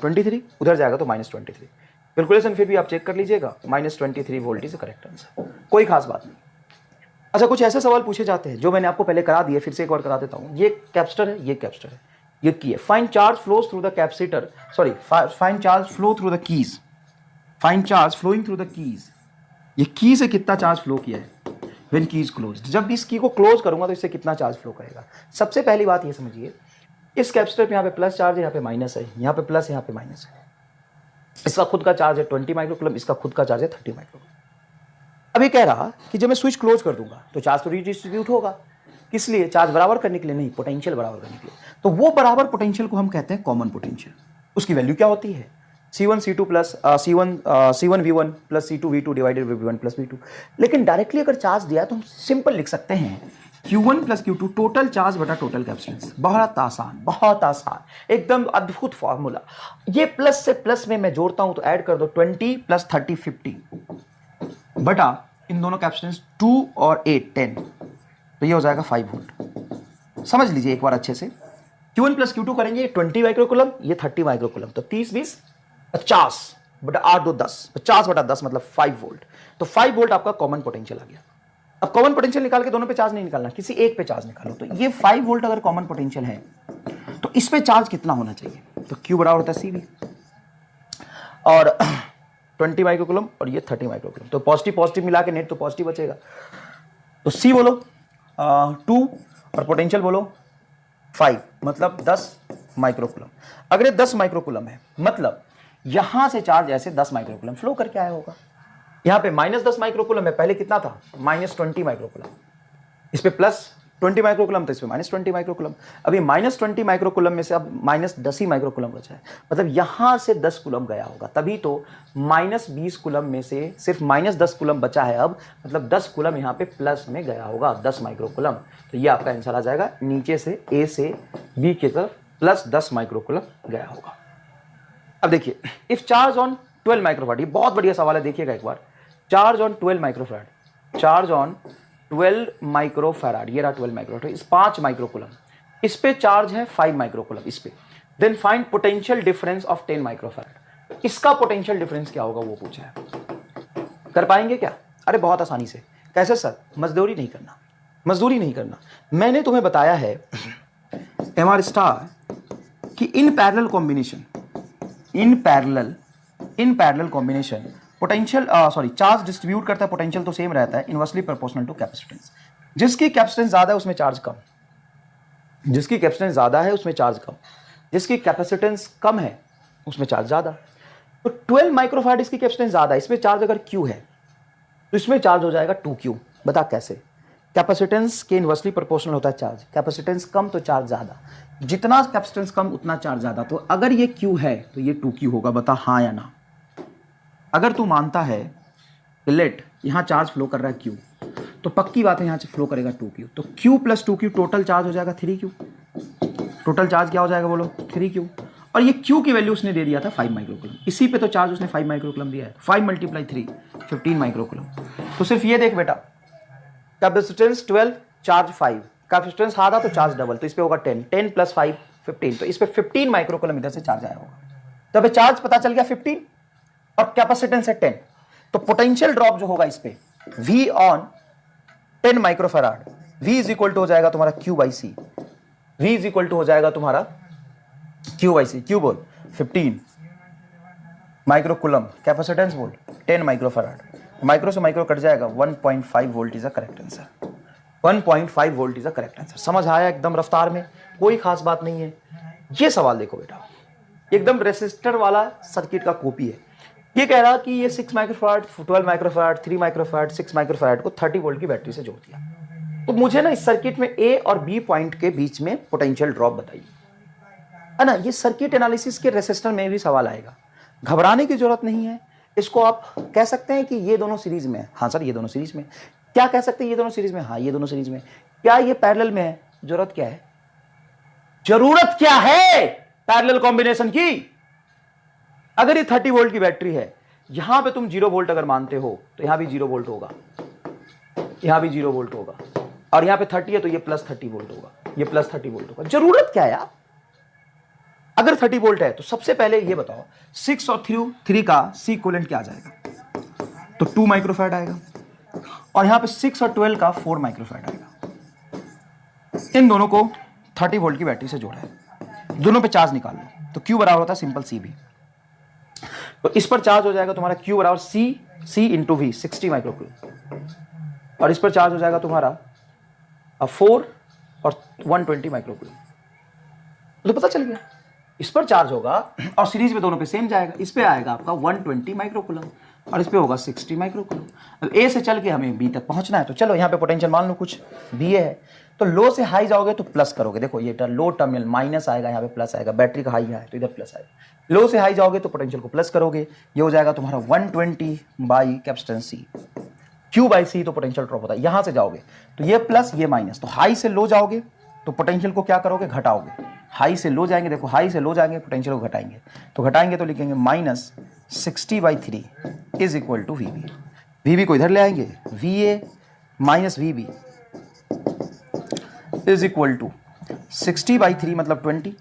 23, उधर जाएगा तो -23। कैलकुलेशन फिर भी आप चेक कर लीजिएगा, -23 वोल्ट इज करेक्ट आंसर, कोई खास बात नहीं। अच्छा, कुछ ऐसे सवाल पूछे जाते हैं जो मैंने आपको पहले करा दिए, फिर से एक बार करा देता हूँ। ये कैपेसिटर है, ये कैपेसिटर है, ये की है। Find charge flows through the capacitor, sorry, find charge flow through the keys, find charge flowing through the keys. ये की से कितना चार्ज फ्लो किया है व्हेन की इज क्लोज्ड। जब भी इस की को क्लोज करूंगा तो इससे कितना चार्ज फ्लो करेगा। सबसे पहली बात ये समझिए, इस कैपेसिटर पे यहाँ पे प्लस चार्ज है, यहाँ पे माइनस है, यहाँ पे प्लस, यहाँ पे माइनस है। इसका खुद का चार्ज है 20 माइक्रोकूलम, इसका खुद का चार्ज है 30 माइक्रोकूलम। अभी कह रहा कि जब मैं स्विच क्लोज कर दूंगा तो चार्ज तो रीडिस्ट्रीब्यूट होगा, किस लिए? चार्ज बराबर करने के लिए नहीं, पोटेंशियल बराबर करने के लिए। तो वो बराबर पोटेंशियल को हम कहते हैं कॉमन पोटेंशियल। उसकी वैल्यू क्या होती है? C1 C2 plus C1 V1 plus C2 V2 divided by V1 plus V2। लेकिन डायरेक्टली अगर चार्ज दिया तो हम सिंपल लिख सकते हैं Q1 plus Q2 total charge बटा टोटल कैपेसिटेंस। बहुत आसान, बहुत आसान, एकदम अद्भुत फॉर्मूला। ये प्लस से प्लस में मैं जोड़ता हूं तो ऐड कर दो 20 प्लस 30 50 बटा इन दोनों कैपेसिटेंस 2 और 8 10, तो ये हो जाएगा 5 वोल्ट। समझ लीजिए एक बार अच्छे से। Q1 प्लस Q2 करेंगे, 20 माइक्रोकुलम, ये 30 माइक्रोकुलम, तो 30 20 50 बटा 8 2 10, 50 बटा 10 मतलब 5 वोल्ट। तो 5 वोल्ट आपका कॉमन पोटेंशियल आ गया। अब कॉमन पोटेंशियल निकाल के दोनों पे चार्ज नहीं निकालना, किसी एक पे चार्ज निकालो। तो ये 5 वोल्ट अगर कॉमन पोटेंशियल है तो इस पे चार्ज कितना होना चाहिए? तो Q बराबर होता है CV, और 20 माइक्रोकुलम और ये 30 माइक्रोकुलम, तो पॉजिटिव पॉजिटिव मिला के नेट तो पॉजिटिव बचेगा। तो C बोलो 2 और पोटेंशियल बोलो 5, मतलब 10 माइक्रोकुलम। अगर ये 10 माइक्रोकुलम है मतलब यहां से चार्ज ऐसे 10 माइक्रोकुलम फ्लो करके आया होगा। यहां पे -10 माइक्रोकुलम है, पहले कितना था? -20 माइक्रोकुलम। इस पे +20 माइक्रोकुलम, तो इस पे -20 माइक्रोकुलम। अभी -20 माइक्रोकुलम में से अब -10 ही माइक्रोकुलम बचा है, मतलब यहां से 10 कुलम गया होगा, तभी तो -20 कुलम में से सिर्फ -10 कुलम बचा है अब, मतलब 10 कुलम यहां पे प्लस में गया होगा, 10 माइक्रोकुलम। तो ये आपका आंसर आ जाएगा, नीचे से ए से बी की तरफ +10 माइक्रोकुलम गया होगा। अब देखिए, इफ चार्ज ऑन 12 माइक्रोफैराड, ये बहुत बढ़िया सवाल है, देखिएगा एक बार। Charge on 12 microfarad, charge on 12 microfarad, ये रहा 12 माइक्रोफैराड, इस 5 माइक्रोकुलम, इस पे चार्ज है 5 माइक्रोकुलम इस पे। Then find potential difference of 10 microfarad, इसका पोटेंशियल डिफरेंस क्या होगा वो पूछा है। कर पाएंगे क्या? अरे बहुत आसानी से। कैसे सर? मजदूरी नहीं करना, मजदूरी नहीं करना। मैंने तुम्हें बताया है MR स्टार कि in parallel combination, in parallel combination potential charge distribute करता है, पोटेंशियल तो सेम रहता है, इनवर्सली प्रोपोर्शनल टू कैपेसिटेंस। जिसकी कैपेसिटेंस ज्यादा है उसमें चार्ज कम, जिसकी कैपेसिटेंस ज्यादा है उसमें चार्ज कम, जिसकी कैपेसिटेंस कम है उसमें चार्ज ज्यादा। तो 12 माइक्रोफैराड इसकी कैपेसिटेंस ज्यादा है, इसमें चार्ज अगर Q है तो इसमें चार्ज हो जाएगा 2Q। बता कैसे? कैपेसिटेंस के इनवर्सली प्रोपोर्शनल होता है चार्ज, कैपेसिटेंस कम तो चार्ज ज्यादा, जितना कैपेसिटेंस कम उतना चार्ज ज्यादा। तो अगर ये Q है तो ये 2Q होगा, बता हाँ या ना। अगर तू मानता है कि लेट यहां चार्ज फ्लो कर रहा है Q, तो पक्की बात है यहां से फ्लो करेगा 2Q, तो Q plus 2Q total charge हो जाएगा 3Q। टोटल चार्ज क्या हो जाएगा बोलो? 3Q। और ये Q की वैल्यू उसने दे दिया था 5 माइक्रोकुलम, इसी पे तो चार्ज उसने 5 माइक्रोकुलम दिया है, 5 × 3 15 माइक्रोकुलम। तो सिर्फ ये देख बेटा, कैपेसिटेंस 12, चार्ज 5, कैपेसिटेंस आधा तो चार्ज डबल, तो इस पे होगा 10, 10 + 5 15, तो इस पे 15 माइक्रोकुलम इधर से चार्ज आया होगा। तो अभी चार्ज पता चल गया 15 और कैपेसिटेंस है 10, तो पोटेंशियल ड्रॉप जो होगा इस पे V on 10 microfarad, V is equal to हो जाएगा तुम्हारा Q/C, V is equal to हो जाएगा तुम्हारा Q/C। Q बोल 15 माइक्रोकुलम, कैपेसिटेंस बोल 10 माइक्रोफैराड, माइक्रो से माइक्रो कट जाएगा, 1.5 volt is a correct answer. 1.5 volt is a correct answer. समझ आया एकदम रफ्तार में, कोई खास बात नहीं है। ये सवाल देखो बेटा, एकदम रेसिस्टर वाला सर्किट का कॉपी है। ये कह रहा कि ये 6 माइक्रोफैराड, 12 माइक्रोफैराड, 3 माइक्रोफैराड, 6 माइक्रोफैराड को 30 वोल्ट की बैटरी से जोड़ दिया। तो मुझे ना इस सर्किट में ए और बी पॉइंट के बीच में पोटेंशियल ड्रॉप बताइए, है ना। ये सर्किट एनालिसिस के रेसिस्टर में भी सवाल आएगा, घबराने की जरूरत नहीं है। इसको आप कह सकते हैं कि ये दोनों सीरीज में है, हाँ सर ये दोनों सीरीज में। क्या कह सकते हैं? ये दोनों सीरीज में, हाँ ये दोनों सीरीज में। क्या ये पैरेलल में है? जरूरत क्या है? जरूरत क्या है पैरेलल कॉम्बिनेशन की? अगर ये 30 वोल्ट की बैटरी है, यहां पे तुम 0 वोल्ट अगर मानते हो तो यहां भी 0 वोल्ट होगा, यहां भी 0 वोल्ट होगा, और यहां पे 30 है तो ये +30 वोल्ट होगा, ये +30 वोल्ट होगा। जरूरत क्या है यार? अगर 30 वोल्ट है तो सबसे पहले ये बताओ 6 और 3 का C इक्विवेलेंट क्या आ जाएगा? तो 2 माइक्रोफैराड आएगा, और यहां पे 6 और 12 का 4 माइक्रोफैराड आएगा। इन दोनों को 30 वोल्ट की बैटरी से जोड़ा है, दोनों पे चार्ज निकाल लो, तो Q बराबर होता है सिंपल C भी। तो इस पर चार्ज हो जाएगा तुम्हारा Q बराबर C × V 60 माइक्रोकुलम, और इस पर चार्ज हो जाएगा तुम्हारा 4 और 120 माइक्रोकुलम। तो पता चल गया, इस पर चार्ज होगा और सीरीज में दोनों पे सेम जाएगा। इस पे आएगा आपका 120 माइक्रोकुलम और इस पे होगा 60 माइक्रोकुलम। अब ए से चल के हमें बी तक पहुंचना है, तो चलो यहाँ पे पोटेंशियल मान लो कुछ बी है, तो लो से हाई जाओगे तो प्लस करोगे। देखो ये लो टर्मिनल माइनस आएगा, यहाँ पे प्लस आएगा, बैटरी का हाई है तो इधर प्लस आएगा। लो से हाई जाओगे तो पोटेंशियल को प्लस करोगे, ये हो जाएगा तुम्हारा 120 by capacitance C। Q by C तो पोटेंशियल ड्रॉप होता है। यहां से जाओगे तो ये प्लस ये माइनस, तो हाई से लो जाओगे तो पोटेंशियल को क्या करोगे, घटाओगे। हाई से लो जाएंगे, देखो हाई से लो जाएंगे पोटेंशियल को घटाएंगे, तो घटाएंगे तो लिखेंगे -60/3 is equal to VB. VB को इधर ले आएंगे, VA minus VB is equal to 60/3 मतलब 20,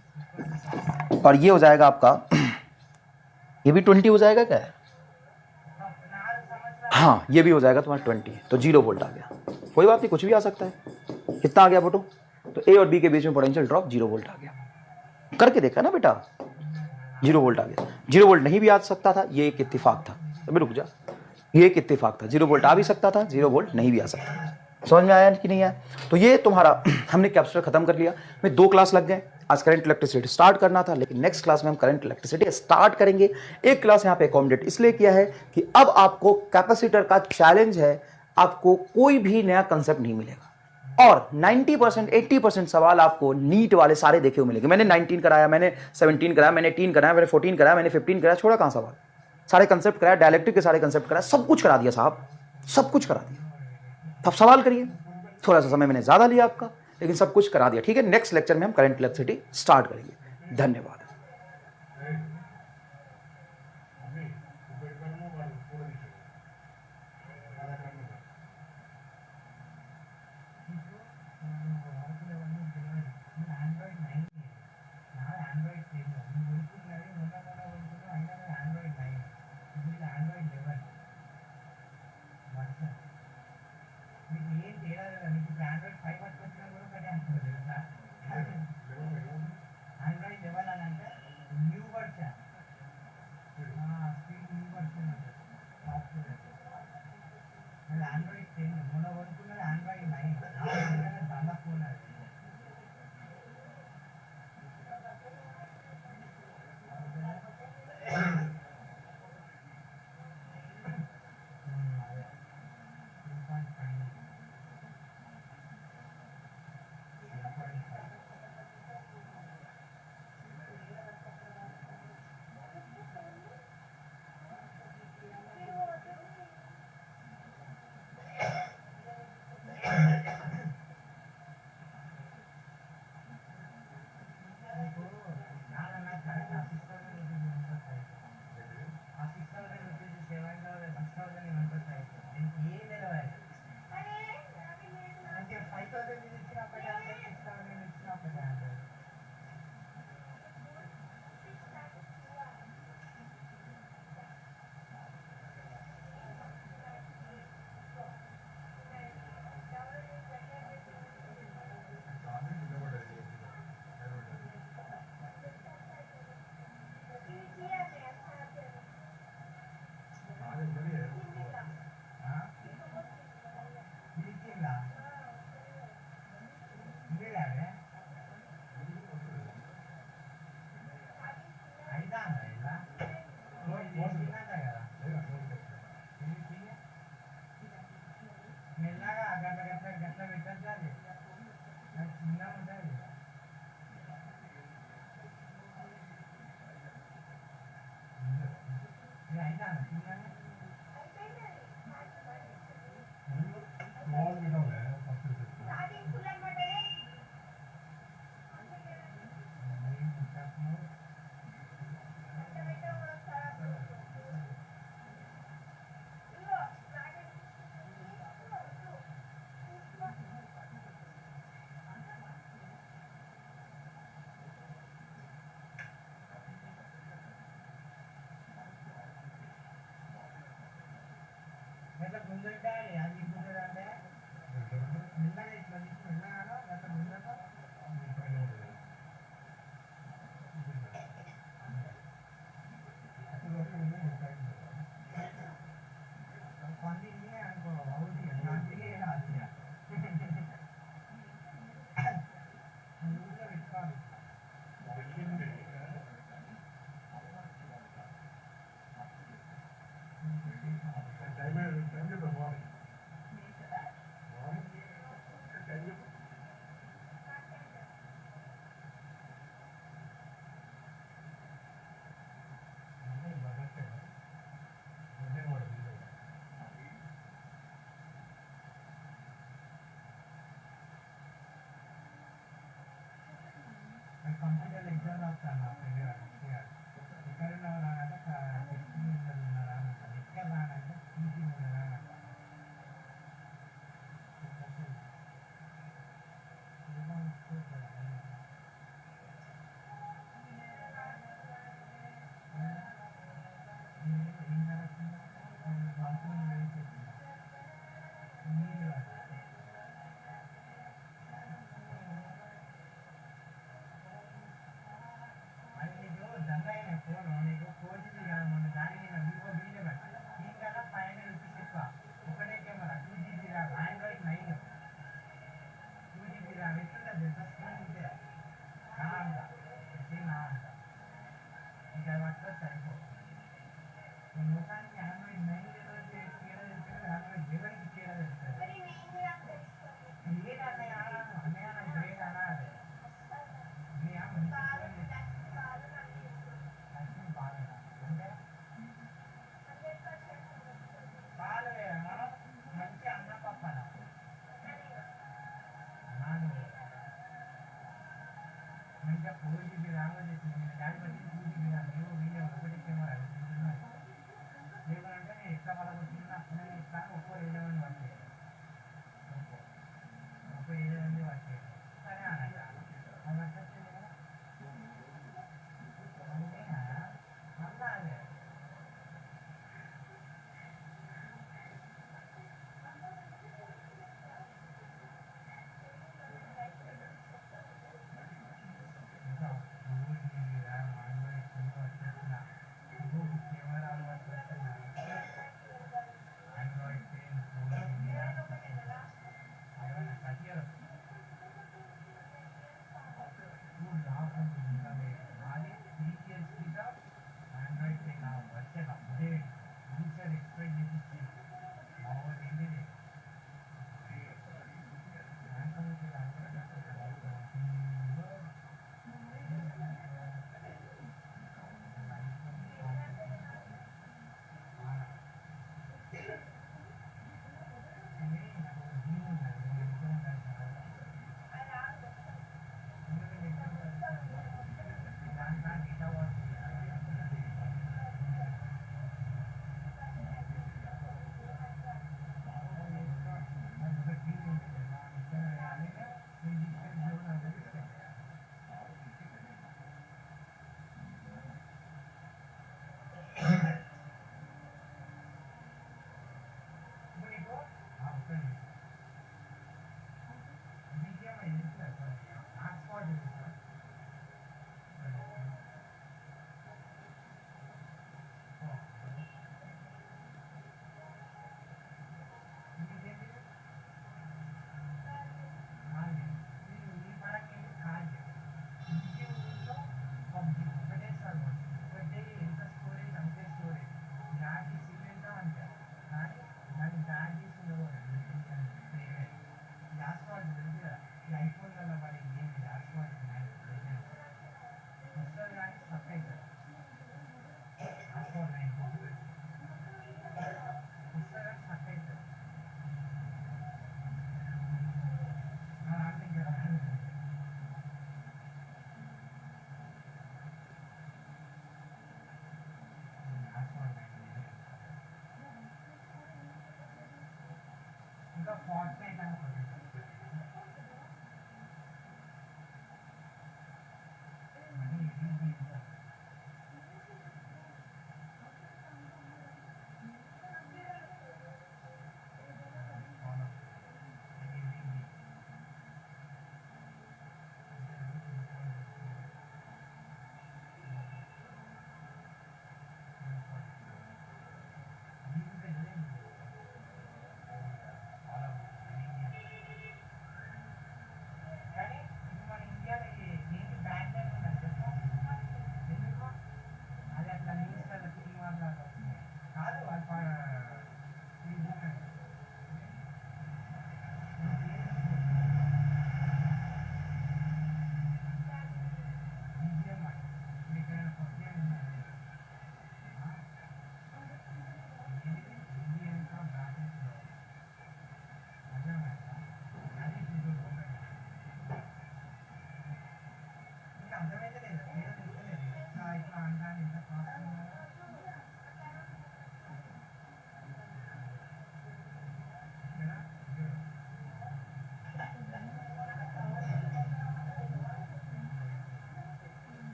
और ये हो जाएगा आपका ये भी 20 हो जाएगा क्या है, हाँ ये भी हो जाएगा तुम्हारा 20, तो 0 वोल्ट आ गया। कोई बात नहीं, कुछ भी आ सकता है। कितना आ गया फोटो, तो ए और बी के बीच में पोटेंशियल ड्रॉप 0 वोल्ट आ गया। करके देखा ना बेटा, 0 वोल्ट आ गया। 0 वोल्ट नहीं भी आ सकता था, ये एक इत्तेफाक था। अभी रुक जा, ये एक इत्तेफाक था, 0 वोल्ट आ भी सकता था, 0 वोल्ट नहीं भी आ सकता था। समझ में आया कि नहीं आया? तो ये तुम्हारा हमने कैप्सूल खत्म कर लिया। में 2 क्लास लग गए। आज करंट इलेक्ट्रिसिटी स्टार्ट करना था, लेकिन नेक्स्ट क्लास में हम करंट इलेक्ट्रिसिटी स्टार्ट करेंगे। एक क्लास यहाँ पे अकोमोडेट इसलिए किया है कि अब आपको कैपेसिटर का चैलेंज है, आपको कोई भी नया कंसेप्ट नहीं मिलेगा, और 90% 80% सवाल आपको नीट वाले सारे देखे हुए मिलेंगे। मैंने 19 कराया, मैंने 17 कराया, मैंने 18 कराया, मैंने 14 कराया, मैंने 15 कराया, छोड़ा कहां सवाल? सारे कंसेप्ट कराया, डायलेक्ट्रिक के सारे कंसेप्ट कराया, सब कुछ करा दिया साहब, सब कुछ करा दिया। तब सवाल करिए, थोड़ा सा समय मैंने ज्यादा लिया आपका, लेकिन सब कुछ करा दिया। ठीक है, नेक्स्ट लेक्चर में हम करंट इलेक्ट्रिसिटी स्टार्ट करेंगे। धन्यवाद। కంప్యూటర్ ఎగ్జామ్ రాస్తాను నా ఫ్రెండ్ గారు ఎక్కడ ఉన్నారా అంటే టెస్టింగ్ ఉన్నారా అని అంటాను ఎక్కడ రానంటే టీచింగ్ ఉన్నారా అని అంటాను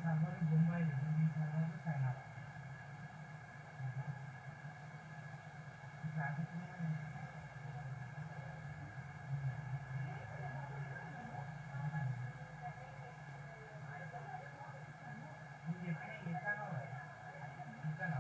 సర్వర్ బొంబాయిలో ఈ సర్వర్ చైనాలో ట్రాఫిక్ నేను చెప్పిన ఇస్తాను ఇస్తాను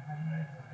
పనిచేస్తుంది